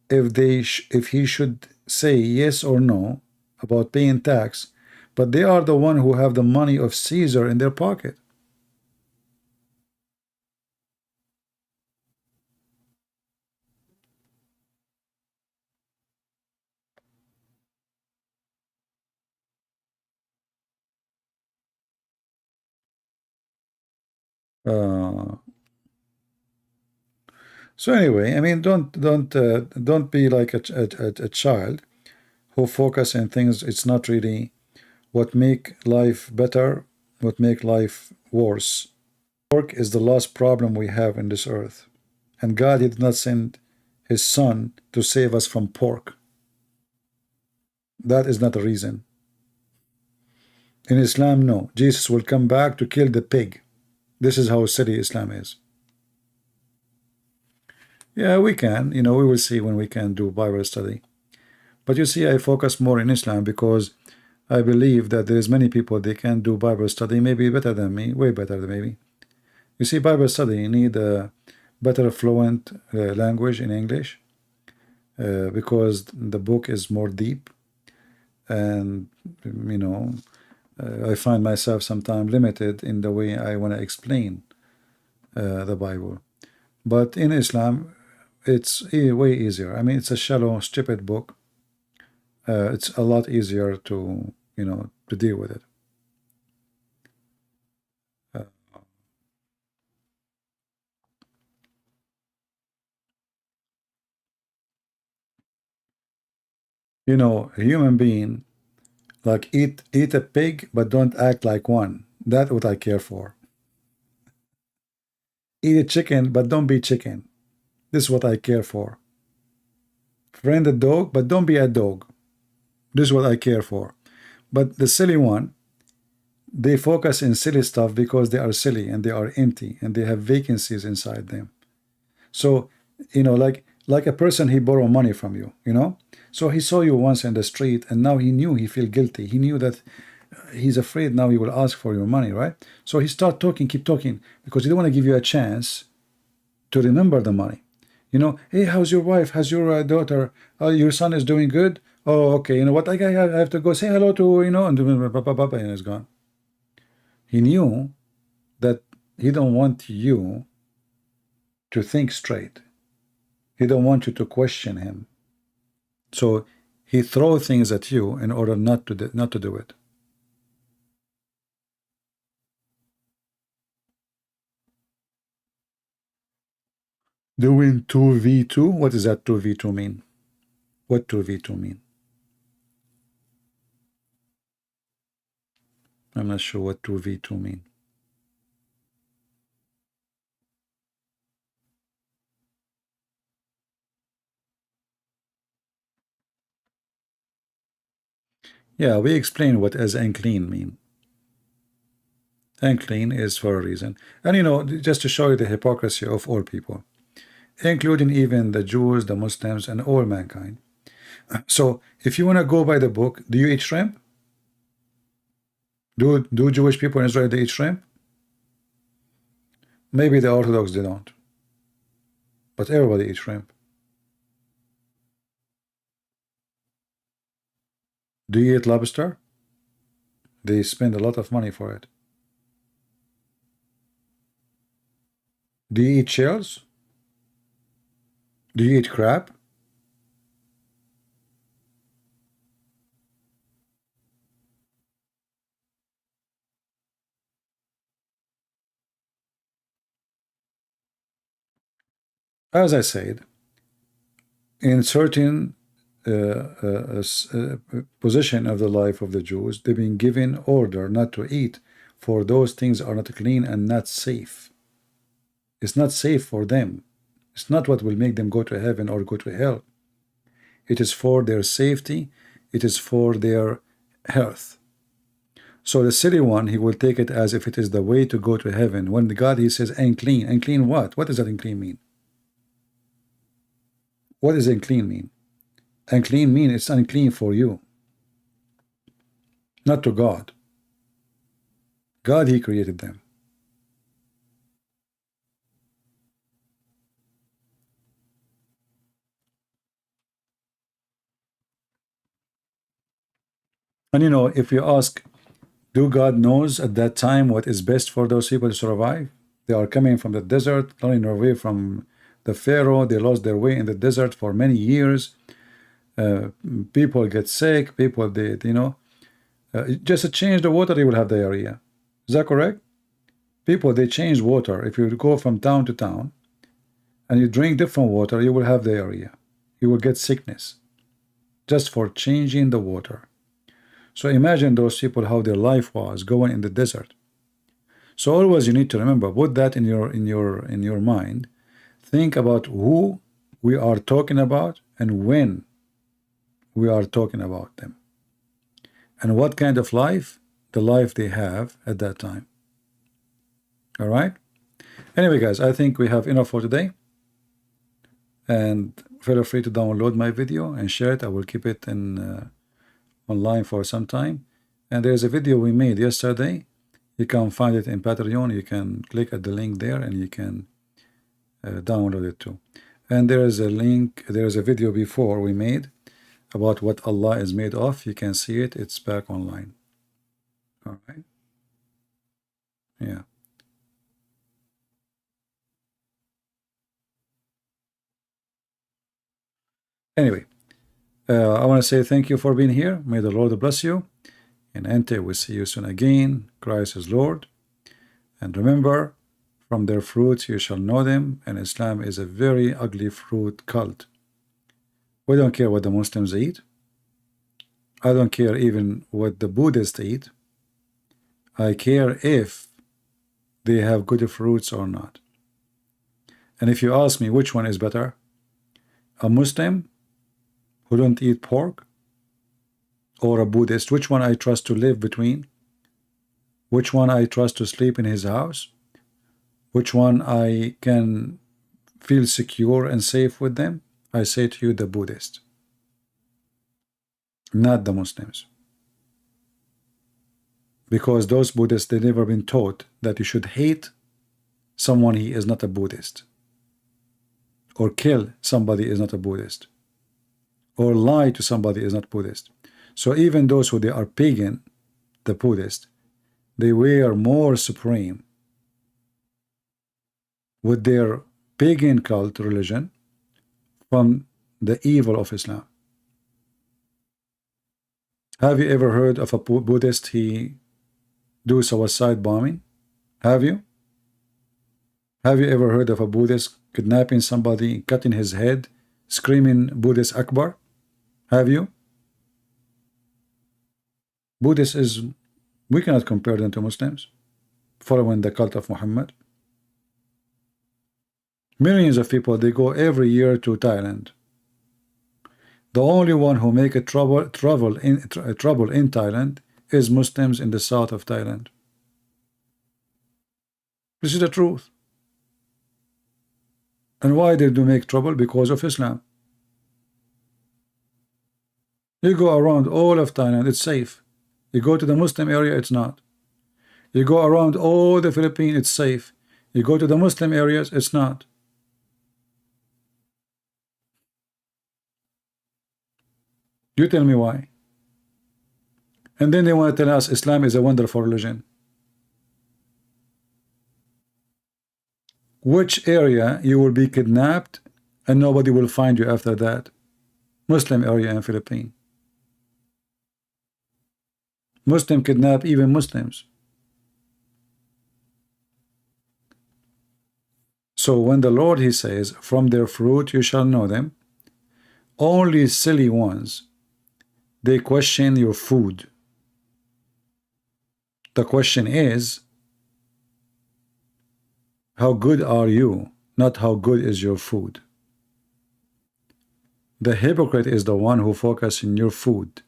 if he should say yes or no about paying tax, but they are the one who have the money of Caesar in their pocket. So anyway, I mean, don't be like a child who focus on things. It's not really what make life better, what make life worse. Pork is the last problem we have in this earth, and God did not send his son to save us from pork. That is not a reason. In Islam, no. Jesus will come back to kill the pig. This is how silly Islam is. Yeah, we can. You know, we will see when we can do Bible study. But you see, I focus more in Islam because I believe that there is many people, they can do Bible study maybe better than me, way better than maybe. You see, Bible study, you need a better fluent language in English because the book is more deep. And, you know, I find myself sometimes limited in the way I want to explain the Bible. But in Islam, it's way easier. I mean, it's a shallow, stupid book. It's a lot easier to, you know, to deal with it. You know, a human being, like eat a pig, but don't act like one. That's what I care for. Eat a chicken, but don't be chicken. This is what I care for. Friend a dog, but don't be a dog. This is what I care for. But the silly one, they focus in silly stuff because they are silly and they are empty and they have vacancies inside them. So, you know, like a person, he borrow money from you, you know. So he saw you once in the street and now he knew he feel guilty. He knew that he's afraid now he will ask for your money, right? So he start talking, keep talking, because he don't want to give you a chance to remember the money. You know, hey, how's your wife? How's your daughter? Oh, your son is doing good? Oh, okay. You know what? I have to go say hello to, you know, and it's gone. He knew that he don't want you to think straight. He don't want you to question him. So he throw things at you in order not to do it. Doing 2v2? What does that 2v2 mean? What 2v2 mean? I'm not sure what 2v2 mean. Yeah, we explain what as unclean mean. Unclean is for a reason. And you know, just to show you the hypocrisy of all people, including even the Jews, the Muslims, and all mankind. So if you want to go by the book, do you eat shrimp? Do Jewish people in Israel, they eat shrimp? Maybe the Orthodox, they don't. But everybody eats shrimp. Do you eat lobster? They spend a lot of money for it. Do you eat shells? Do you eat crab? As I said, in certain position of the life of the Jews, they've been given order not to eat, for those things are not clean and not safe. It's not safe for them. It's not what will make them go to heaven or go to hell. It is for their safety. It is for their health. So the silly one, he will take it as if it is the way to go to heaven. When God, he says unclean. Unclean what? What does that unclean mean? What does unclean mean? Unclean mean it's unclean for you, not to God. God, he created them. And you know, if you ask, do God knows at that time what is best for those people to survive? They are coming from the desert, running away from the Pharaoh. They lost their way in the desert for many years. People get sick. People, you know, just to change the water, you will have diarrhea. Is that correct? People, they change water. If you go from town to town and you drink different water, you will have diarrhea. You will get sickness just for changing the water. So imagine those people, how their life was going in the desert. So always you need to remember, put that in your mind. Think about who we are talking about and when we are talking about them, and what kind of life, the life they have at that time. All right. Anyway, guys, I think we have enough for today. And feel free to download my video and share it. I will keep it in online for some time. And there's a video we made yesterday. You can find it in Patreon. You can click at the link there and you can download it too. And there is a link, there is a video before we made about what Allah is made of. You can see it. It's back online. All right. Yeah. Anyway, I want to say thank you for being here. May the Lord bless you. And until we see you soon again, Christ is Lord. And remember, from their fruits you shall know them. And Islam is a very ugly fruit cult. We don't care what the Muslims eat. I don't care even what the Buddhists eat. I care if they have good fruits or not. And if you ask me which one is better, a Muslim who don't eat pork, or a Buddhist? Which one I trust to live between? Which one I trust to sleep in his house? Which one I can feel secure and safe with them? I say to you, the Buddhist, not the Muslims. Because those Buddhists, they've never been taught that you should hate someone he is not a Buddhist, or kill somebody is not a Buddhist, or lie to somebody is not Buddhist. So even those who they are pagan, the Buddhist, they were more supreme with their pagan cult religion from the evil of Islam. Have you ever heard of a Buddhist he do suicide bombing? Have you? Have you ever heard of a Buddhist kidnapping somebody, cutting his head, screaming Buddhist Akbar? Have you? Buddhist is, we cannot compare them to Muslims following the cult of Muhammad. Millions of people, they go every year to Thailand. The only one who make a trouble in Thailand is Muslims in the south of Thailand. This is the truth. And why they do make trouble? Because of Islam. You go around all of Thailand, it's safe. You go to the Muslim area, it's not. You go around all the Philippines, it's safe. You go to the Muslim areas, it's not. You tell me why. And then they want to tell us Islam is a wonderful religion. Which area you will be kidnapped and nobody will find you after that? Muslim area in Philippines. Muslim kidnap even Muslims. So when the Lord, he says, from their fruit you shall know them, only silly ones, they question your food. The question is, how good are you, not how good is your food. The hypocrite is the one who focuses on your food.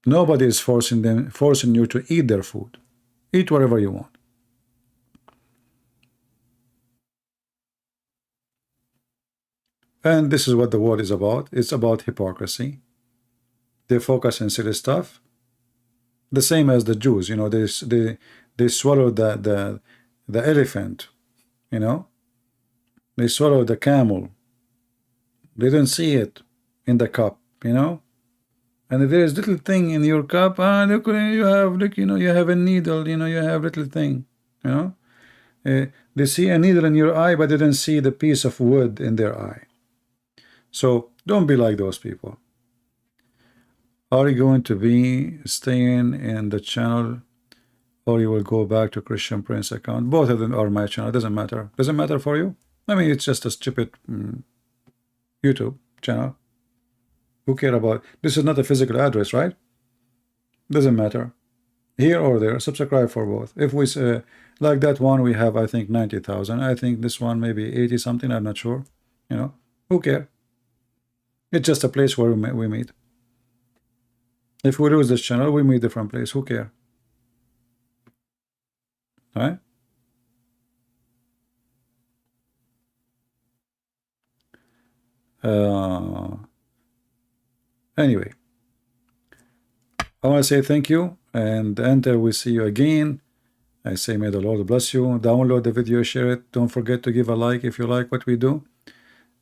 Nobody is forcing you to eat their food. Eat whatever you want. And this is what the world is about. It's about hypocrisy. They focus on silly stuff. The same as the Jews, you know, they swallowed the elephant, you know. They swallowed the camel. They didn't see it in the cup, you know. And if there is little thing in your cup, look, you have, look, you know, you have a needle, you know, you have little thing, you know. They see a needle in your eye, but they didn't see the piece of wood in their eye. So don't be like those people. Are you going to be staying in the channel, or you will go back to Christian Prince account? Both of them are my channel. It doesn't matter. Doesn't matter for you? I mean, it's just a stupid YouTube channel. Who care about? This is not a physical address, right? Doesn't matter. Here or there, subscribe for both. If we say, like that one, we have, I think, 90,000. I think this one maybe 80 something. I'm not sure. You know, who care? It's just a place where we meet. If we lose this channel, we meet different place. Who care? Right? Anyway, I want to say thank you, and until we see you again, I say may the Lord bless you. Download the video, share it. Don't forget to give a like if you like what we do,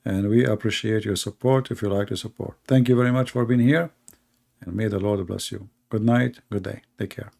and we appreciate your support if you like to support. Thank you very much for being here, and may the Lord bless you. Good night, good day. Take care.